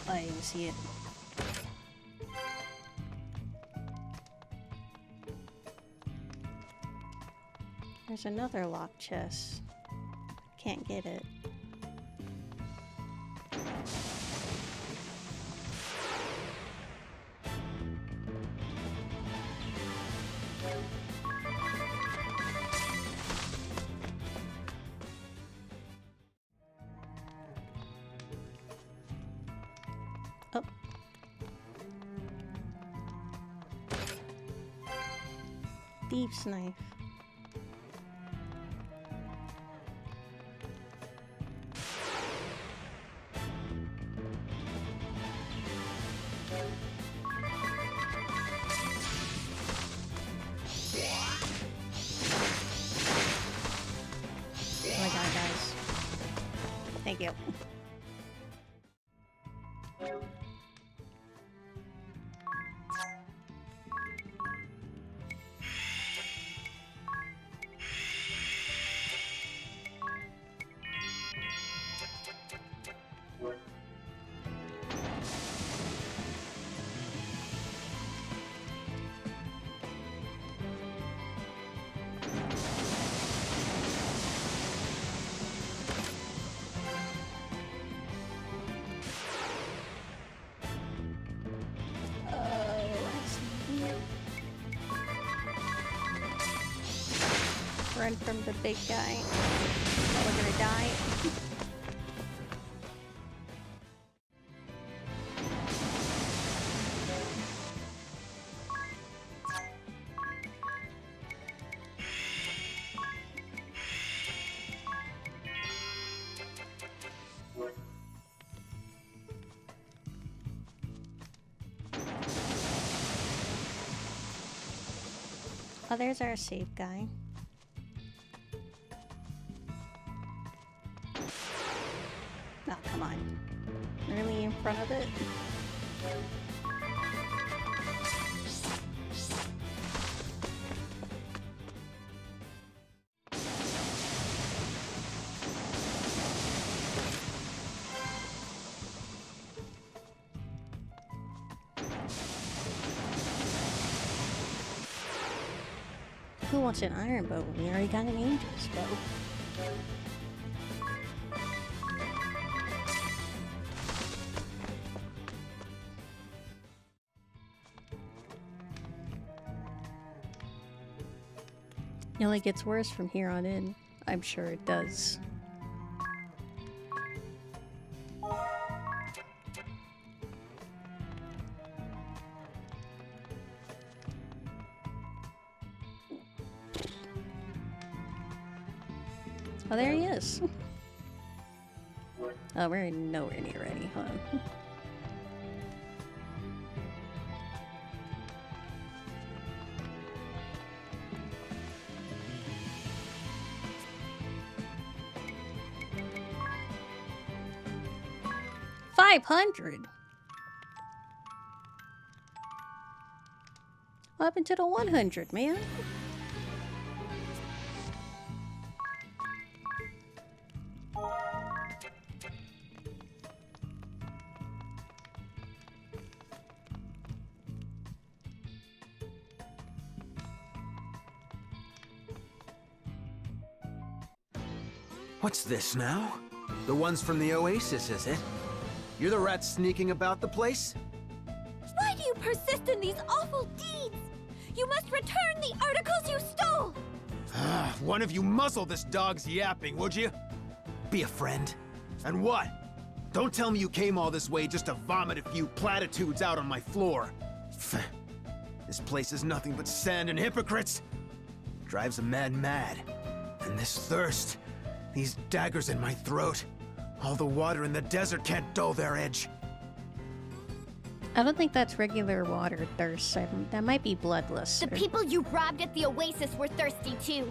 I didn't see it. There's another locked chest. Can't get it. Oh. Thief's knife. Oh my god, guys. Thank you. Run from the big guy. Oh, we're gonna die. Oh, there's our safe guy. Oh, come on. Really in front of it? Who wants an iron bow? We already got an angel's bow. It only gets worse from here on in. I'm sure it does. Oh, there he is. Oh, we're nowhere near ready, huh? $500. What happened to the 100, man? What's this now? The ones from the Oasis, is it? You're the rat sneaking about the place? Why do you persist in these awful deeds? You must return the articles you stole! One of you muzzle this dog's yapping, would you? Be a friend. And what? Don't tell me you came all this way just to vomit a few platitudes out on my floor. This place is nothing but sand and hypocrites. Drives a man mad. And this thirst, these daggers in my throat. All the water in the desert can't dull their edge. I don't think that's regular water thirst. That might be bloodlust. The people you robbed at the Oasis were thirsty too.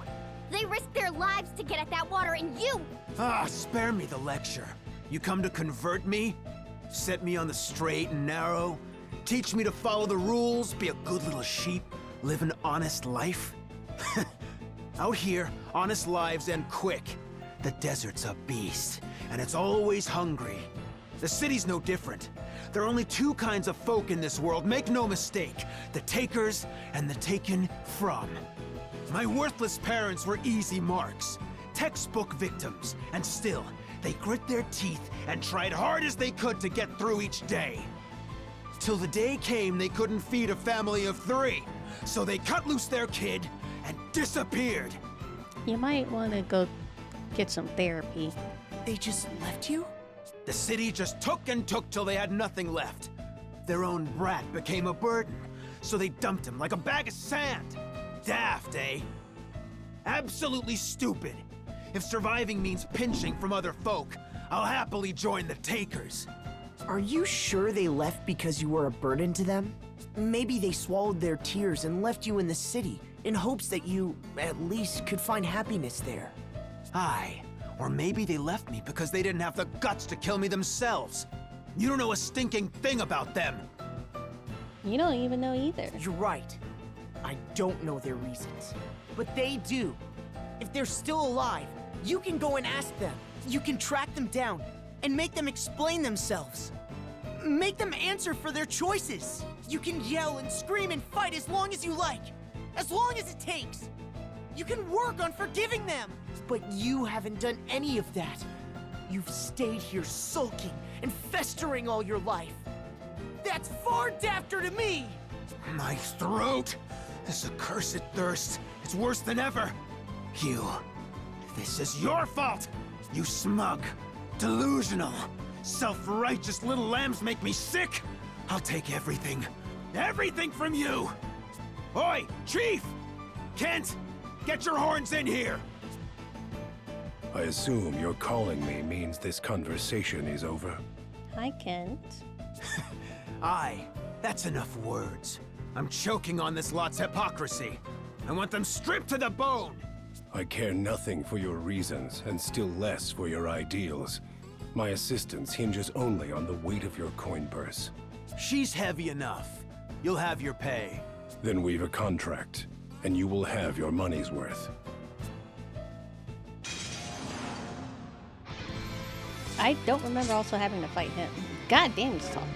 They risked their lives to get at that water, and you... Spare me the lecture. You come to convert me? Set me on the straight and narrow? Teach me to follow the rules, be a good little sheep, live an honest life? Out here, honest lives end quick. The desert's a beast, and it's always hungry. The city's no different. There are only two kinds of folk in this world, make no mistake. The takers and the taken from. My worthless parents were easy marks, textbook victims, and still, they grit their teeth and tried hard as they could to get through each day. Till the day came they couldn't feed a family of 3, so they cut loose their kid and disappeared. You might want to go get some therapy. They just left you? The city just took and took till they had nothing left. Their own brat became a burden, so they dumped him like a bag of sand. Daft, eh? Absolutely stupid. If surviving means pinching from other folk, I'll happily join the takers. Are you sure they left because you were a burden to them? Maybe they swallowed their tears and left you in the city in hopes that you, at least, could find happiness there. Aye. Or maybe they left me because they didn't have the guts to kill me themselves. You don't know a stinking thing about them. You don't even know either. You're right. I don't know their reasons. But they do. If they're still alive, you can go and ask them. You can track them down and make them explain themselves. Make them answer for their choices. You can yell and scream and fight as long as you like. As long as it takes. You can work on forgiving them. But you haven't done any of that. You've stayed here sulking and festering all your life. That's far dafter to me! My throat! This accursed thirst. It's worse than ever. You. This is your fault! You smug, delusional, self-righteous little lambs make me sick! I'll take everything. Everything from you! Oi, Chief! Kent! Get your horns in here! I assume your calling me means this conversation is over. Hi, Kent. Aye, that's enough words. I'm choking on this lot's hypocrisy. I want them stripped to the bone! I care nothing for your reasons, and still less for your ideals. My assistance hinges only on the weight of your coin purse. She's heavy enough. You'll have your pay. Then we've a contract, and you will have your money's worth. I don't remember also having to fight him. God damn, he's tall.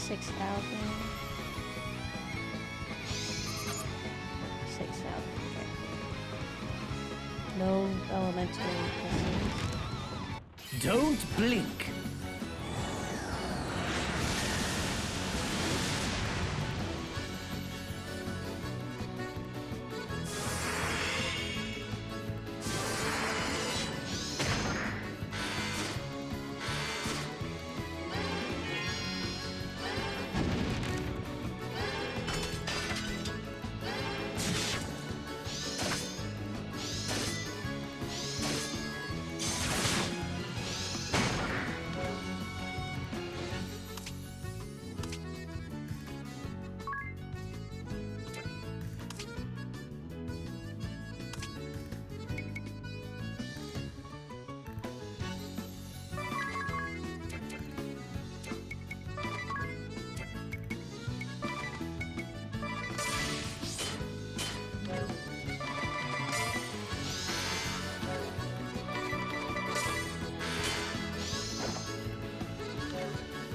$6,000. 6,000. Okay. No elemental things. Don't blink.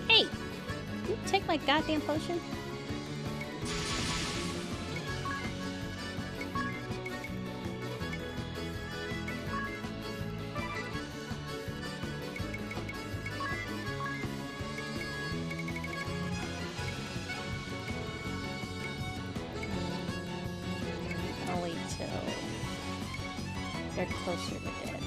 Hey! You take my goddamn potion? I'll wait till they're closer to dead.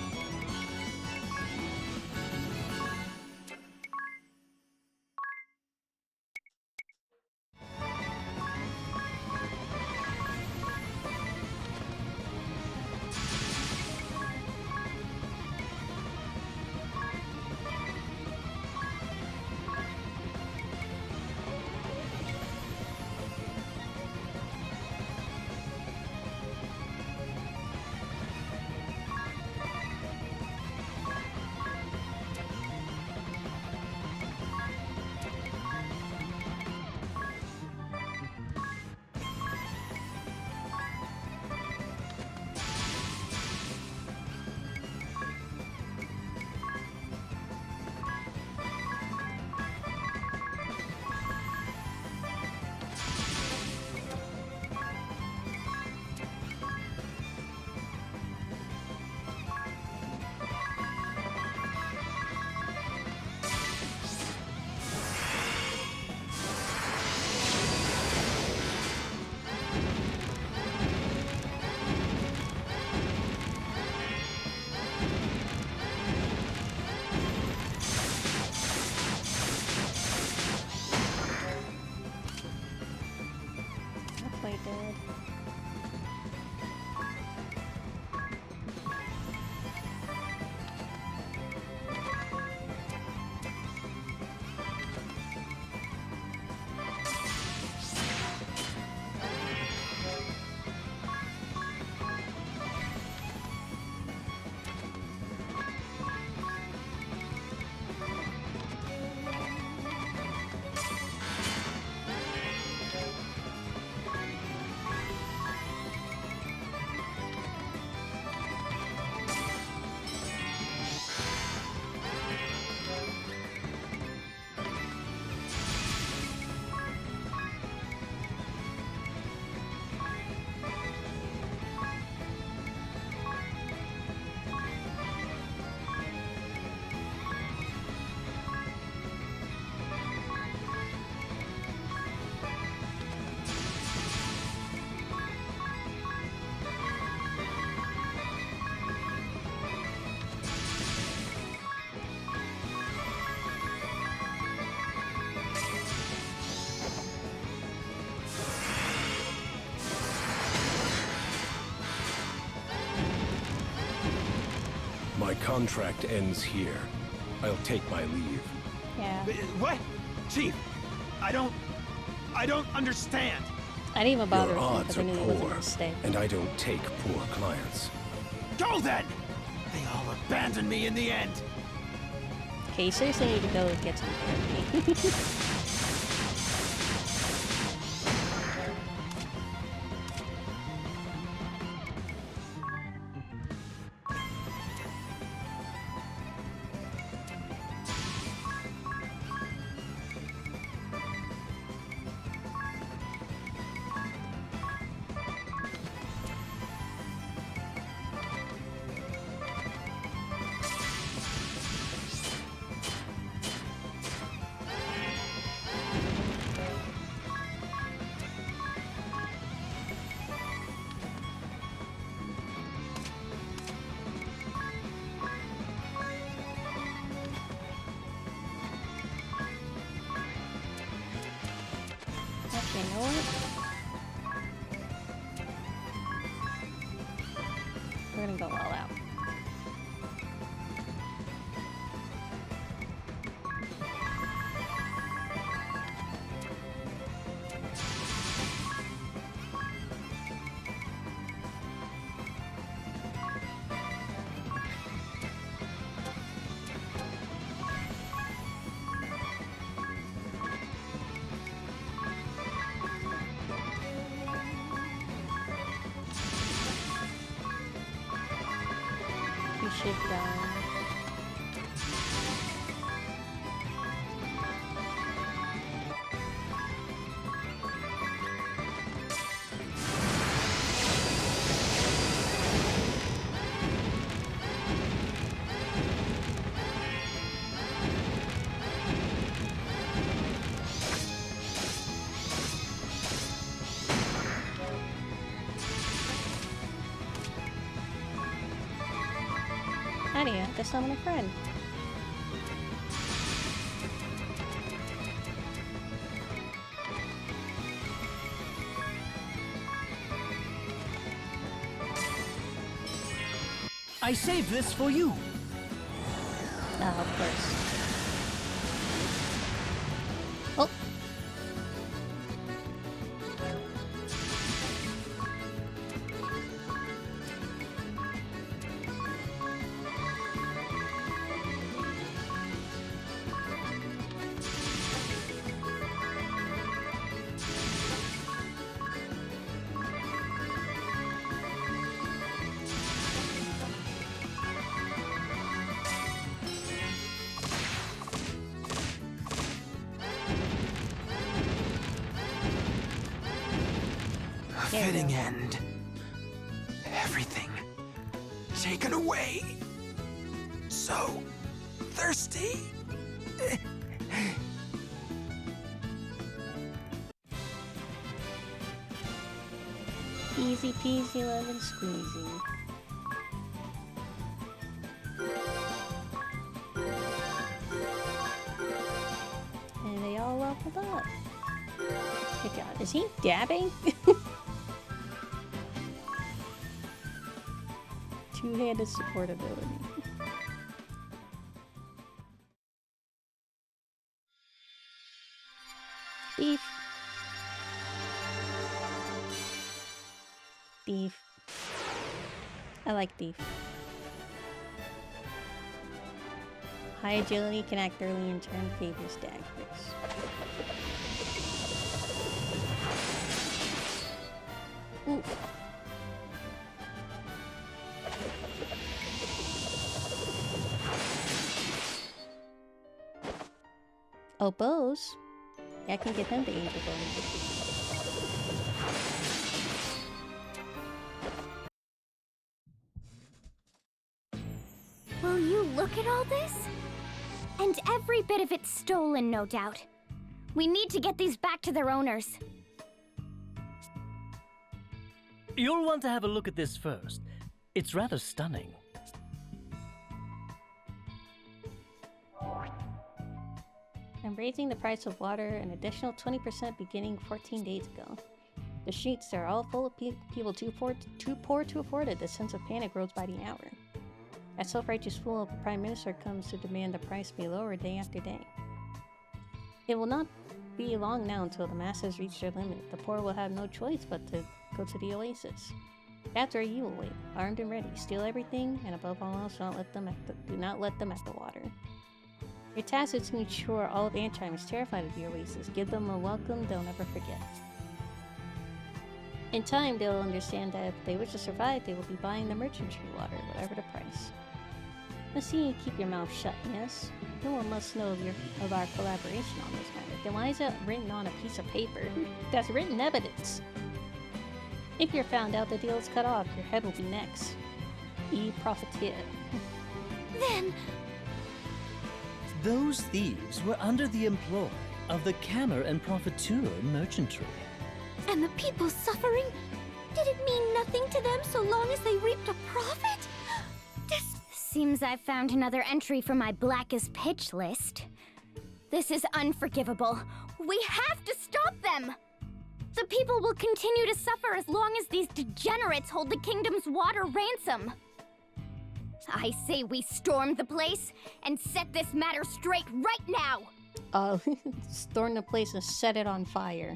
dead. My contract ends here. I'll take my leave. Yeah. What? Chief, I don't understand. I didn't even bother Your with him odds because I are knew he wasn't poor, gonna stay. and I don't take poor clients. Go then! They all abandoned me in the end. Okay, you seriously need to go get some therapy. Okay, you know what? We're gonna go all out. You should die. How do you have to summon a friend? I saved this for you. Oh, of course. Oh. A fitting end. Everything taken away. So thirsty. Easy peasy lemon squeezy. And they all leveled up. Good God, is he dabbing? Two-handed supportability. Beef. Beef. I like beef. High agility can act early in turn, favors daggers. Ooh. Oh, bows? Yeah, I can get them the angel bow now. Will you look at all this? And every bit of it's stolen, no doubt. We need to get these back to their owners. You'll want to have a look at this first. It's rather stunning. I'm raising the price of water an additional 20% beginning 14 days ago. The streets are all full of people too poor to afford it. The sense of panic grows by the hour. That self-righteous fool of a prime minister comes to demand the price be lowered day after day. It will not be long now until the masses reach their limit. The poor will have no choice but to go to the oasis. That's where you will wait, armed and ready. Steal everything, and above all else, do not let them at the water. Your task is to ensure all of Antime is terrified of the oasis. Give them a welcome they'll never forget. In time, they'll understand that if they wish to survive, they will be buying the merchant tree water, whatever the price. Let's see you keep your mouth shut, yes? No one must know of our collaboration on this matter. Then why is it written on a piece of paper? That's written evidence! If you're found out, the deal is cut off. Your head will be next. E profiteer. Then... Those thieves were under the employ of the Cammer and Profiteur merchantry. And the people suffering? Did it mean nothing to them so long as they reaped a profit? Seems I've found another entry for my black as pitch list. This is unforgivable. We have to stop them! The people will continue to suffer as long as these degenerates hold the kingdom's water ransom. I say we storm the place and set this matter straight right now! Storm the place and set it on fire.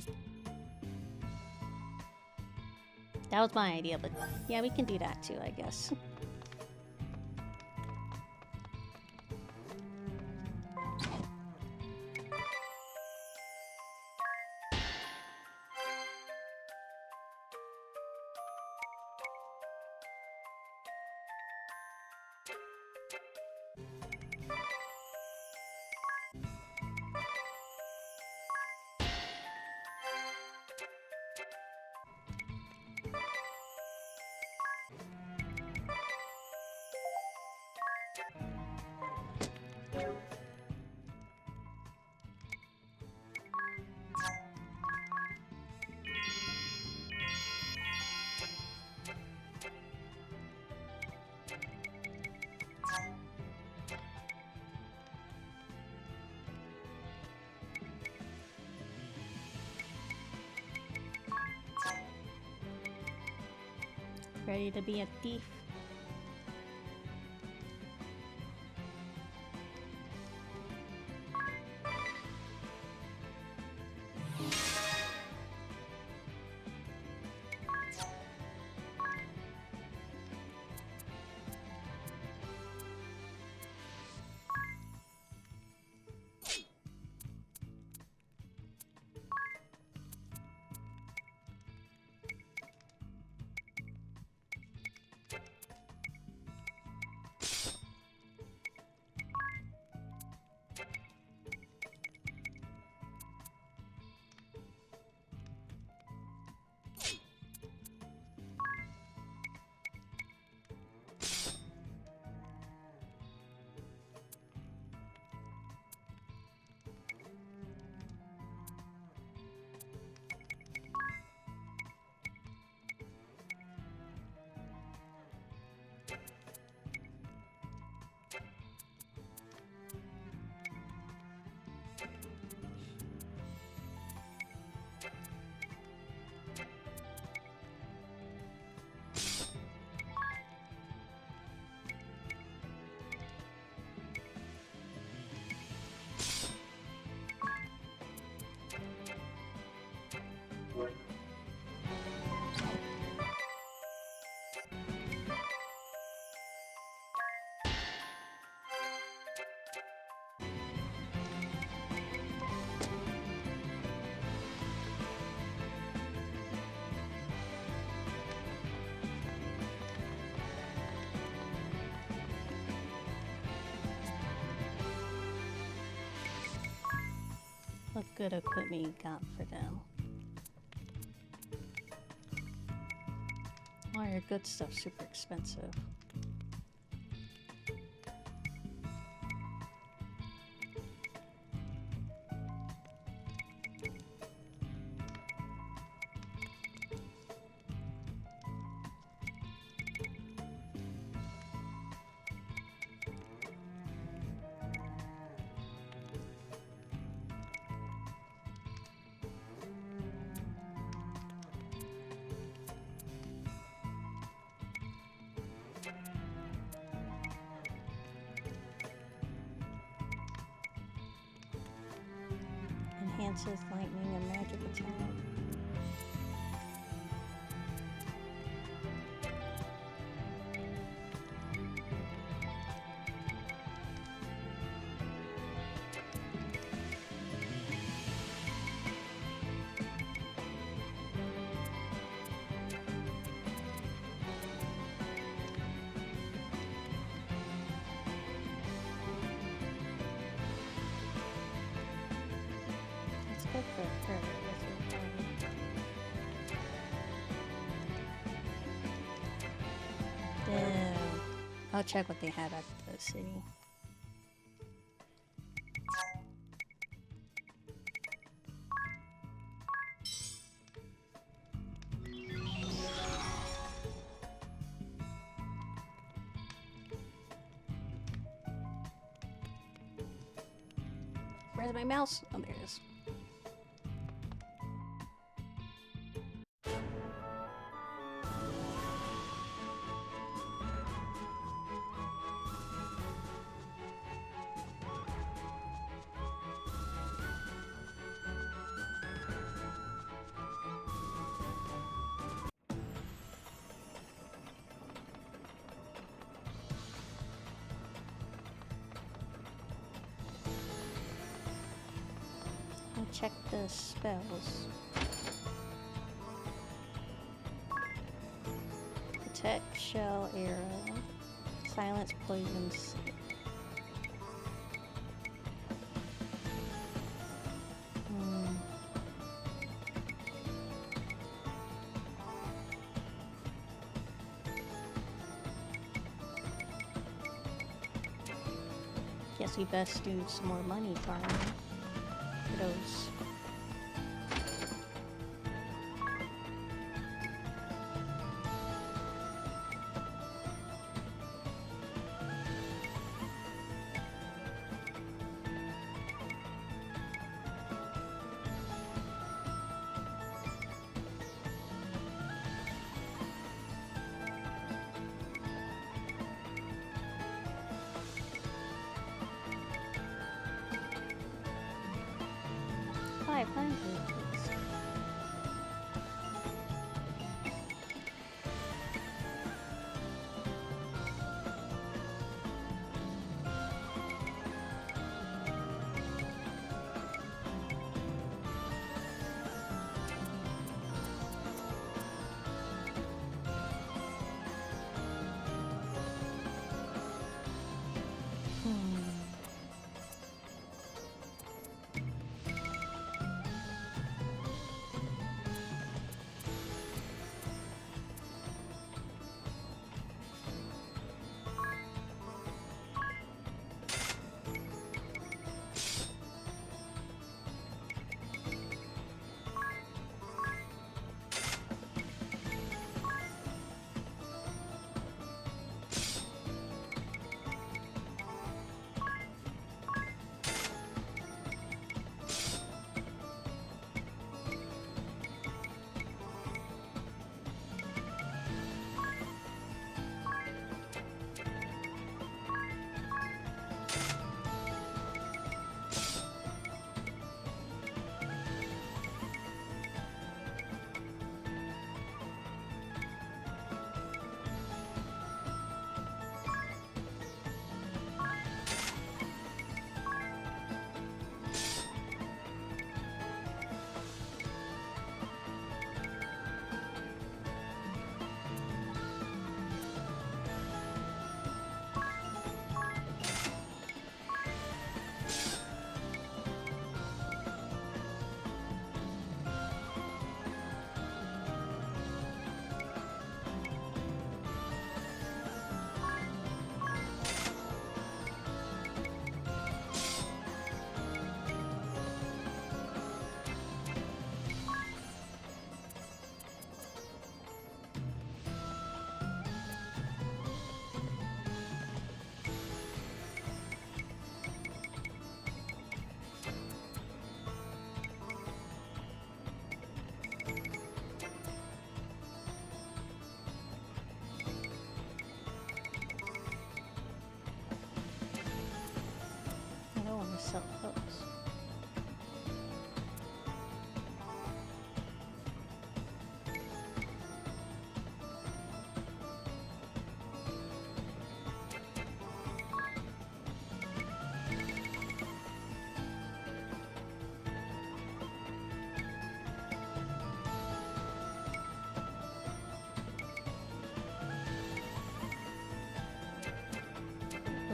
That was my idea, but yeah, we can do that too, I guess. Ready to be a thief. What good equipment you got for them? All your good stuff's super expensive. Enhances lightning and magic attack. It's good for her. Yeah. I'll check what they have at the city. Where's my mouse? Oh, there it is. I'll check the spells. Protect, shell, arrow, silence, poison, sleep. Guess we best do some more money farming for those. Hi, pine trees.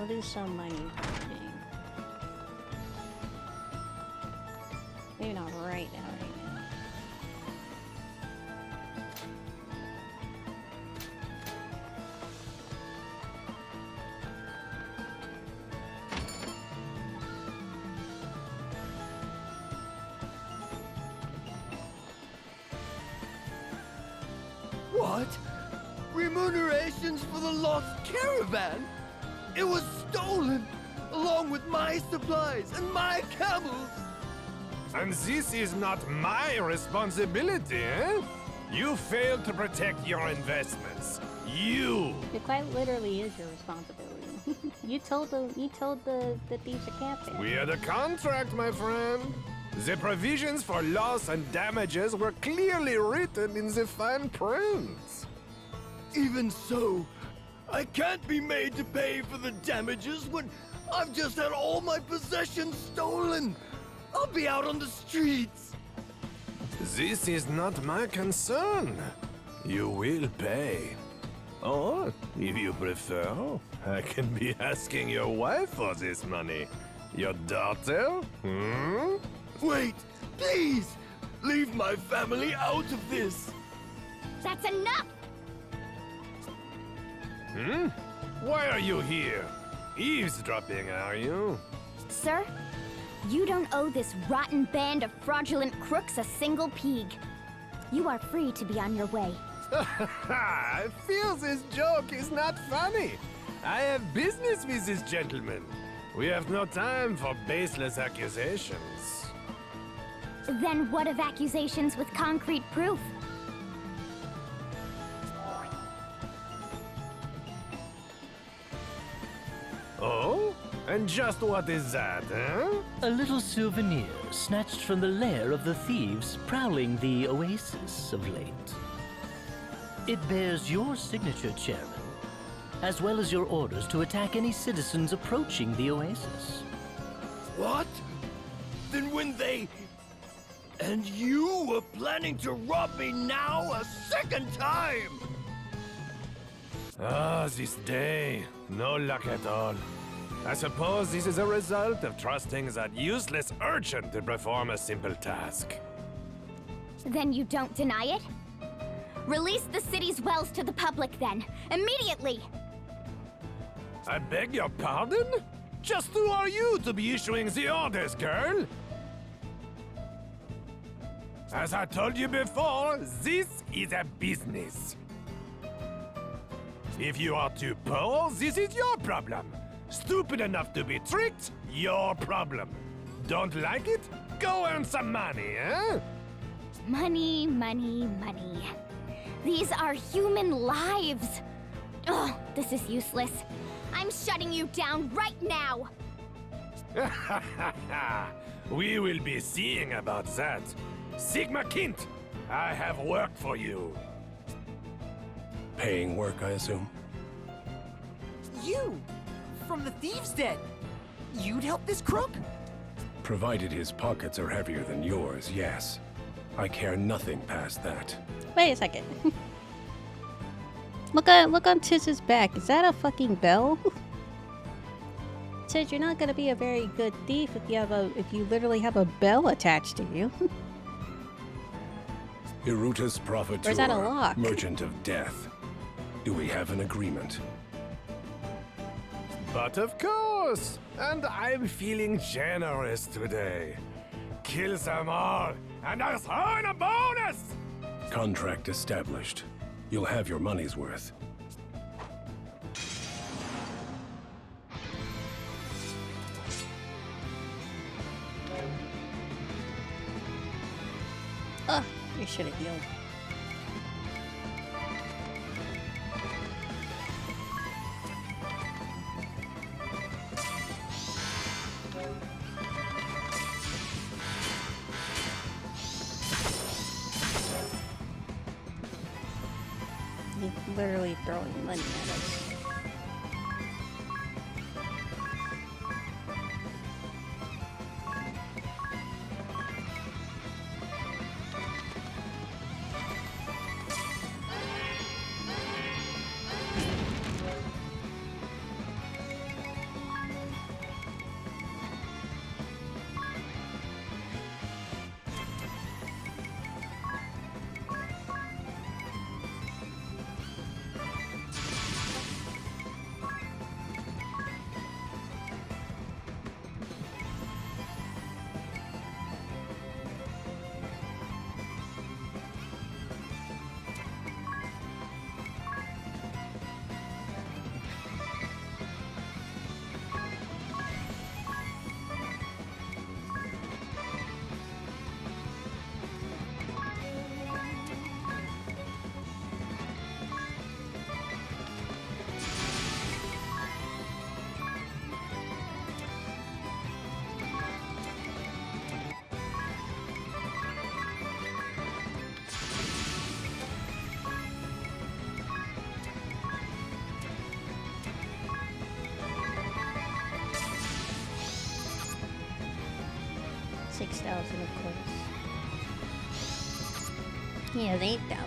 I'll do some money thing. Maybe not right now, What? Remunerations for the lost caravan? It was stolen, along with my supplies and my camels. And this is not my responsibility, eh? You failed to protect your investments. You! It quite literally is your responsibility. you told the thieves to camp there. We had a contract, my friend. The provisions for loss and damages were clearly written in the fine print. Even so, I can't be made to pay for the damages when I've just had all my possessions stolen. I'll be out on the streets. This is not my concern. You will pay. Or, if you prefer, I can be asking your wife for this money. Your daughter? Hmm? Wait, please! Leave my family out of this! That's enough! Hmm? Why are you here? Eavesdropping, are you? Sir, you don't owe this rotten band of fraudulent crooks a single peeg. You are free to be on your way. I feel this joke is not funny. I have business with this gentleman. We have no time for baseless accusations. Then what of accusations with concrete proof? Oh? And just what is that, huh? A little souvenir snatched from the lair of the thieves prowling the oasis of late. It bears your signature, Chairman, as well as your orders to attack any citizens approaching the oasis. What? Then when they... And you were planning to rob me now a second time! Ah, this day. No luck at all. I suppose this is a result of trusting that useless urchin to perform a simple task. Then you don't deny it? Release the city's wells to the public then, immediately! I beg your pardon? Just who are you to be issuing the orders, girl? As I told you before, this is a business. If you are too poor, this is your problem. Stupid enough to be tricked, your problem. Don't like it? Go earn some money, eh? Money, money, money. These are human lives. Ugh, this is useless. I'm shutting you down right now. We will be seeing about that. Sigma Kint, I have work for you. Paying work, I assume. You! From the Thieves' Den! You'd help this crook? Provided his pockets are heavier than yours, yes. I care nothing past that. Wait a second. look on Tiz's back. Is that a fucking bell? Tiz, you're not gonna be a very good thief if you literally have a bell attached to you. Irutus Prophetur, Or is that a lock? Merchant of Death. Do we have an agreement? But of course! And I'm feeling generous today. Kill them all, and I'll throw in a bonus! Contract established. You'll have your money's worth. Ugh, you should have healed. He's literally throwing money at us. of course. Yeah, the 8,000.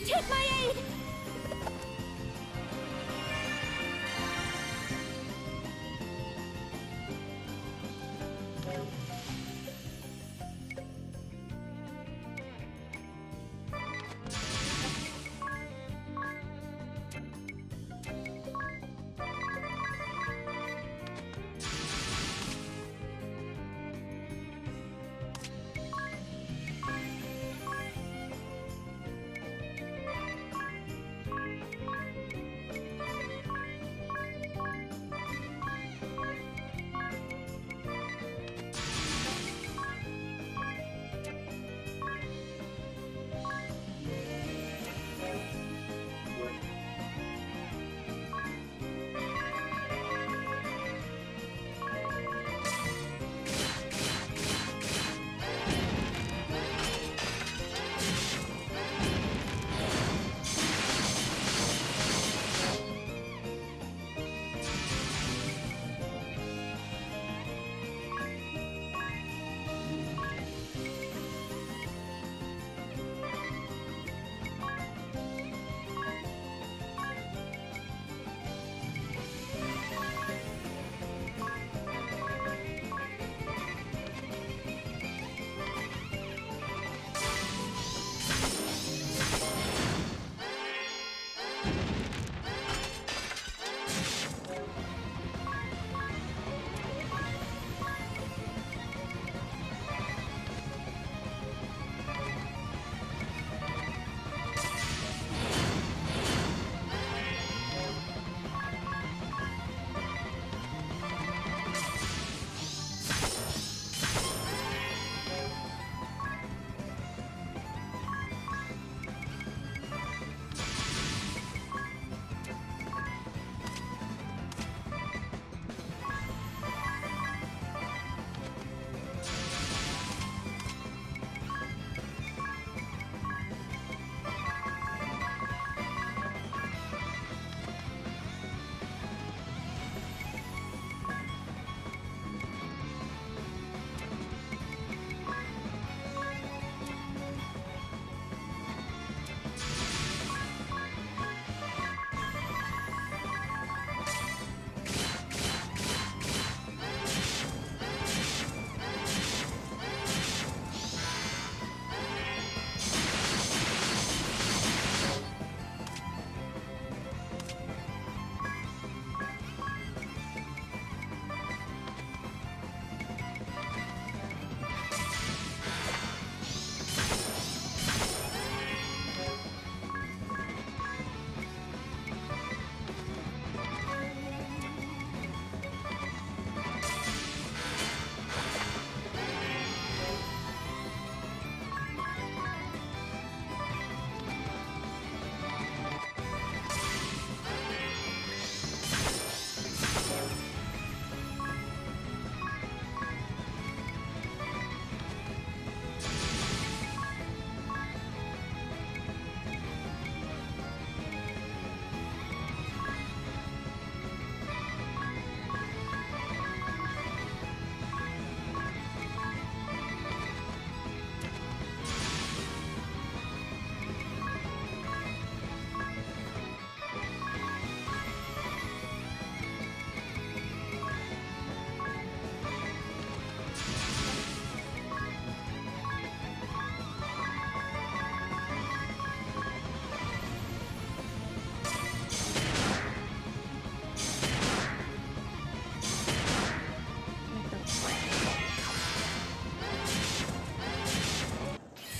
Take my aid!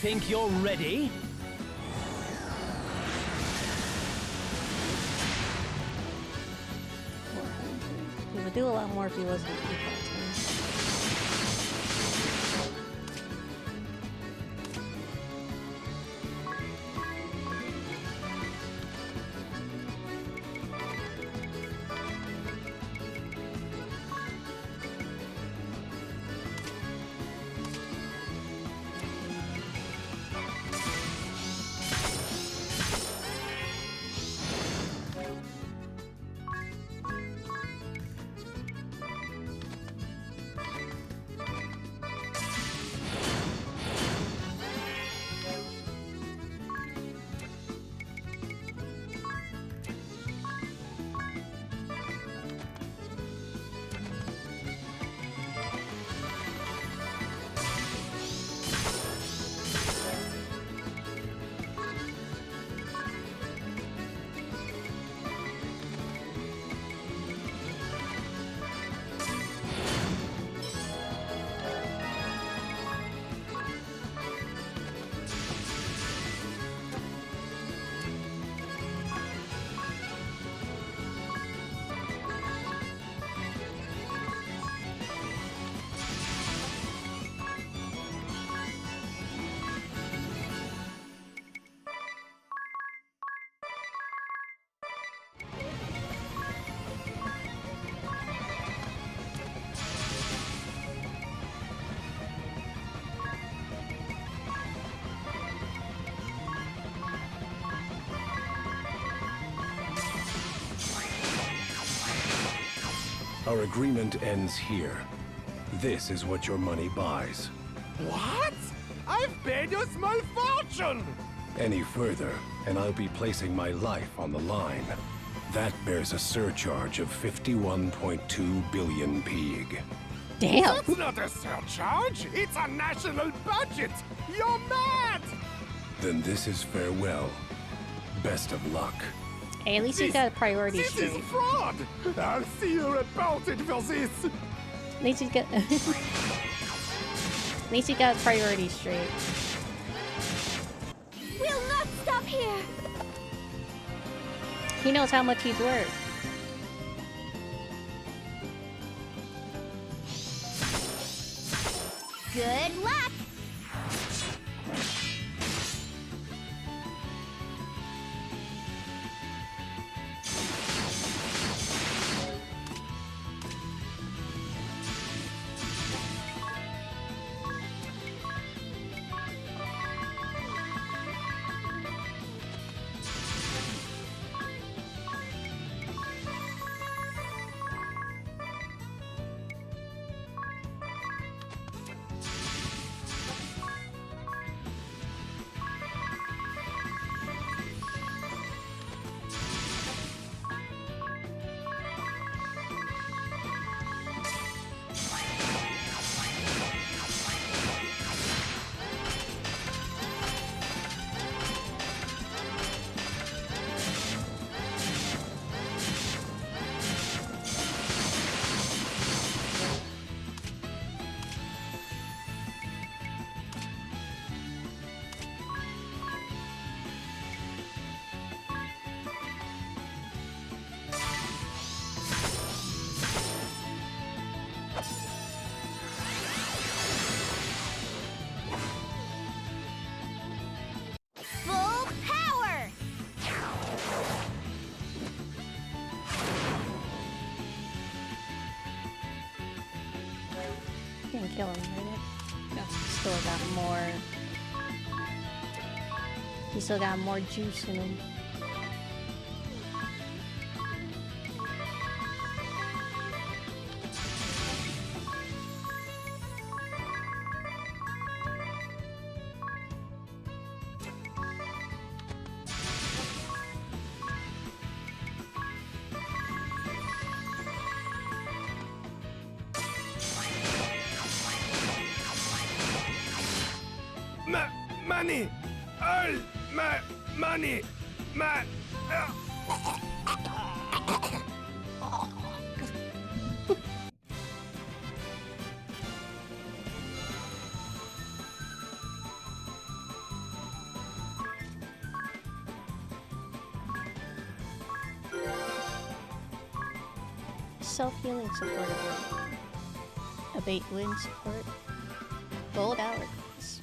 Think you're ready? would do a lot more if he wasn't defaulting. Our agreement ends here. This is what your money buys. What? I've paid you a small fortune! Any further, and I'll be placing my life on the line. That bears a surcharge of 51.2 billion pig. Damn. That's not a surcharge! It's a national budget! You're mad! Then this is farewell. Best of luck. Hey, at least he got priorities This straight. is fraud! I'll see you reported for this! At least he got at least he got priorities straight. We'll not stop here! He knows how much he's worth. Good luck! Full power! Didn't kill him, did it? No, still got more. He still got more juice in him. Money! All my money! My... self-healing support ability. Abate wind support. Gold allergies.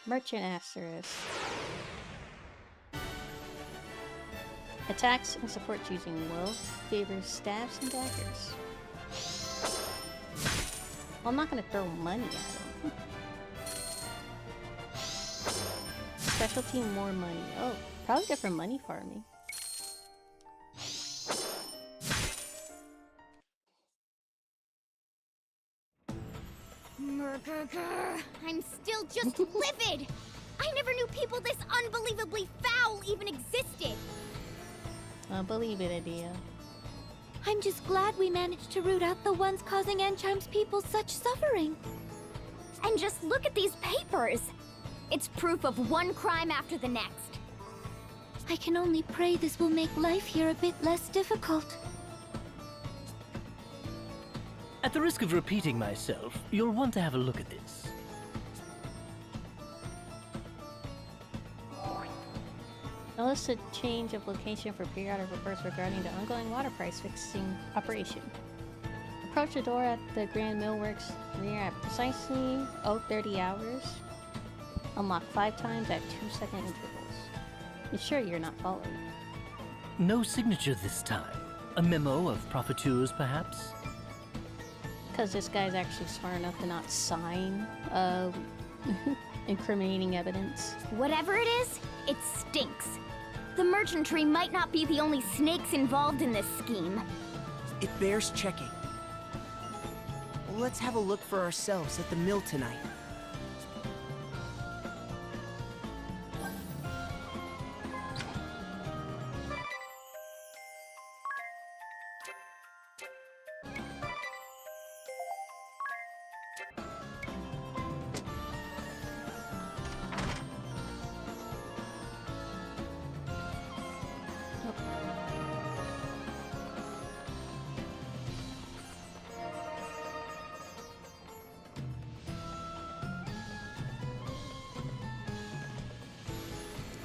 Merchant Asterisk. Attacks and supports using will. Favors staves and daggers. Well, I'm not gonna throw money at him. Specialty more money. Oh, probably good for money farming. I'm still just livid! I never knew people this unbelievably foul even existed! I believe it, Adia. I'm just glad we managed to root out the ones causing Ansheim's people such suffering. And just look at these papers! It's proof of one crime after the next. I can only pray this will make life here a bit less difficult. At the risk of repeating myself, you'll want to have a look at this. Notice a change of location for periodic reports regarding the ongoing water price fixing operation. Approach the door at the Grand Millworks rear at precisely 0:30 hours. Unlock 5 times at 2-second intervals. Ensure you're not followed. No signature this time. A memo of profiteers, perhaps? Because this guy's actually smart enough to not sign incriminating evidence. Whatever it is, it stinks. The merchantry might not be the only snakes involved in this scheme. It bears checking. Let's have a look for ourselves at the mill tonight.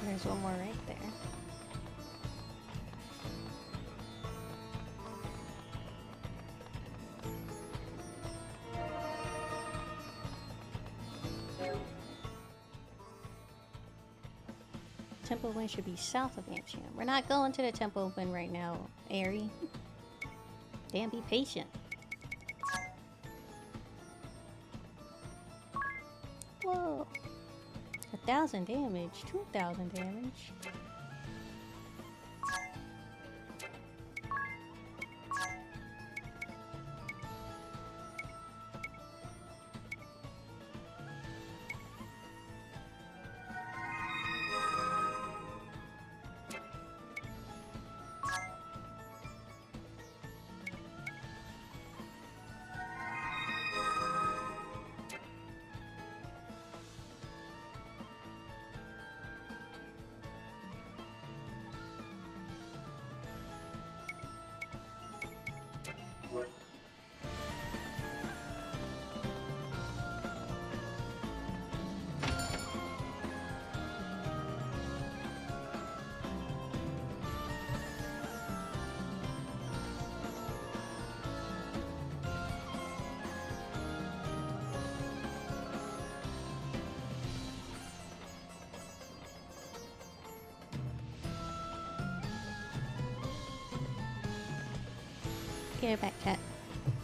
There's one more right there. Temple Wind should be south of Ansheim. We're not going to the Temple Wind right now, Aerie. Damn, be patient. Whoa. 1,000 damage, 2,000 damage. Get her back, cat.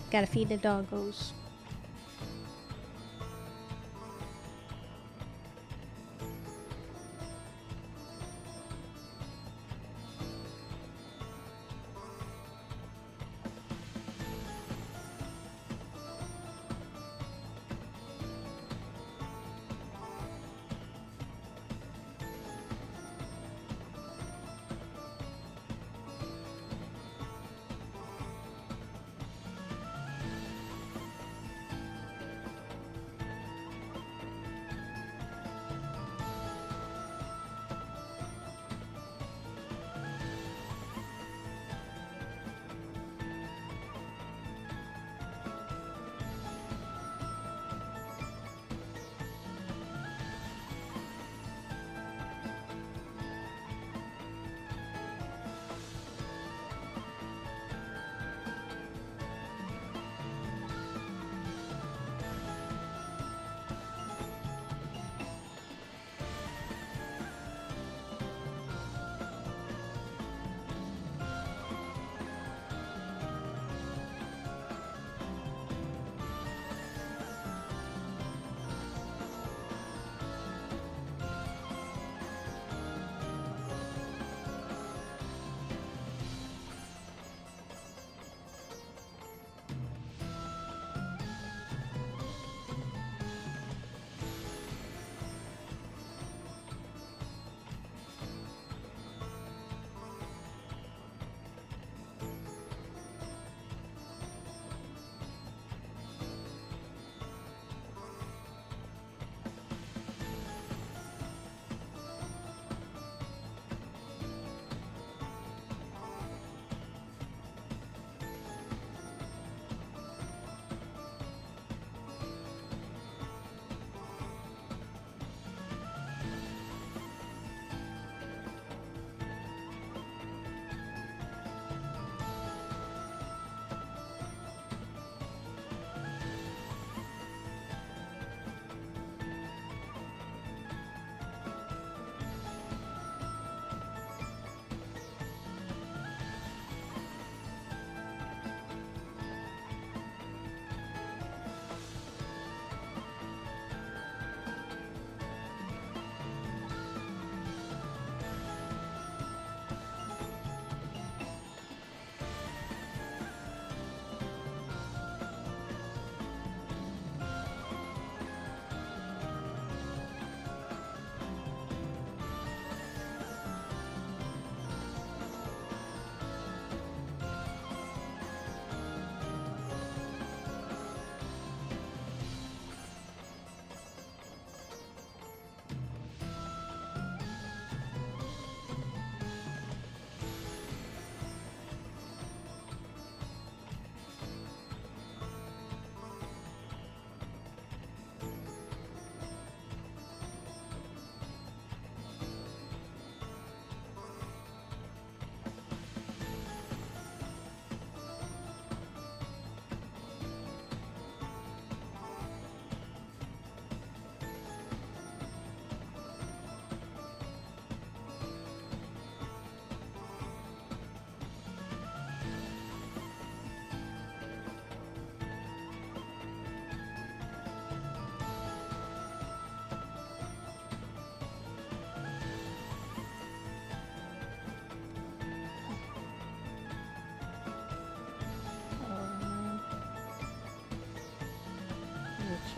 Gotta feed the doggos.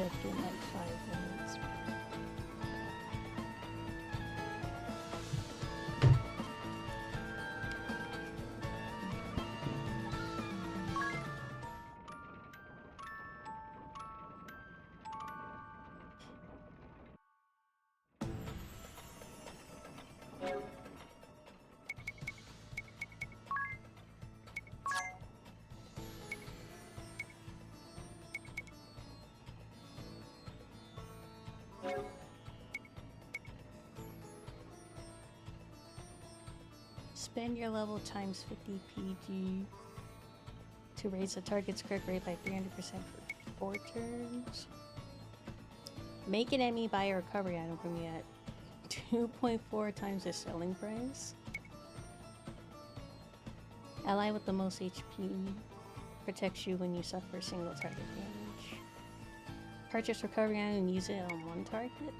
checked in like 5 minutes. Spend your level times 50 PG to raise the target's crit rate by 300% for 4 turns. Make an enemy buy a recovery item from you at 2.4 times the selling price. Ally with the most HP protects you when you suffer single target damage. Purchase recovery item and use it on one target.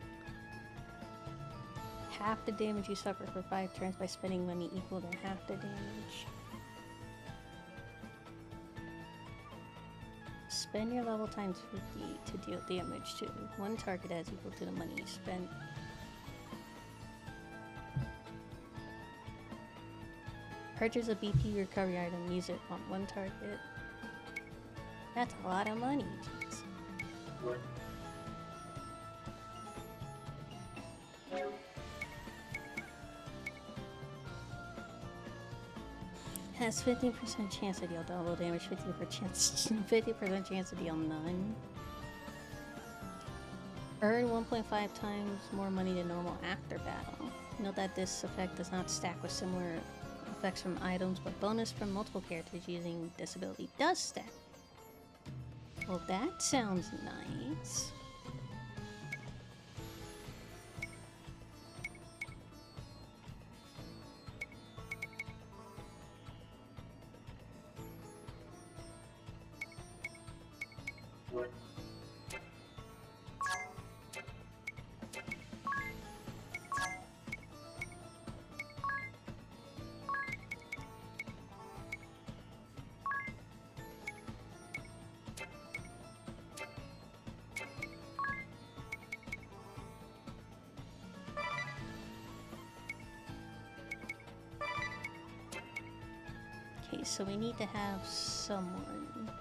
Half the damage you suffer for 5 turns by spending money equal to half the damage. Spend your level times 50 to deal damage to one target as equal to the money you spent. Purchase a BP recovery item, use it on one target. That's a lot of money, jeez. Has 50% chance to deal double damage, 50% chance to deal none. Earn 1.5 times more money than normal after battle. Note that this effect does not stack with similar effects from items, but bonus from multiple characters using this ability does stack. Well, that sounds nice. Okay, so we need to have someone.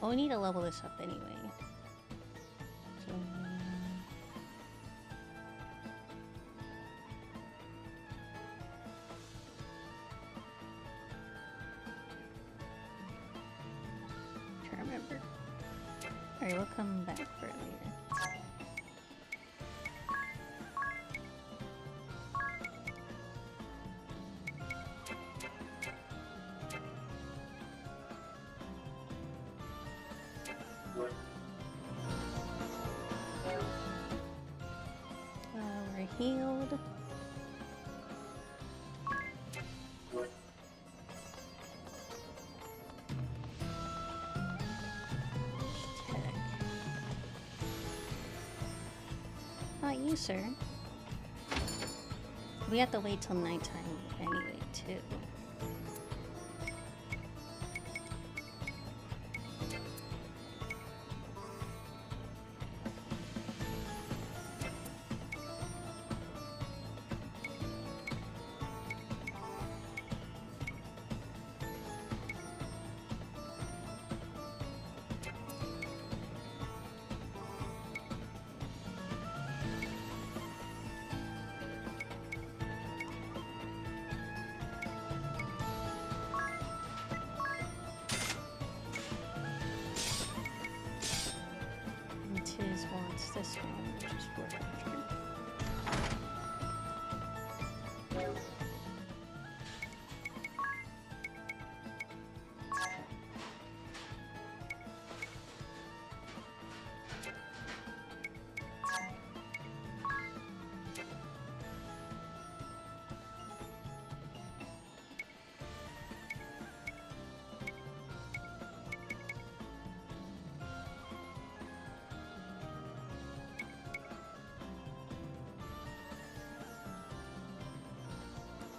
Oh, we need to level this up anyway. So, trying to remember. Alright, we'll come back for it later. We're healed. Not you, sir. We have to wait till nighttime anyway, too. Tiz wants this one, which is 400.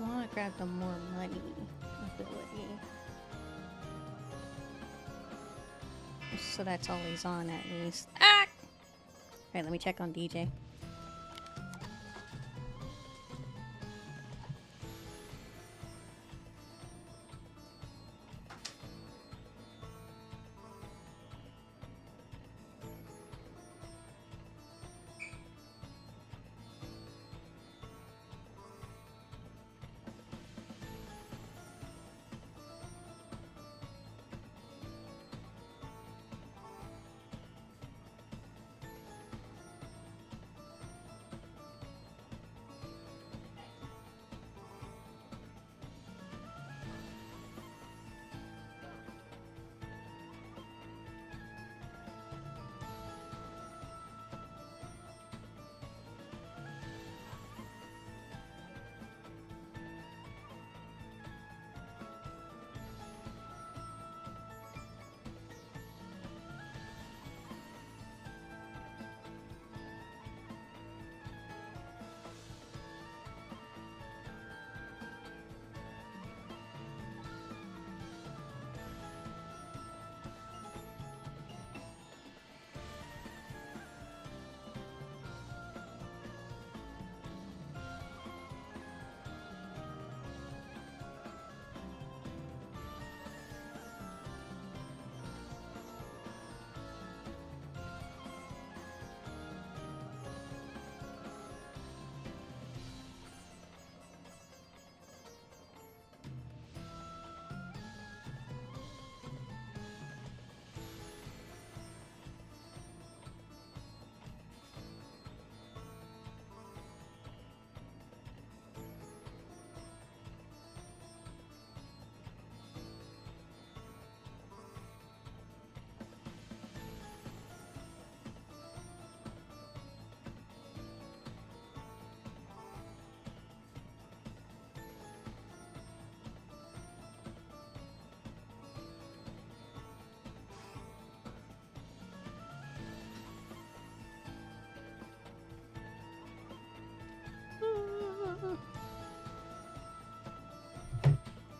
I want to grab the more money ability. So that's always on at least. Ah! Alright, let me check on DJ.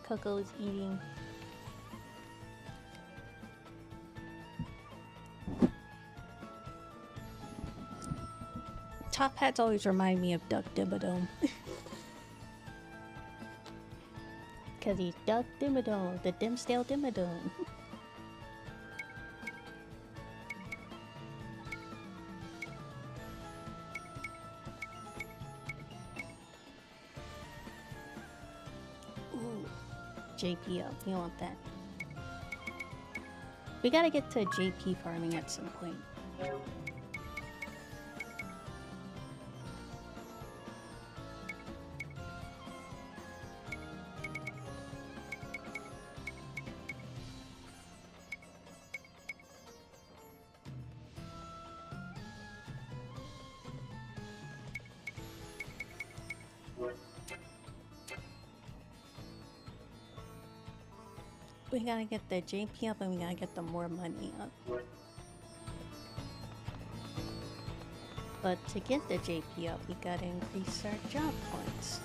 Coco is eating. Top hats always remind me of Duck Dimmadome. Cause he's Duck Dimmadome, the Dimsdale Dimmadome. Ooh, JP up. We want that. We gotta get to JP farming at some point. We gotta get the JP up and we gotta get the more money up. But to get the JP up, we gotta increase our job points.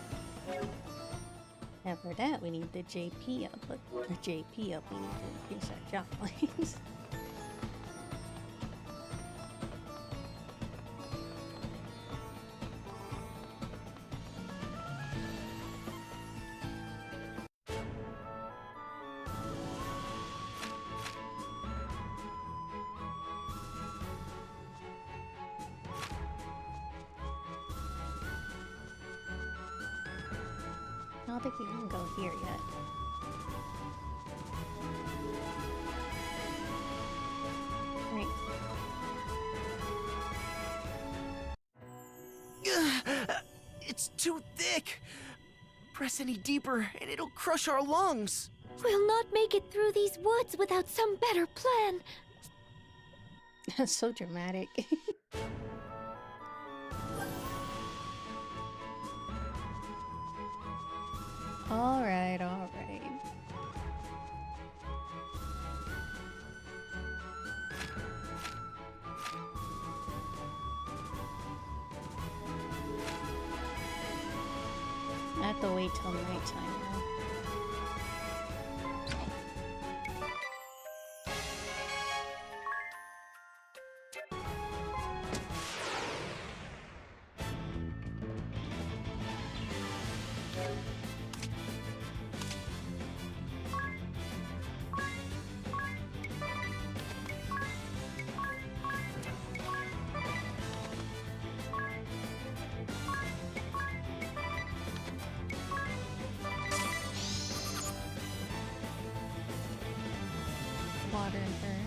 And for that, we need the JP up. But for JP up, we need to increase our job points. I don't think we can go here yet. Right. It's too thick. Press any deeper and it'll crush our lungs. We'll not make it through these woods without some better plan. That's so dramatic. Alright, alright. I have to wait till nighttime now. Water her.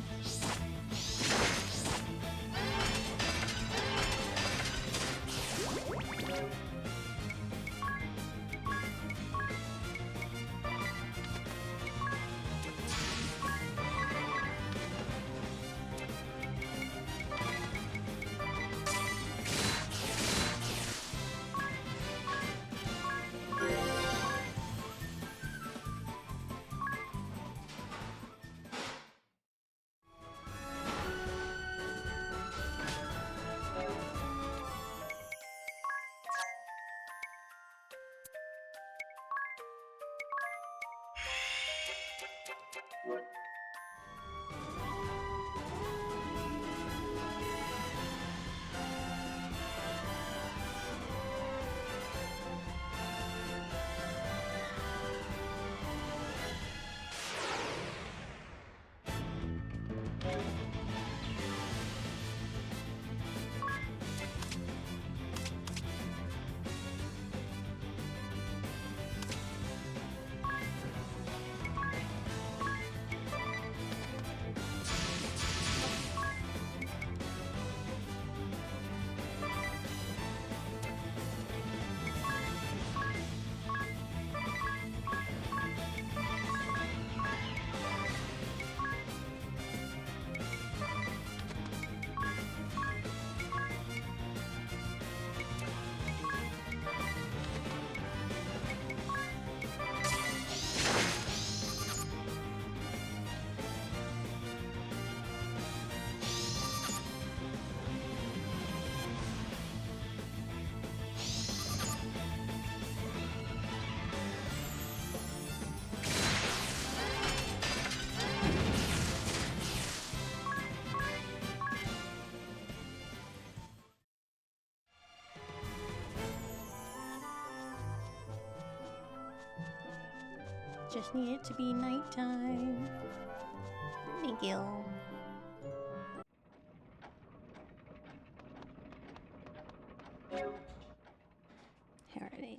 Just need it to be nighttime. Thank you. How are they?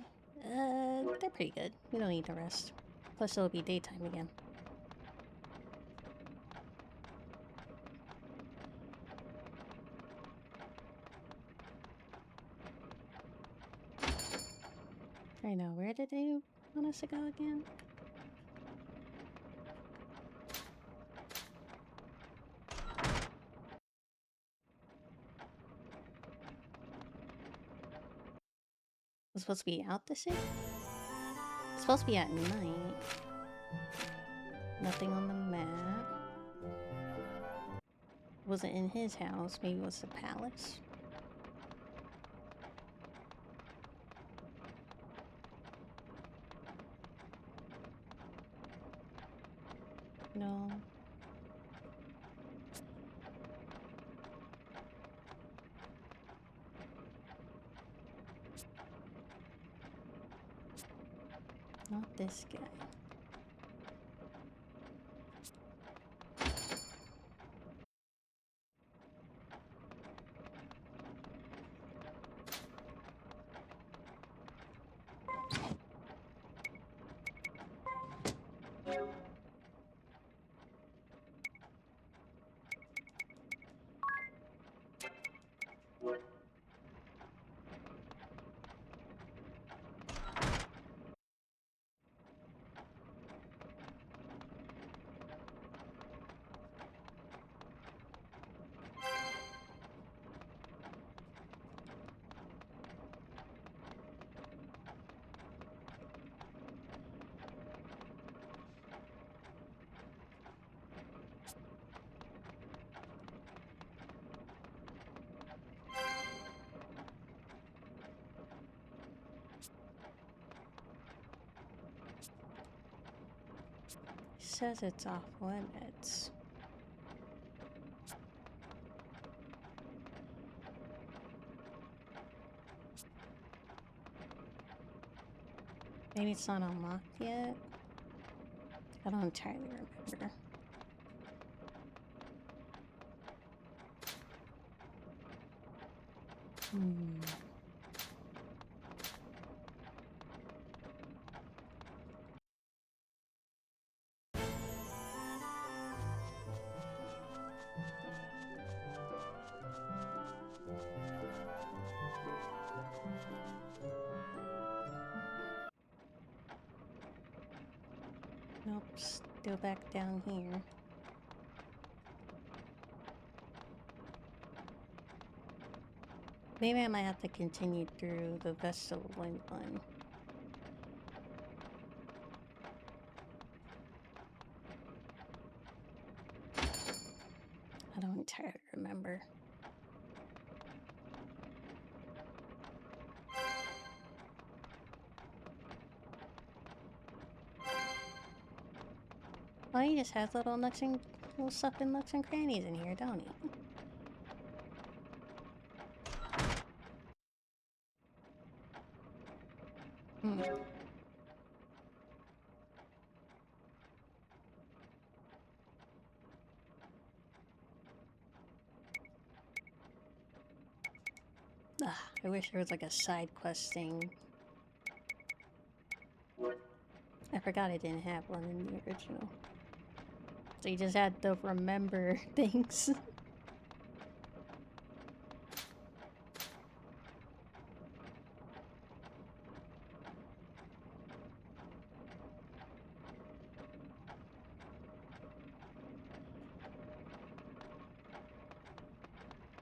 They're pretty good. We don't need to rest. Plus it'll be daytime again. I know, where did they want us to go again? It's supposed to be out this year? It's supposed to be at night. Nothing on the map. Wasn't in his house. Maybe it was the palace. No. Not this guy. says it's off limits. Maybe it's not unlocked yet. I don't entirely remember. Nope, still back down here. Maybe I might have to continue through the Vestal Wind one. I don't entirely remember. Well, he just has little stuff in nooks and crannies in here, don't he? I wish there was like a side quest thing. I forgot I didn't have one in the original. So you just had to remember things.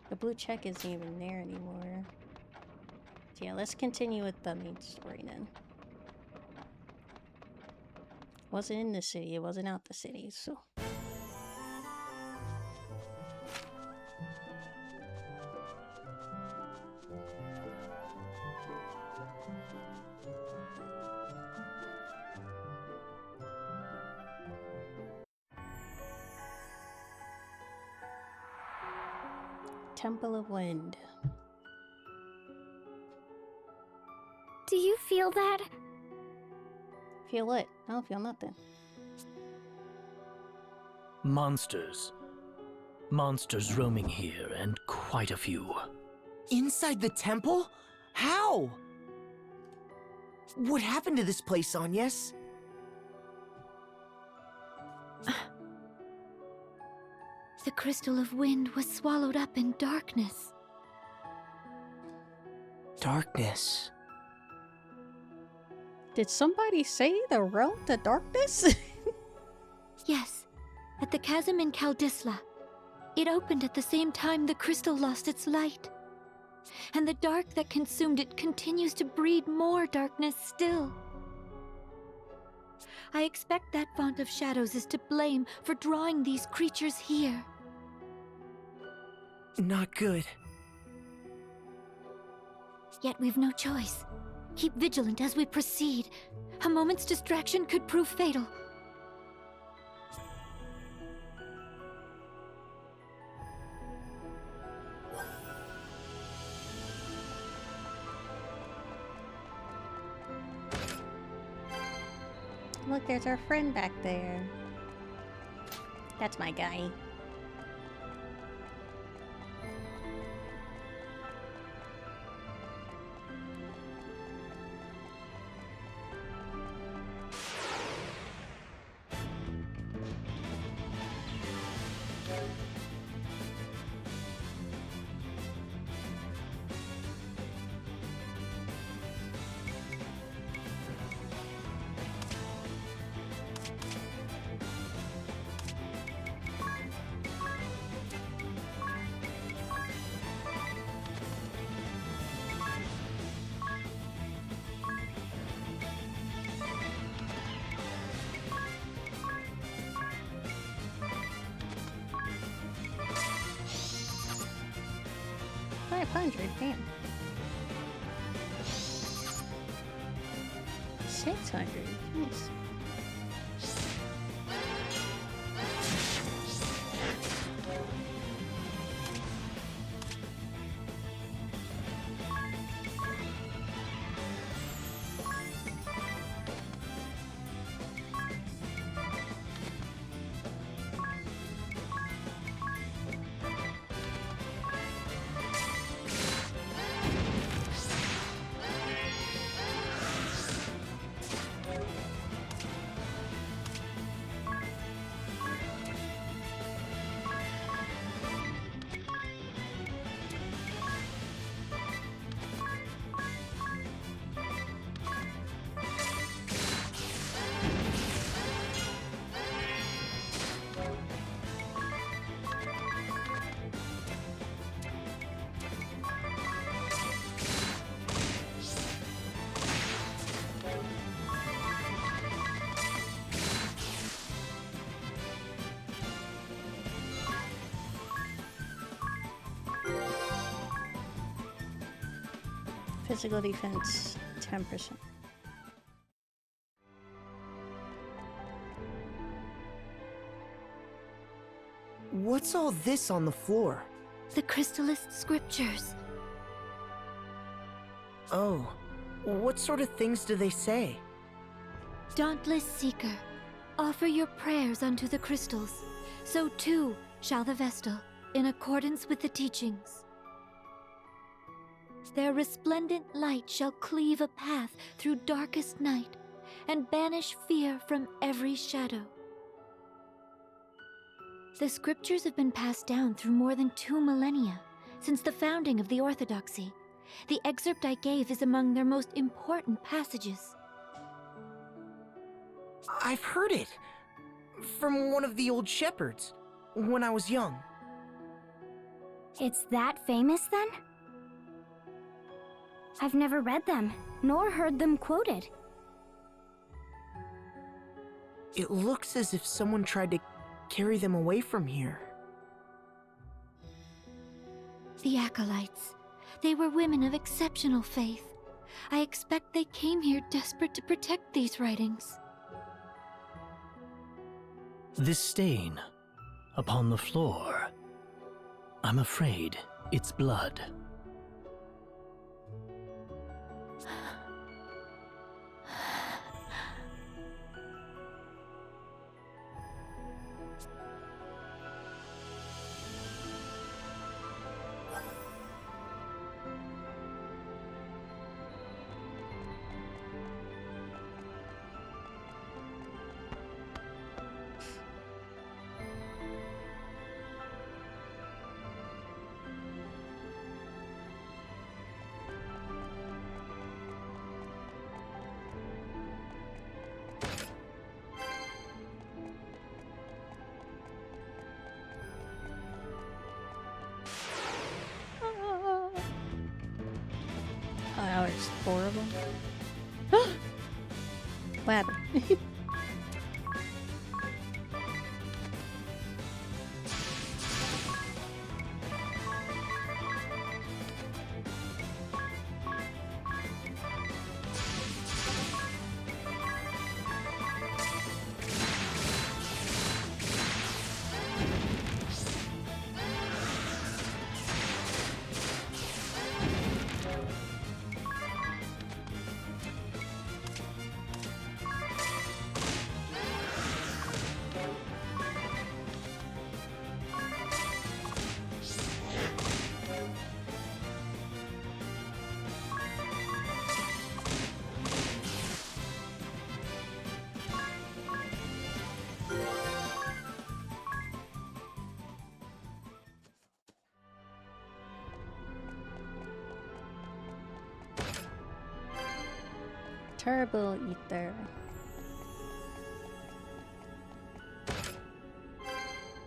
The blue check isn't even there anymore. So yeah, let's continue with the main story then. Wasn't in the city, it wasn't out the city, so. Temple of Wind. Do you feel that? Feel what? I don't feel nothing. Monsters. Monsters roaming here, and quite a few. Inside the temple? How? What happened to this place, Agnes? The crystal of wind was swallowed up in darkness. Darkness. Did somebody say the road to darkness? Yes, at the chasm in Kaldisla. It opened at the same time the crystal lost its light. And the dark that consumed it continues to breed more darkness still. I expect that font of shadows is to blame for drawing these creatures here. Not good. Yet we've no choice. Keep vigilant as we proceed. A moment's distraction could prove fatal. Look, there's our friend back there. That's my guy. Damn. 600. Nice. Physical defense, 10%. What's all this on the floor? The Crystallist scriptures. Oh, what sort of things do they say? Dauntless Seeker, offer your prayers unto the crystals. So too shall the Vestal, in accordance with the teachings. Their resplendent light shall cleave a path through darkest night, and banish fear from every shadow. The scriptures have been passed down through more than 2 millennia, since the founding of the Orthodoxy. The excerpt I gave is among their most important passages. I've heard it! From one of the old shepherds, when I was young. It's that famous then? I've never read them, nor heard them quoted. It looks as if someone tried to carry them away from here. The Acolytes. They were women of exceptional faith. I expect they came here desperate to protect these writings. This stain upon the floor. I'm afraid it's blood. Oh, it's horrible. What happened? Turbo Ether.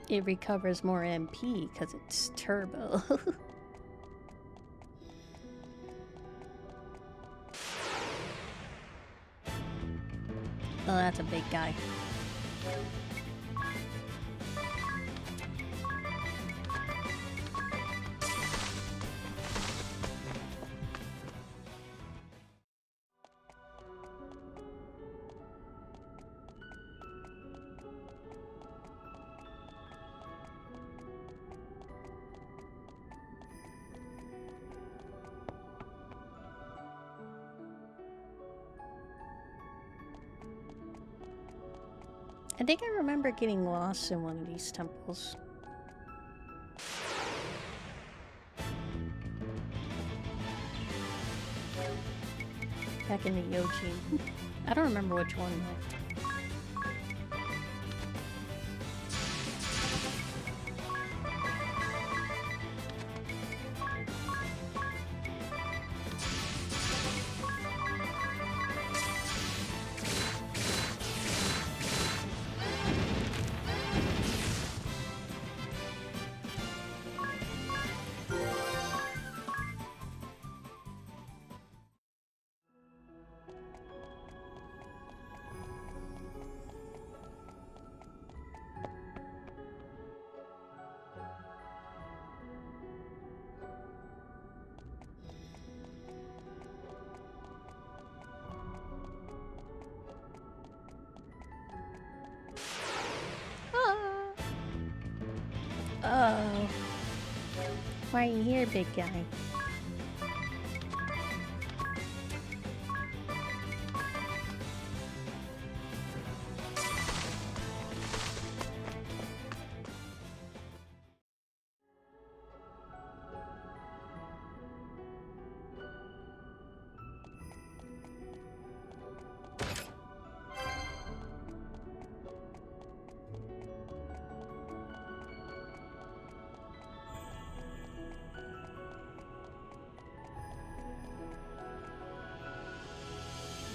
It recovers more MP because it's turbo. Oh, that's a big guy. I think I remember getting lost in one of these temples. Back in the Yoji. I don't remember which one though. Why are you here, big guy?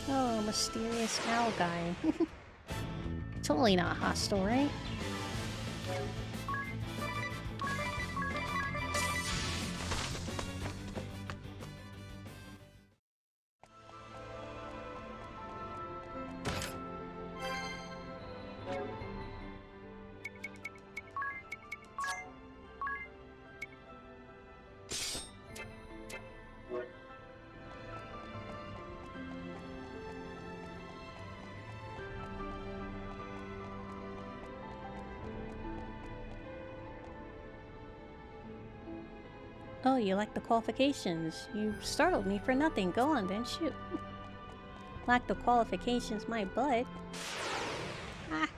Oh, mysterious owl guy. Totally not hostile, right? Oh, you like the qualifications. You startled me for nothing. Go on then, shoot. Lack the qualifications, my butt. Ah.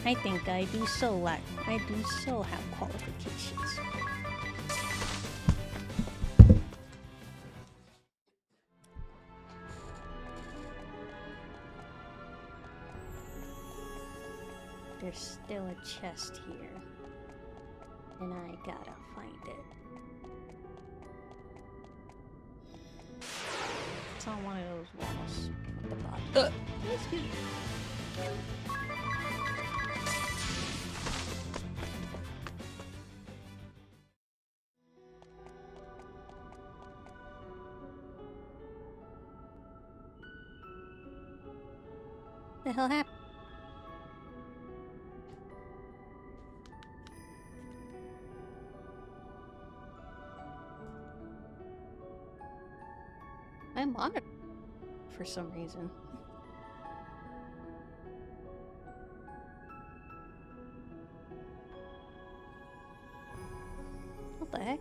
I think I do so have qualifications. There's still a chest here, and I gotta find it. It's on one of those walls at the bottom. Excuse me. The hell happened? I'm on it for some reason. What the heck?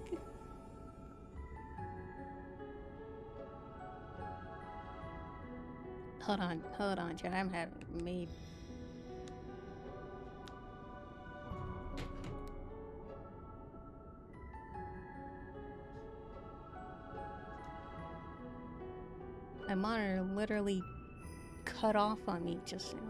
Hold on, Jen. I'm having me. My monitor literally cut off on me just now.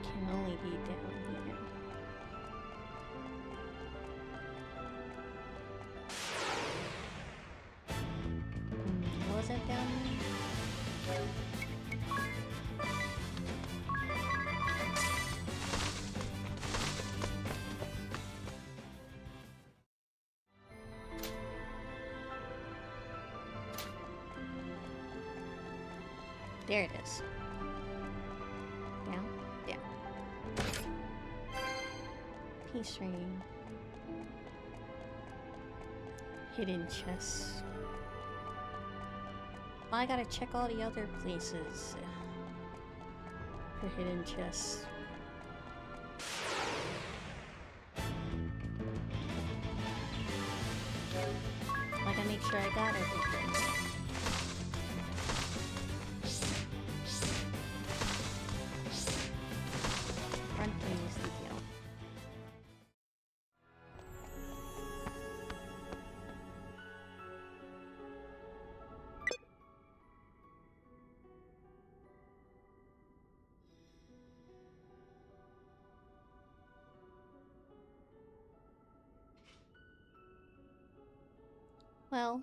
Can only be down here. Was it down there? There it is. Down, down. Peace ring. Hidden chests. Well, I gotta check all the other places for hidden chests. I gotta make sure I got everything. Front thing is the deal. Well.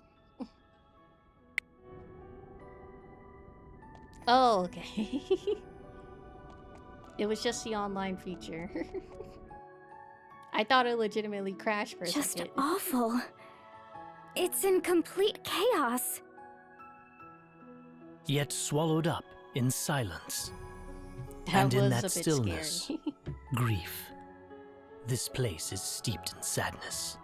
Oh, okay. It was just the online feature. I thought it legitimately crashed for a Just second. awful. It's in complete chaos. Yet swallowed up in silence. That And in was that a bit stillness, scary. grief. This place is steeped in sadness.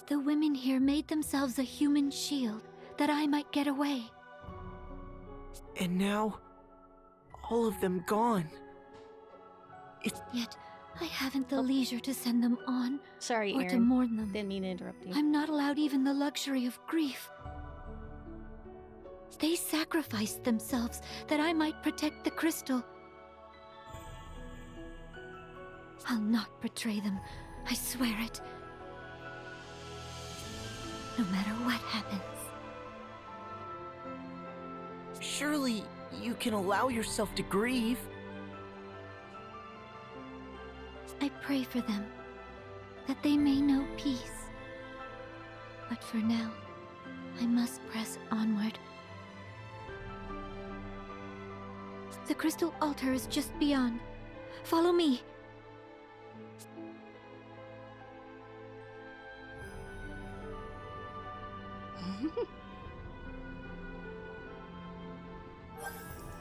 The women here made themselves a human shield that I might get away. And now, all of them gone. Yet, I haven't the leisure to send them on. Sorry, or Aaron. to mourn them. Didn't mean to interrupt you. I'm not allowed even the luxury of grief. They sacrificed themselves that I might protect the crystal. I'll not betray them, I swear it. No matter what happens. Surely, you can allow yourself to grieve. I pray for them, that they may know peace. But for now, I must press onward. The crystal altar is just beyond. Follow me.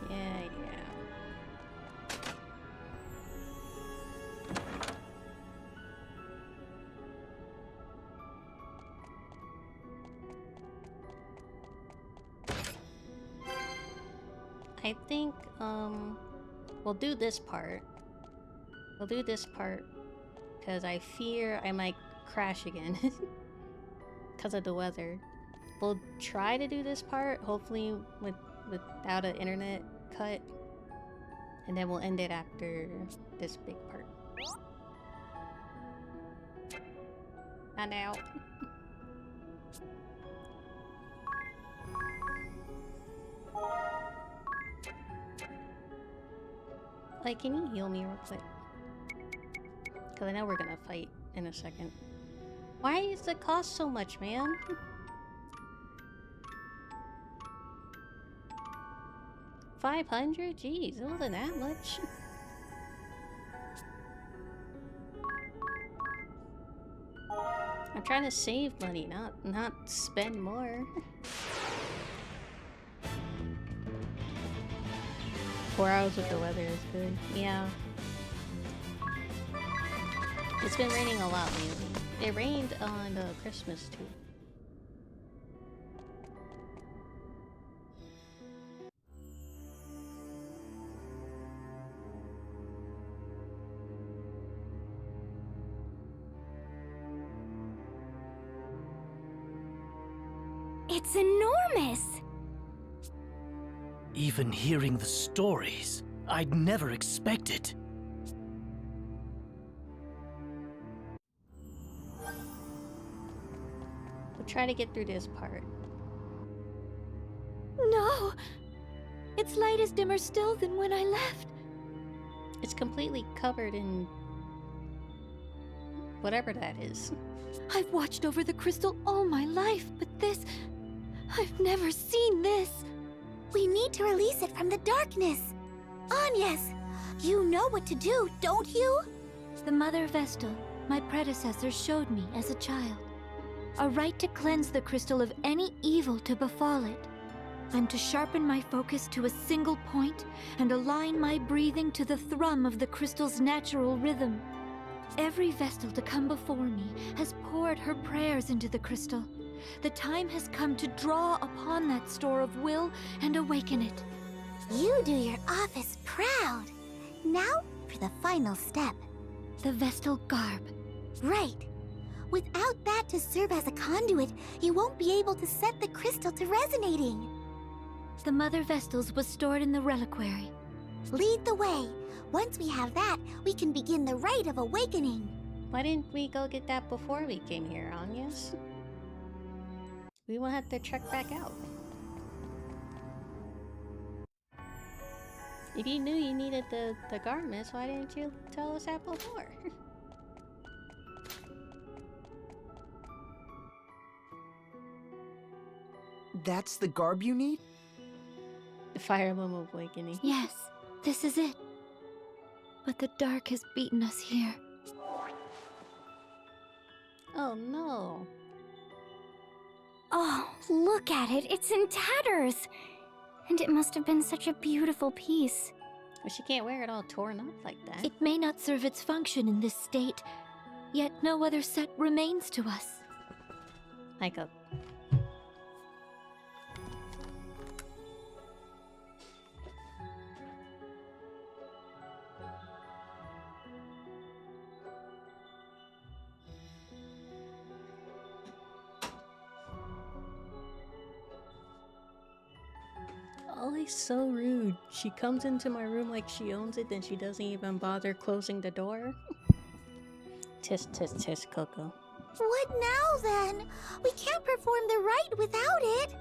Yeah. I think, we'll do this part. We'll do this part because I fear I might crash again because of the weather. We'll try to do this part, hopefully without an internet cut, and then we'll end it after this big part. Not now. Like, can you heal me real quick? Because I know we're gonna fight in a second. Why does it cost so much, man? $500? Jeez, it wasn't that much. I'm trying to save money, not spend more. 4 hours with the weather is good. Yeah. It's been raining a lot lately. It rained on Christmas too. It's enormous! Even hearing the stories, I'd never expect it. We'll try to get through this part. No! Its light is dimmer still than when I left. It's completely covered in whatever that is. I've watched over the crystal all my life, but this... I've never seen this. We need to release it from the darkness. Agnes, you know what to do, don't you? The Mother Vestal, my predecessor, showed me as a child. A right to cleanse the crystal of any evil to befall it. I'm to sharpen my focus to a single point and align my breathing to the thrum of the crystal's natural rhythm. Every Vestal to come before me has poured her prayers into the crystal. The time has come to draw upon that store of will and awaken it. You do your office proud. Now for the final step. The Vestal garb. Right. Without that to serve as a conduit, you won't be able to set the crystal to resonating. The Mother Vestal's was stored in the reliquary. Lead the way. Once we have that, we can begin the rite of awakening. Why didn't we go get that before we came here, Agnes? We won't have to check back out. If you knew you needed the garments, why didn't you tell us that before? That's the garb you need? The Fire Emblem Awakening. Yes, this is it. But the dark has beaten us here. Oh no. Oh, look at it. It's in tatters. And it must have been such a beautiful piece. But she can't wear it all torn up like that. It may not serve its function in this state, yet no other set remains to us. Like a... Ollie's so rude. She comes into my room like she owns it, then she doesn't even bother closing the door. Tisk, tisk, tisk, Coco. What now, then? We can't perform the rite without it.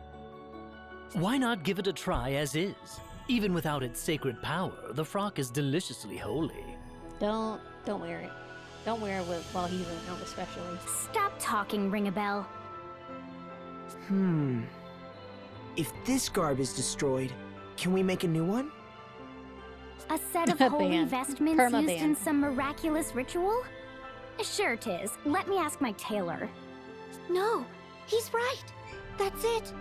Why not give it a try as is? Even without its sacred power, the frock is deliciously holy. Don't wear it. Don't wear it while he's around, especially. Stop talking, Ring-a-Bell. If this garb is destroyed, can we make a new one? A set of holy Ban. vestments Perma-ban. used in some miraculous ritual? Sure, tis. Let me ask my tailor. No, he's right. That's it.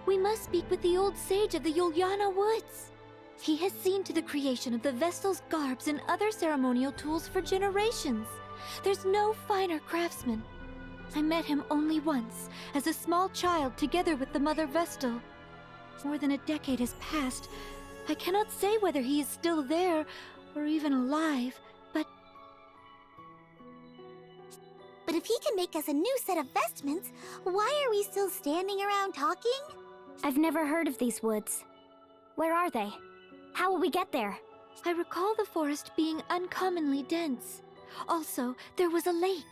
We must speak with the old sage of the Yuliana Woods. He has seen to the creation of the Vestal's garbs and other ceremonial tools for generations. There's no finer craftsman. I met him only once, as a small child together with the Mother Vestal. More than a decade has passed. I cannot say whether he is still there, or even alive, but... But if he can make us a new set of vestments, why are we still standing around talking? I've never heard of these woods. Where are they? How will we get there? I recall the forest being uncommonly dense. Also, there was a lake.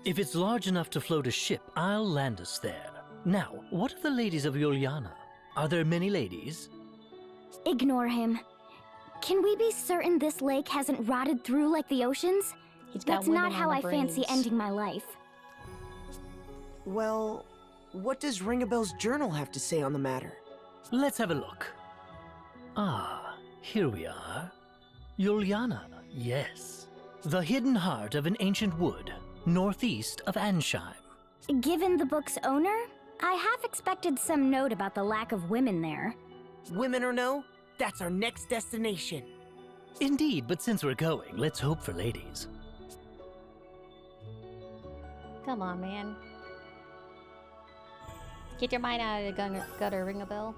If it's large enough to float a ship, I'll land us there. Now, what of the ladies of Yuliana? Are there many ladies? Ignore him. Can we be certain this lake hasn't rotted through like the oceans? He's got That's women not on how the I fancy brains. ending my life. Well, what does Ring-a-Bell's journal have to say on the matter? Let's have a look. Ah, here we are. Yuliana, yes. The hidden heart of an ancient wood, northeast of Ansheim. Given the book's owner, I half expected some note about the lack of women there. Women or no, that's our next destination. Indeed, but since we're going, let's hope for ladies. Come on, man. Get your mind out of the gutter, Ring-a-Bell.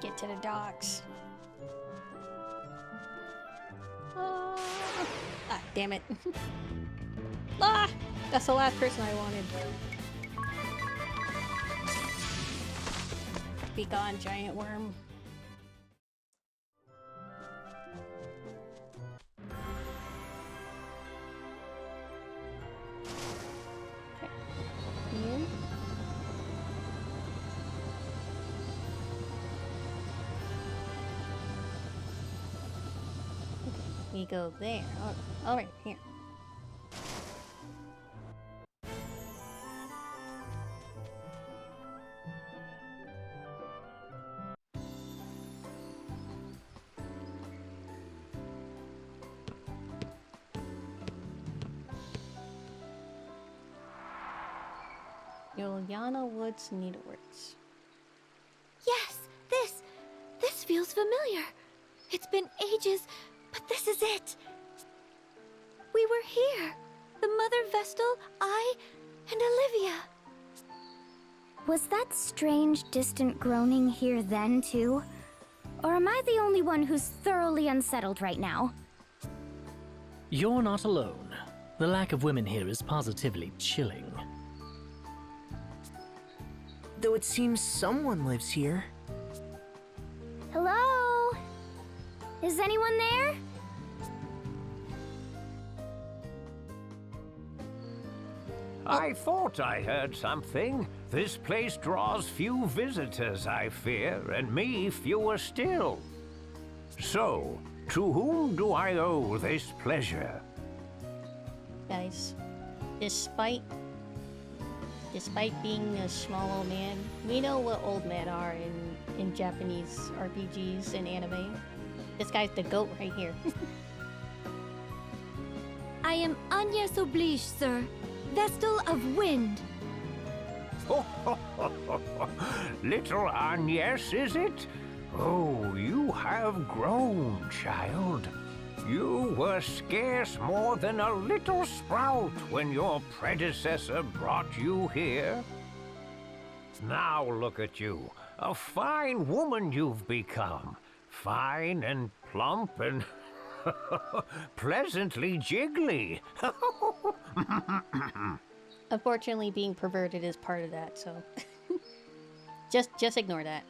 Get to the docks. Ah, damn it. Ah! That's the last person I wanted. Be gone, giant worm. Okay. You. We go there. All right, here. Yuliana Woods Needleworks. Yes, this feels familiar. It's been ages, but this is it. We were here. The Mother Vestal, I, and Olivia. Was that strange, distant groaning here then, too? Or am I the only one who's thoroughly unsettled right now? You're not alone. The lack of women here is positively chilling. Though it seems someone lives here. Hello? Is anyone there? I thought I heard something. This place draws few visitors, I fear, and me fewer still. So, to whom do I owe this pleasure? Guys, despite Despite being a small old man, we know what old men are in Japanese RPGs and anime. This guy's the goat right here. I am Agnes Oblige, sir. Vestal of Wind. Little Agnes, is it? Oh, you have grown, child. You were scarce more than a little sprout when your predecessor brought you here. Now look at you, a fine woman you've become. Fine and plump and pleasantly jiggly. Unfortunately, being perverted is part of that, so just ignore that.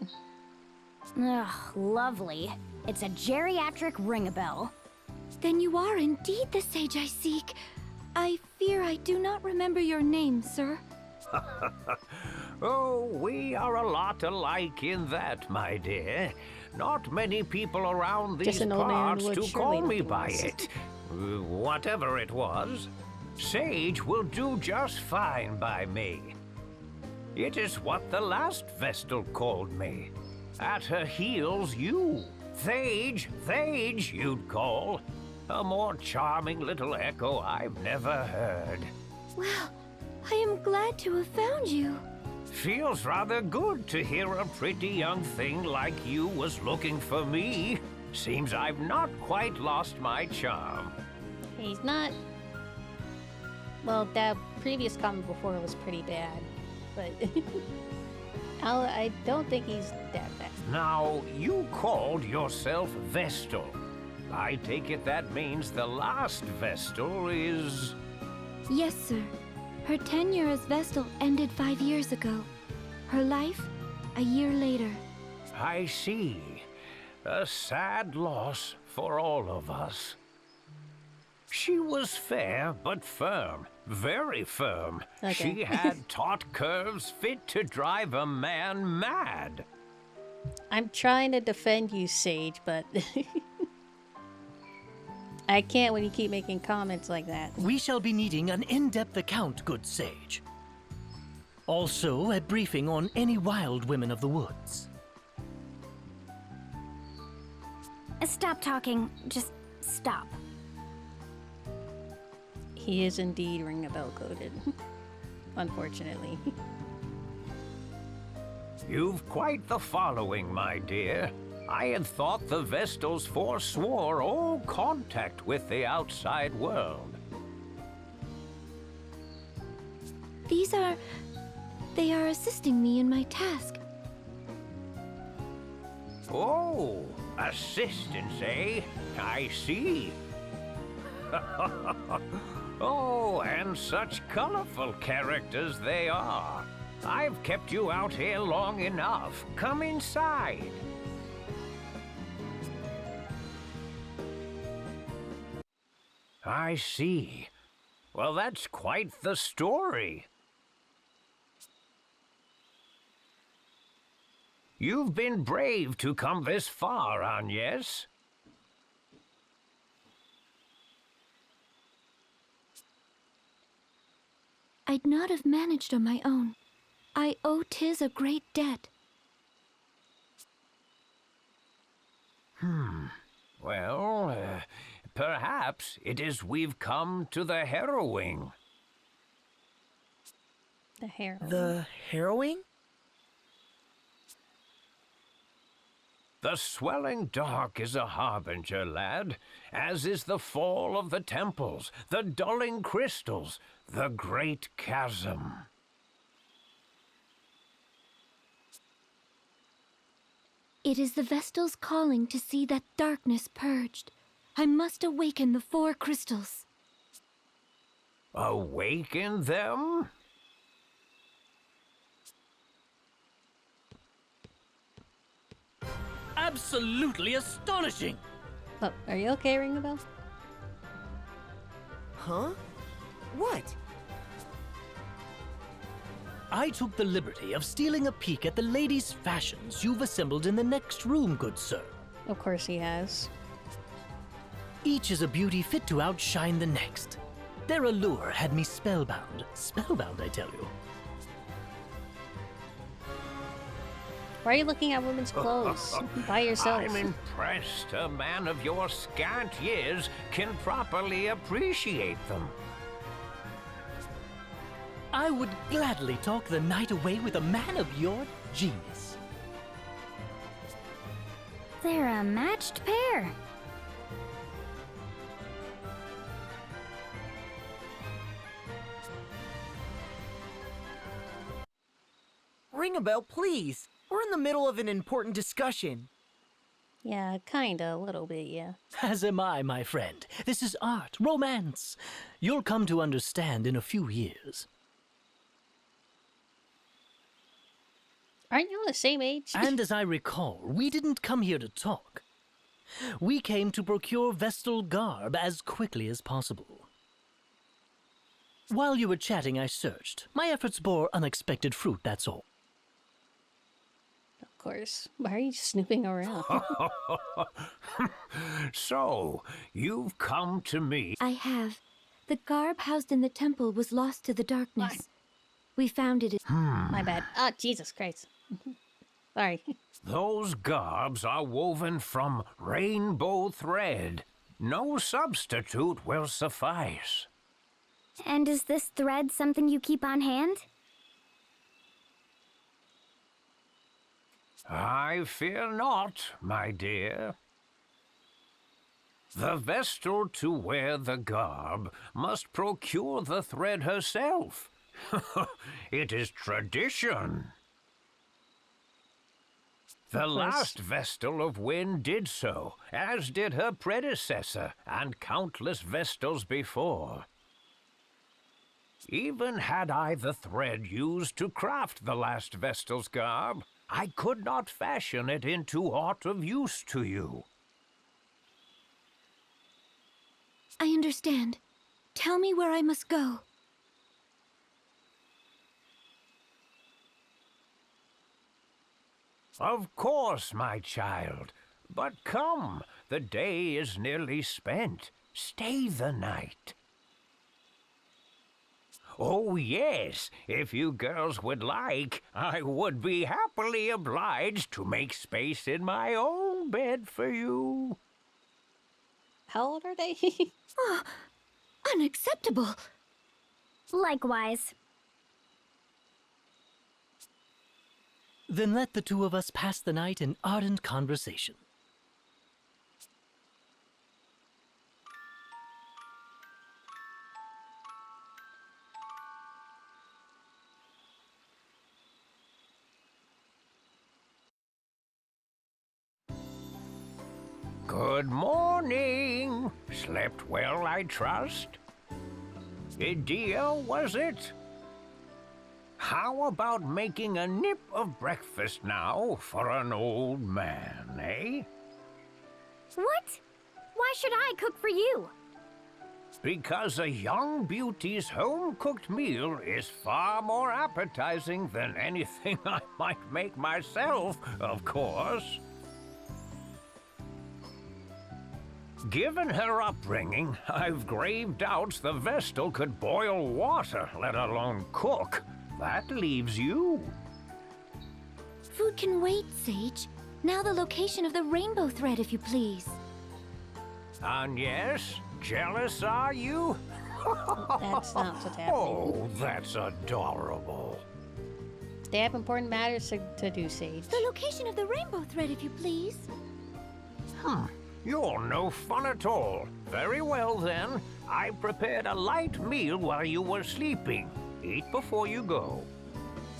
Ugh, lovely. It's a geriatric ring-a-bell. Then you are indeed the sage I seek. I fear I do not remember your name, sir. Oh, we are a lot alike in that, my dear. Not many people around these parts to call me by it. Whatever it was. Sage will do just fine by me. It is what the last Vestal called me. At her heels, you. Thage, you'd call. A more charming little echo I've never heard. Well, I am glad to have found you. Feels rather good to hear a pretty young thing like you was looking for me. Seems I've not quite lost my charm. He's not... Well, that previous comment before was pretty bad, but I don't think he's that bad. Now, you called yourself Vestal. I take it that means the last Vestal is... Yes, sir. Her tenure as Vestal ended 5 years ago. Her life, a year later. I see. A sad loss for all of us. She was fair but firm, very firm. Okay. She had taut curves fit to drive a man mad. I'm trying to defend you, Sage, but I can't when you keep making comments like that. We shall be needing an in-depth account, good sage. Also, a briefing on any wild women of the woods. Stop talking. Just stop. He is indeed ring-a-bell coded. Unfortunately. You've quite the following, my dear. I had thought the Vestals forswore all contact with the outside world. They are assisting me in my task. Oh, assistance, eh? I see. Oh, and such colorful characters they are. I've kept you out here long enough. Come inside. I see. Well, that's quite the story. You've been brave to come this far, Agnes. I'd not have managed on my own. I owe Tiz a great debt. Well, perhaps it is we've come to the harrowing. The harrowing. The harrowing? The swelling dark is a harbinger, lad, as is the fall of the temples, the dulling crystals, the great chasm. It is the Vestal's calling to see that darkness purged. I must awaken the 4 crystals. Awaken them? Absolutely astonishing! Oh, are you okay, ring-a-bell? Huh? What? I took the liberty of stealing a peek at the ladies' fashions you've assembled in the next room, good sir. Of course he has. Each is a beauty fit to outshine the next. Their allure had me spellbound. Spellbound, I tell you. Why are you looking at women's clothes by yourself? I'm impressed a man of your scant years can properly appreciate them. I would gladly talk the night away with a man of your genius. They're a matched pair. Ring a bell, please. We're in the middle of an important discussion. Yeah, kinda, a little bit, yeah. As am I, my friend. This is art, romance. You'll come to understand in a few years. Aren't you the same age? And as I recall, we didn't come here to talk. We came to procure Vestal garb as quickly as possible. While you were chatting, I searched. My efforts bore unexpected fruit, that's all. Of course. Why are you snooping around? So, you've come to me. I have. The garb housed in the temple was lost to the darkness. We found it. My bad. Ah, Jesus Christ. Sorry. Those garbs are woven from rainbow thread. No substitute will suffice. And is this thread something you keep on hand? I fear not, my dear. The Vestal to wear the garb must procure the thread herself. It is tradition. The last Vestal of Wind did so, as did her predecessor and countless Vestals before. Even had I the thread used to craft the last Vestal's garb, I could not fashion it into aught of use to you. I understand. Tell me where I must go. Of course, my child. But come, the day is nearly spent. Stay the night. Oh, yes, if you girls would like, I would be happily obliged to make space in my own bed for you. How old are they? Oh, unacceptable. Likewise. Then let the two of us pass the night in ardent conversation. Good morning. Slept well, I trust? Dear, was it? How about making a nip of breakfast now for an old man, eh? What? Why should I cook for you? Because a young beauty's home-cooked meal is far more appetizing than anything I might make myself, of course. Given her upbringing, I've grave doubts the Vestal could boil water, let alone cook. That leaves you. Food can wait, Sage. Now the location of the rainbow thread, if you please. And yes, jealous are you? That's not what's happening. Oh, that's adorable. They have important matters to do, Sage. The location of the rainbow thread, if you please. You're no fun at all. Very well, then. I prepared a light meal while you were sleeping. Eat before you go.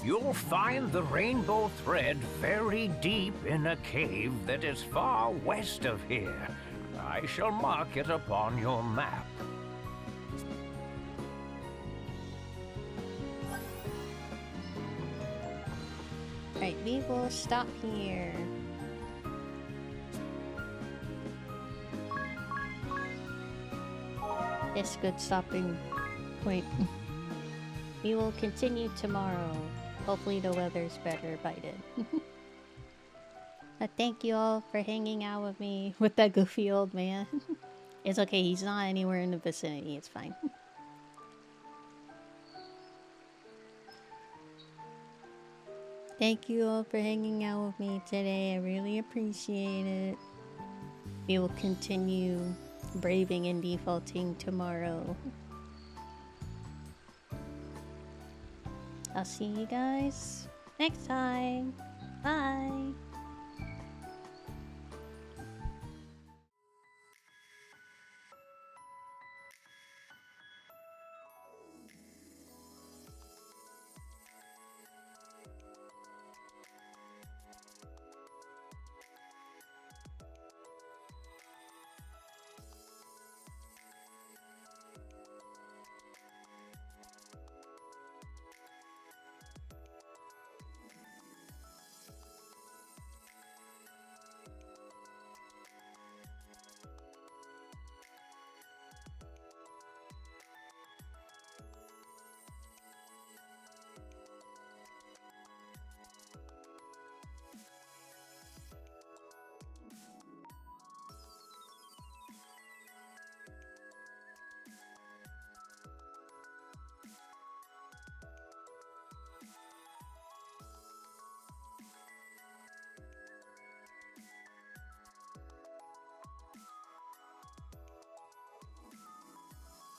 You'll find the rainbow thread very deep in a cave that is far west of here. I shall mark it upon your map. Right, we will stop here. That's a good stopping point. We will continue tomorrow. Hopefully the weather's better by then. But thank you all for hanging out with me with that goofy old man. It's okay, he's not anywhere in the vicinity, it's fine. Thank you all for hanging out with me today. I really appreciate it. We will continue braving and defaulting tomorrow. I'll see you guys next time. Bye.